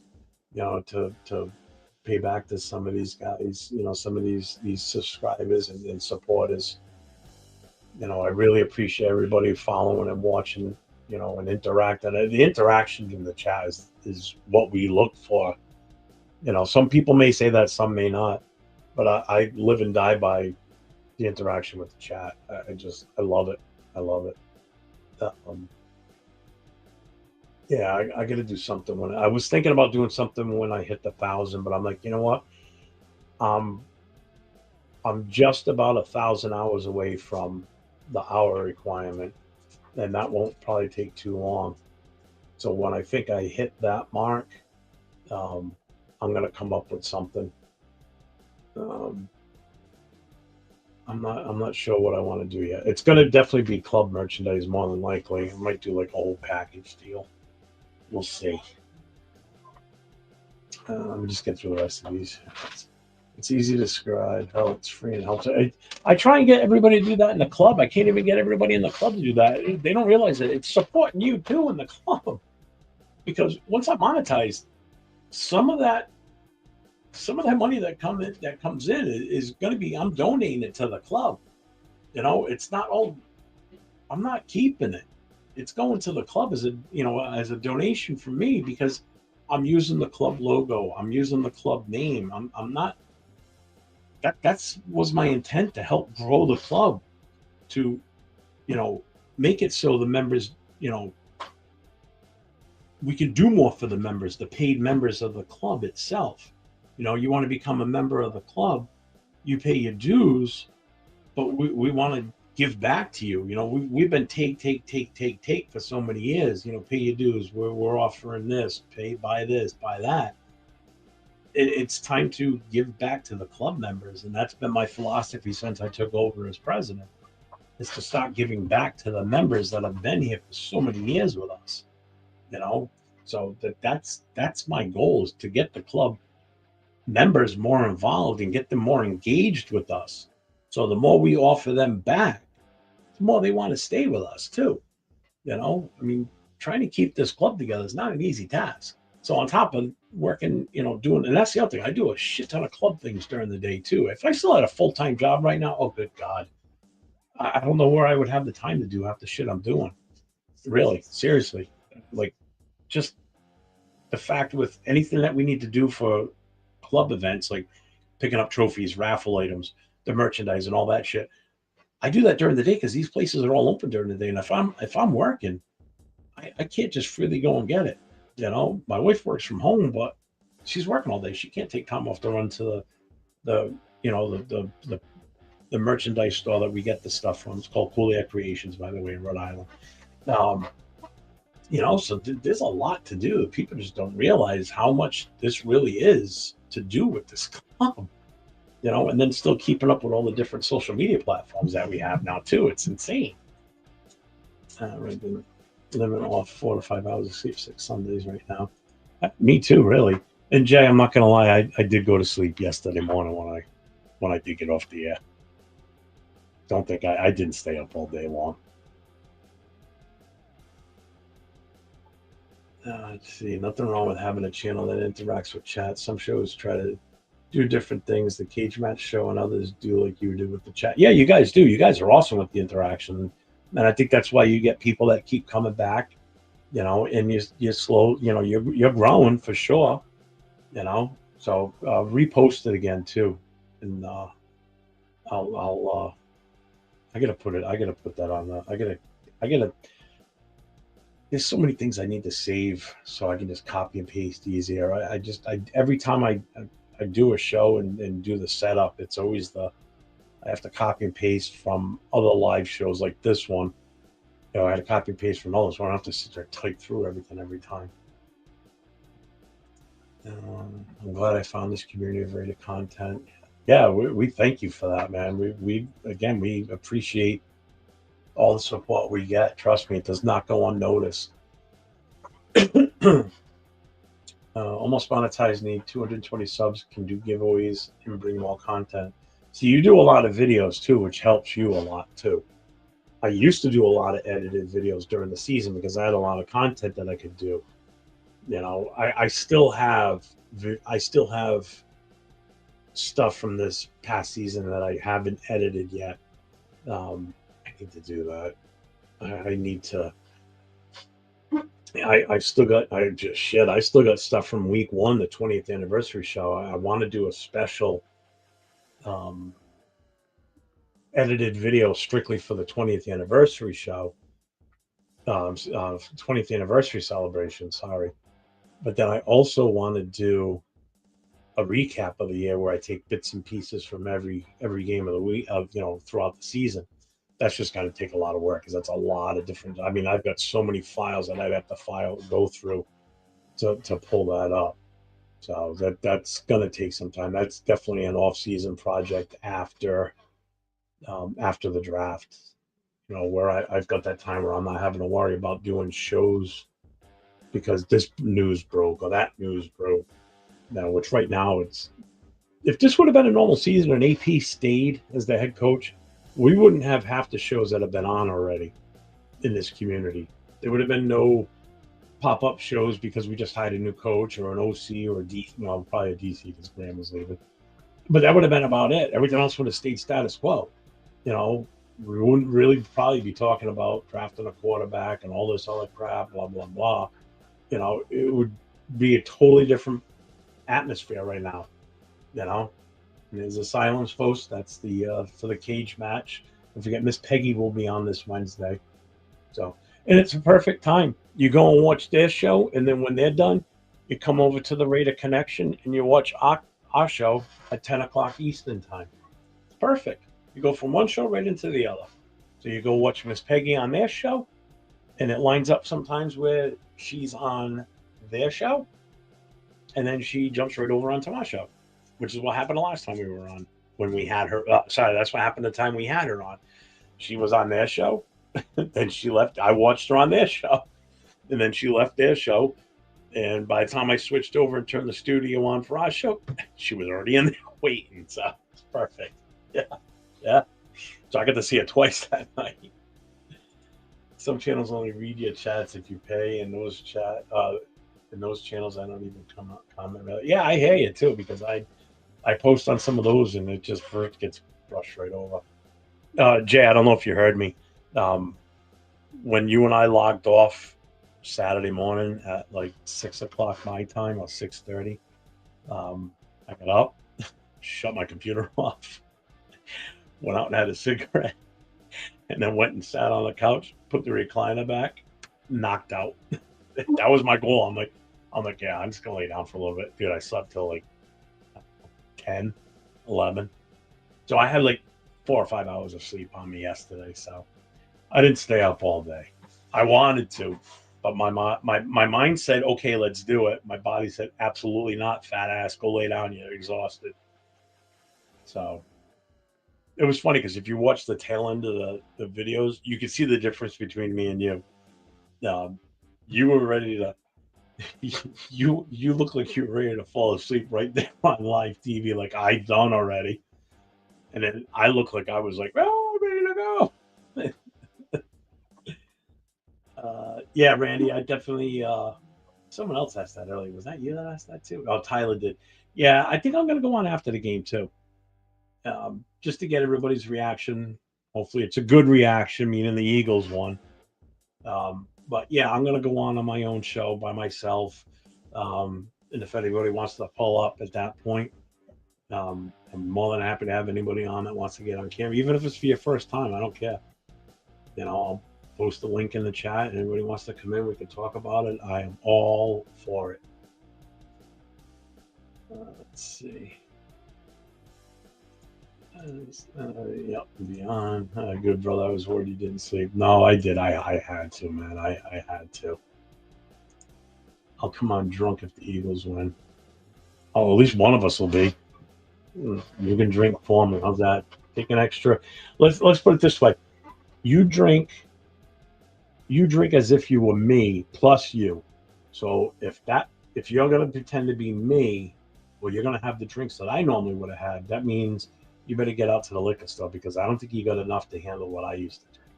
to pay back to some of these guys, some of these subscribers and supporters. I really appreciate everybody following and watching, and interacting. The interaction in the chat is what we look for. Some people may say that, some may not, but I live and die by the interaction with the chat. I love it. I love it. Um, yeah, I got to do something when I was thinking about doing something when I hit the 1,000, but I'm like, you know what? Um, I'm just about 1,000 hours away from the hour requirement, and that won't probably take too long. So when I think I hit that mark, um, I'm gonna come up with something. Um, I'm not sure what I want to do yet. It's gonna definitely be club merchandise more than likely. I might do like a whole package deal. We'll see. Let me just get through the rest of these. It's easy to describe how it's free and helps. I try and get everybody to do that in the club. I can't even get everybody in the club to do that. They don't realize it. It's supporting you too in the club, because once I monetize, some of that money that comes in is going to be, I'm donating it to the club. It's not all. I'm not keeping it. It's going to the club as a donation for me, because I'm using the club logo. I'm using the club name. I'm not. That's was my intent, to help grow the club, to you know make it so the members, we can do more for the members, the paid members of the club itself. You want to become a member of the club. you pay your dues, but we want to give back to you. We've been take for so many years. Pay your dues. We're offering this, buy this, buy that. It's time to give back to the club members, and that's been my philosophy since I took over as president. Is to start giving back to the members that have been here for so many years with us. You know, so that's my goal, is to get the club members more involved and get them more engaged with us. So the more we offer them back, the more they want to stay with us too. I mean, trying to keep this club together is not an easy task. So on top of working, doing, and that's the other thing, I do a shit ton of club things during the day too. If I still had a full time job right now, oh good God, I don't know where I would have the time to do half the shit I'm doing. Really, seriously, like just the fact with anything that we need to do for club events, like picking up trophies, raffle items, the merchandise, and all that shit. I do that during the day because these places are all open during the day. And if I'm working, I can't just freely go and get it. My wife works from home, but she's working all day. She can't take time off to run to the the merchandise store that we get the stuff from. It's called Cooliac Creations, by the way, in Rhode Island. Um, so there's a lot to do. People just don't realize how much this really is to do with this club. And then still keeping up with all the different social media platforms that we have now too. It's insane. Right, been living off 4 to 5 hours of sleep 6 Sundays right now. Me too, really. And Jay, I'm not gonna lie, I did go to sleep yesterday morning when I did get off the air. Don't think I didn't stay up all day long. Let's see. Nothing wrong with having a channel that interacts with chat. Some shows try to do different things. The cage match show and others do like you do with the chat. Yeah, you guys do. You guys are awesome with the interaction, and I think that's why you get people that keep coming back. And you're slow. You're growing for sure. So repost it again too, and I'll I gotta put it. I gotta put that on. I gotta. There's so many things I need to save so I can just copy and paste easier. I every time I do a show and do the setup, it's always I have to copy and paste from other live shows like this one. I had to copy and paste from others, so I don't have to sit there and type through everything every time. I'm glad I found this community of rated content. Yeah, we thank you for that, man. We appreciate all the support we get. Trust me, it does not go unnoticed. Almost monetized, need 220 subs, can do giveaways and bring more content. So you do a lot of videos too, which helps you a lot too. I used to do a lot of edited videos during the season because I had a lot of content that I could do. I still have stuff from this past season that I haven't edited yet. I need to do that. I need to. I still got I still got stuff from week one, the 20th anniversary show. I want to do a special um, edited video strictly for the 20th anniversary show, 20th anniversary celebration. Sorry, but then I also want to do a recap of the year where I take bits and pieces from every game of the week of throughout the season. That's just going to take a lot of work because that's a lot of different. I mean, I've got so many files that I'd have to go through to pull that up. So that's going to take some time. That's definitely an off-season project after the draft. Where I've got that time where I'm not having to worry about doing shows because this news broke or that news broke. Which right now if this would have been a normal season and AP stayed as the head coach, we wouldn't have half the shows that have been on already in this community. There would have been no pop-up shows because we just hired a new coach or an OC or a DC. Well, probably a DC because Graham was leaving. But that would have been about it. Everything else would have stayed status quo. We wouldn't really probably be talking about drafting a quarterback and all this other crap, blah, blah, blah. It would be a totally different atmosphere right now. And there's a silence post. That's the for the cage match. Don't forget, Miss Peggy will be on this Wednesday. So, and it's a perfect time. You go and watch their show, and then when they're done, you come over to the Raider Connection and you watch our show at 10 o'clock Eastern time. Perfect. You go from one show right into the other. So you go watch Miss Peggy on their show, and it lines up sometimes where she's on their show, and then she jumps right over onto my show, which is what happened the last time we were on when we had her. Sorry, that's what happened the time we had her on. She was on their show, then she left. I watched her on their show, and then she left their show. And by the time I switched over and turned the studio on for our show, she was already in there waiting. So it's perfect. Yeah, yeah. So I got to see her twice that night. Some channels only read your chats if you pay, and in those channels I don't even comment. Really. Yeah, I hear you too because I post on some of those and it just first gets brushed right over. Jay, I don't know if you heard me. Um, when you and I logged off Saturday morning at like 6 o'clock my time or 6:30, I got up, shut my computer off, went out and had a cigarette, and then went and sat on the couch, put the recliner back, knocked out. That was my goal. I'm like, yeah, I'm just gonna lay down for a little bit, dude. I slept till like 10, 11. So I had like 4 or 5 hours of sleep on me yesterday. So I didn't stay up all day. I wanted to, but my mind said, okay, let's do it. My body said, absolutely not, fat ass. Go lay down. You're exhausted. So it was funny because if you watch the tail end of the videos, you can see the difference between me and you. Um, you were ready to you look like you were ready to fall asleep right there on live TV, like I done already. And then I look like I was like, oh, I'm ready to go. Yeah, Randy, I definitely. Someone else asked that earlier. Was that you that asked that too? Oh, Tyler did. Yeah, I think I'm gonna go on after the game too, just to get everybody's reaction. Hopefully, it's a good reaction, meaning the Eagles won. But yeah, I'm gonna go on my own show by myself. And if anybody wants to pull up at that point, I'm more than happy to have anybody on that wants to get on camera, even if it's for your first time. I don't care. I'll post a link in the chat, and anybody wants to come in, we can talk about it. I am all for it. Let's see. Yep, beyond. Good brother. I was worried you didn't sleep. No, I did. I had to, man. I had to. I'll come on drunk if the Eagles win. Oh, at least one of us will be. You can drink for me. How's that? Take an extra. Let's put it this way. You drink. You drink as if you were me plus you. So if you're gonna pretend to be me, well, you're gonna have the drinks that I normally would have had. That means you better get out to the liquor store because I don't think you got enough to handle what I used to drink.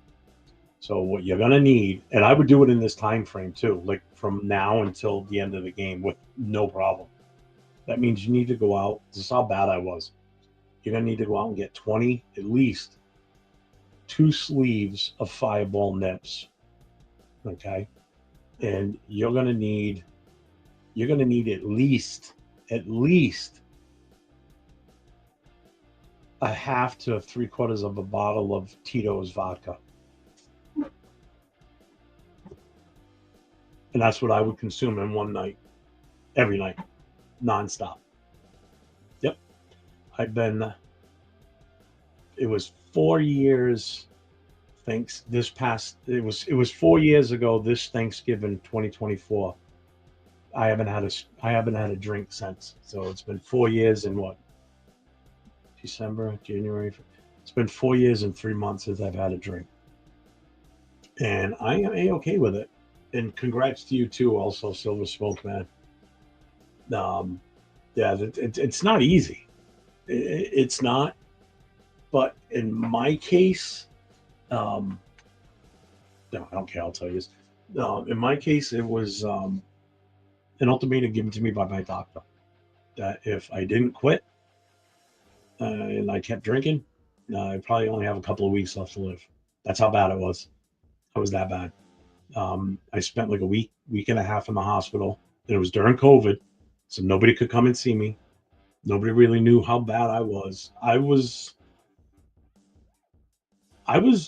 So what you're gonna need, and I would do it in this time frame too, like from now until the end of the game with no problem. That means you need to go out. This is how bad I was. You're gonna need to go out and get 20, at least 2 sleeves of Fireball nips. Okay, and you're gonna need at least a half to 3/4 of a bottle of Tito's vodka. And that's what I would consume in one night, every night, nonstop. Yep. I've been, it was 4 years. Thanks. It was 4 years ago. This Thanksgiving, 2024. I haven't had a drink since. So it's been 4 years and what? December, January. It's been 4 years and 3 months since I've had a drink, and I am a-okay with it. And congrats to you too, also Silver Smoke man. Um, yeah, it's not easy. It's not, but in my case, um, no, I don't care. I'll tell you this. In my case, it was an ultimatum given to me by my doctor that if I didn't quit and I kept drinking, I probably only have a couple of weeks left to live. That's how bad it was. It was that bad. I spent like a week and a half in the hospital. And it was during COVID, so nobody could come and see me. Nobody really knew how bad I was. I was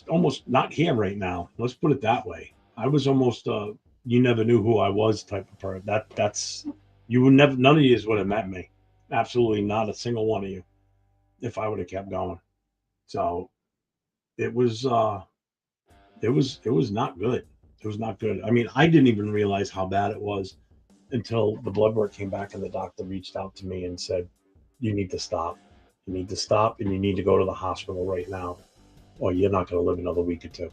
almost not here right now. Let's put it that way. I was almost you never knew who I was type of person. That's you would never. None of you would have met me. Absolutely not a single one of you if I would have kept going. So it was it was not good. It was not good. I mean, I didn't even realize how bad it was until the blood work came back and the doctor reached out to me and said, "You need to stop. You need to stop, and you need to go to the hospital right now, or you're not going to live another week or two."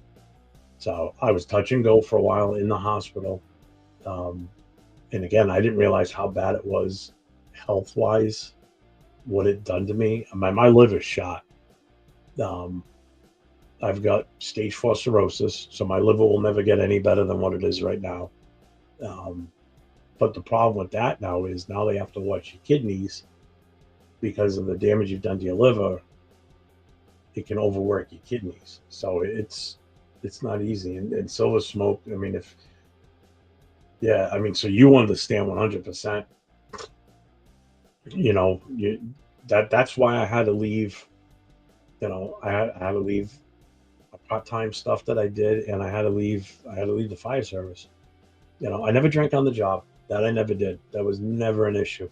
So I was touch and go for a while in the hospital. Um, and again, I didn't realize how bad it was health wise, what it done to me. My liver's shot. Um, I've got stage four cirrhosis, so my liver will never get any better than what it is right now. Um, but the problem with that now is now they have to watch your kidneys because of the damage you've done to your liver. It can overwork your kidneys, so it's not easy. And silver smoke. I mean, if yeah, I mean, so you understand 100%. You know, that's why I had to leave. You know, I had to leave part-time stuff that I did, and I had to leave the fire service. You know, I never drank on the job. That I never did. That was never an issue.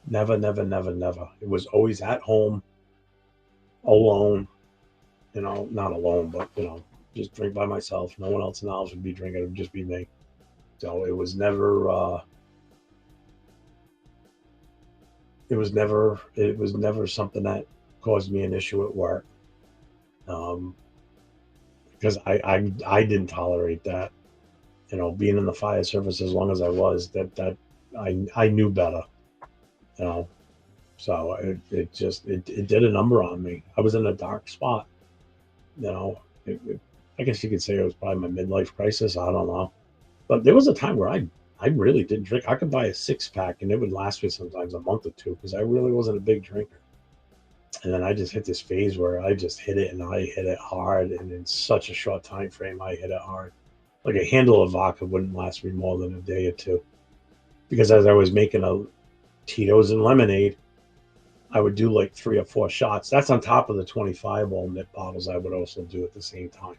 Never, never, never, never. It was always at home, alone. You know, not alone, but just drink by myself. No one else in the house would be drinking. It would just be me. So it was never something that caused me an issue at work. Um, because I didn't tolerate that. You know, being in the fire service as long as I was, that I knew better. You know, so it did a number on me. I was in a dark spot. You know, I guess you could say it was probably my midlife crisis. I don't know, but there was a time where I really didn't drink. I could buy a six pack and it would last me sometimes a month or two because I really wasn't a big drinker. And then I just hit this phase where I just hit it and I hit it hard, and in such a short time frame, I hit it hard. Like a handle of vodka wouldn't last me more than a day or two because as I was making a Tito's and lemonade, I would do like 3 or 4 shots. That's on top of the 25 ball nip bottles I would also do at the same time.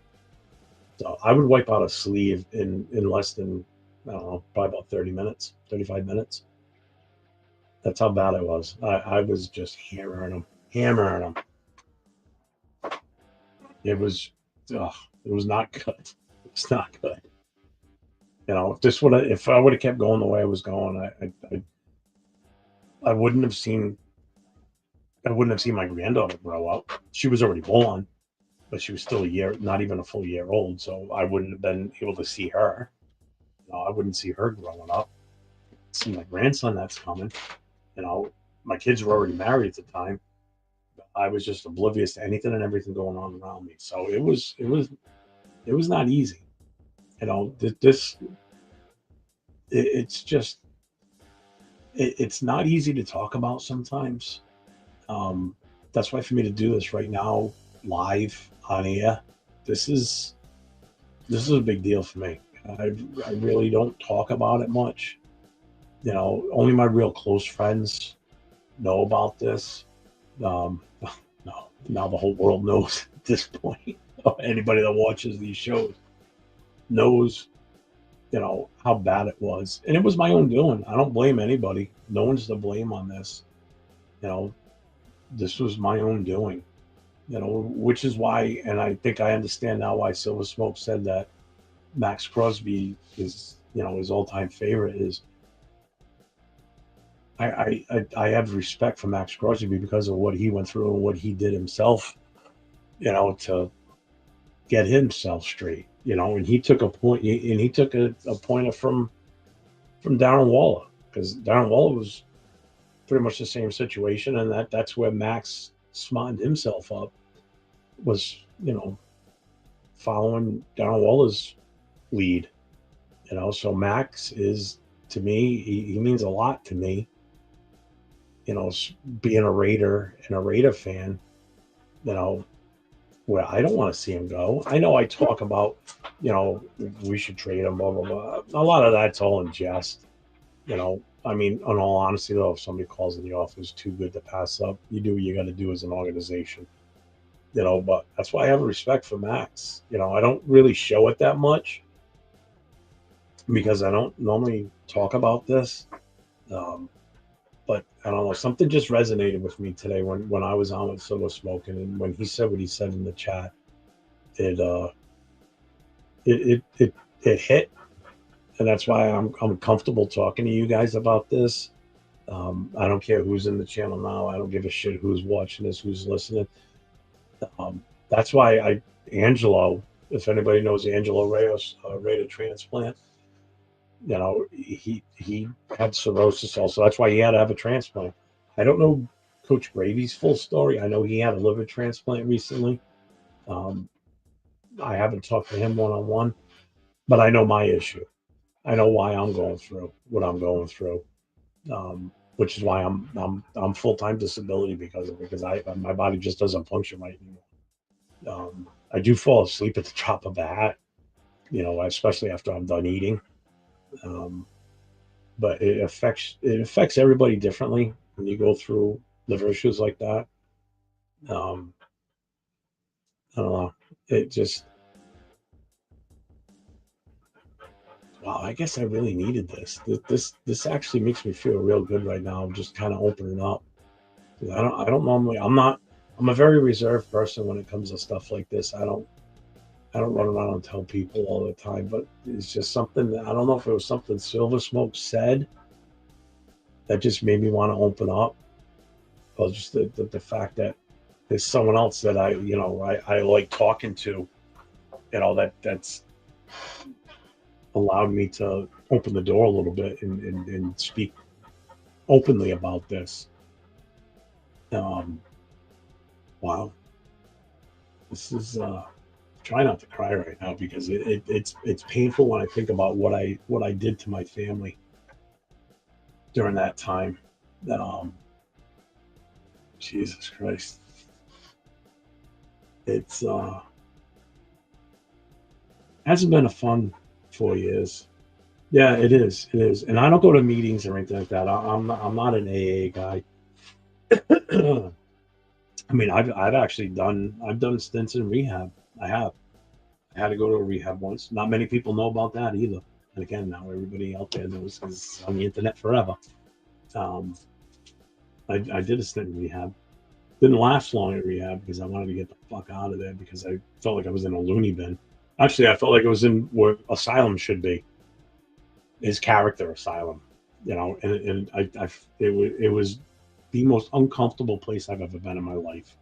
So I would wipe out a sleeve in less than, I don't know, probably about 30 minutes, 35 minutes. That's how bad it was. I was just hammering them, hammering them. It was, ugh, it was not good. It's not good. You know, if I would have kept going the way I was going, I wouldn't have seen, I wouldn't have seen my granddaughter grow up. She was already born, but she was still a year, not even a full year old. So I wouldn't have been able to see her. You know, I wouldn't see her growing up. See my grandson that's coming. You know, my kids were already married at the time. I was just oblivious to anything and everything going on around me. So it was not easy. You know, it's just it's not easy to talk about sometimes. Um, that's why for me to do this right now, live on air, this is this is a big deal for me. I really don't talk about it much. You know, only my real close friends know about this. No, now the whole world knows at this point. Anybody that watches these shows knows, you know, how bad it was. And it was my own doing. I don't blame anybody. No one's to blame on this. You know, this was my own doing. You know, which is why, and I think I understand now why Silver Smoke said that Max Crosby is, you know, his all-time favorite is. I have respect for Max Crosby because of what he went through and what he did himself, you know, to get himself straight, you know, and he took a point, and he took a pointer from Darren Waller because Darren Waller was pretty much the same situation, and that's where Max smartened himself up was, you know, following Darren Waller's lead, you know. So Max is to me, he means a lot to me, you know, being a Raider and a Raider fan, you know, where I don't want to see him go. I know I talk about, you know, we should trade him, blah, blah, blah. A lot of that's all in jest. You know, I mean, in all honesty, though, if somebody calls in the office too good to pass up, you do what you got to do as an organization, you know, but that's why I have a respect for Max. You know, I don't really show it that much because I don't normally talk about this. Um, but I don't know. Something just resonated with me today when I was on with Solo Smoking, and when he said what he said in the chat, it it it it, it hit, and that's why I'm comfortable talking to you guys about this. I don't care who's in the channel now. I don't give a shit who's watching this, who's listening. That's why Angelo, if anybody knows Angelo Reyes, Rate Transplant, he had cirrhosis also. That's why he had to have a transplant. I don't know Coach Brady's full story. I know he had a liver transplant recently. Um, I haven't talked to him one on one, but I know my issue. I know why I'm going through what I'm going through, which is why I'm full time disability because of it, because I my body just doesn't function right anymore. I do fall asleep at the drop of a hat, especially after I'm done eating. Um, but it affects everybody differently when you go through liver issues like that. Um, I don't know. It just wow. I guess I really needed this. This actually makes me feel real good right now. I'm just kind of opening up. I don't normally. I'm not. I'm a very reserved person when it comes to stuff like this. I don't run around and tell people all the time, but it's just something that I don't know if it was something Silver Smoke said that just made me want to open up, or just the fact that there's someone else that I like talking to, that's allowed me to open the door a little bit and speak openly about this. Um, wow, this is try not to cry right now because it's painful when I think about what I did to my family during that time. Um, Jesus Christ, it's hasn't been a fun 4 years. Yeah, it is. It is, and I don't go to meetings or anything like that. I'm not an AA guy. I mean, I've actually done stints in rehab. I have. I had to go to a rehab once. Not many people know about that either. And again, now everybody out there knows because it's on the internet forever. Um, I did a stint in rehab. Didn't last long at rehab because I wanted to get the fuck out of there because I felt like I was in a loony bin. Actually, I felt like I was in where asylum should be. His character asylum, and it was the most uncomfortable place I've ever been in my life,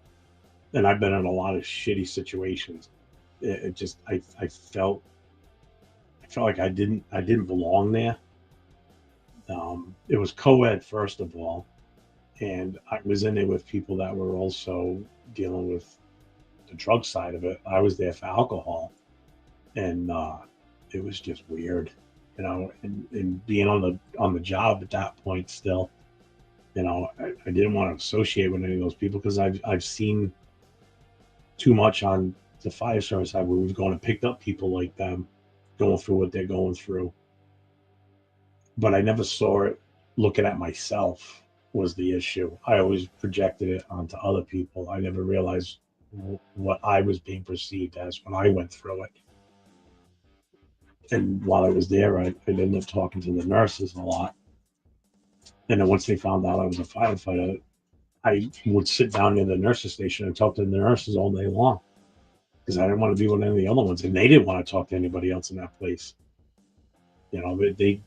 and I've been in a lot of shitty situations. It just I felt like I didn't belong there. It was co-ed first of all, and I was in there with people that were also dealing with the drug side of it. I was there for alcohol, and it was just weird, and being on the job at that point still. I didn't want to associate with any of those people because I've seen too much on the fire service side where we've gone and picked up people like them going through what they're going through. But I never saw it looking at myself was the issue. I always projected it onto other people. I never realized what I was being perceived as when I went through it. And while I was there, I ended up talking to the nurses a lot. And then once they found out I was a firefighter, I would sit down near the nurses station and talk to the nurses all day long because I didn't want to be with any of the other ones, and they didn't want to talk to anybody else in that place. They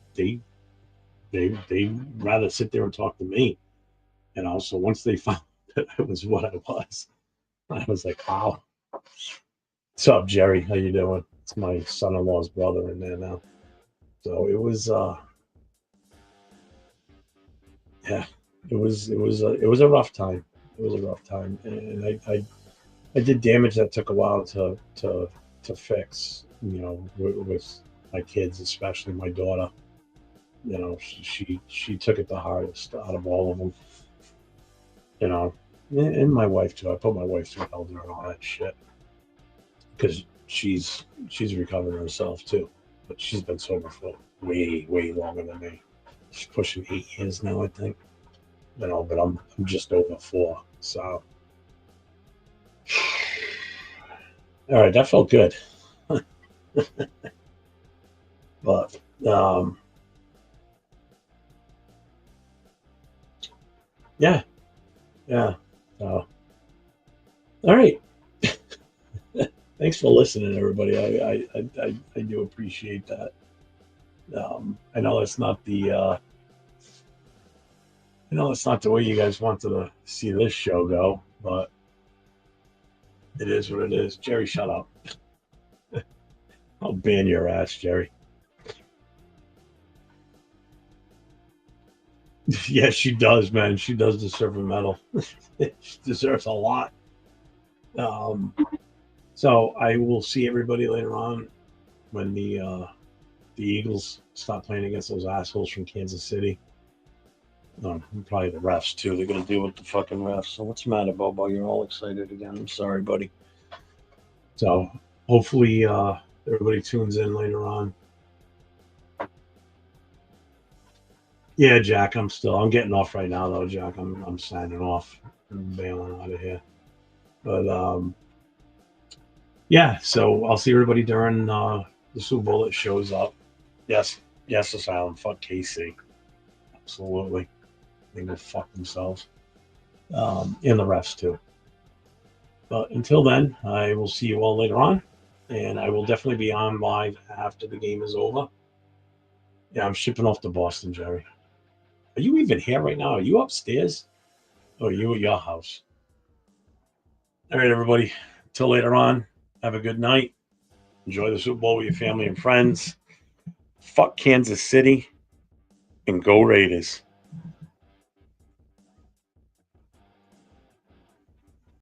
rather sit there and talk to me. So once they found that I was what I was like, wow. What's up, Jerry? How you doing? It's my son-in-law's brother in there now. So yeah, it was a rough time. It was a rough time, and I did damage that took a while to fix. With my kids, especially my daughter. She took it the hardest out of all of them. You know, and my wife too. I put my wife through hell during all that shit because she's recovering herself too, but she's been sober for way longer than me. She's pushing 8 years now, I think. But I'm just over 4. So, all right, that felt good. But Yeah, yeah. So, all right. Thanks for listening, everybody. I do appreciate that. I know that's not the I know it's not the way you guys wanted to see this show go, but it is what it is. Jerry, shut up. I'll ban your ass, Jerry. Yeah, she does, man. She does deserve a medal. She deserves a lot. Um, so I will see everybody later on when the Eagles stop playing against those assholes from Kansas City. Probably the refs too. They're gonna deal with the fucking refs. So what's the matter, Bobo? You're all excited again. I'm sorry, buddy. So hopefully everybody tunes in later on. Yeah, Jack, I'm getting off right now though, Jack. I'm signing off. I'm bailing out of here. But yeah, so I'll see everybody during the Super Bowl that shows up. Yes, yes, Asylum. Fuck KC. Absolutely. They go fuck themselves. And the refs too. But until then, I will see you all later on. And I will definitely be on live after the game is over. Yeah, I'm shipping off to Boston, Jerry. Are you even here right now? Are you upstairs? Or are you at your house? All right, everybody. Until later on, have a good night. Enjoy the Super Bowl with your family and friends. Fuck Kansas City and go Raiders.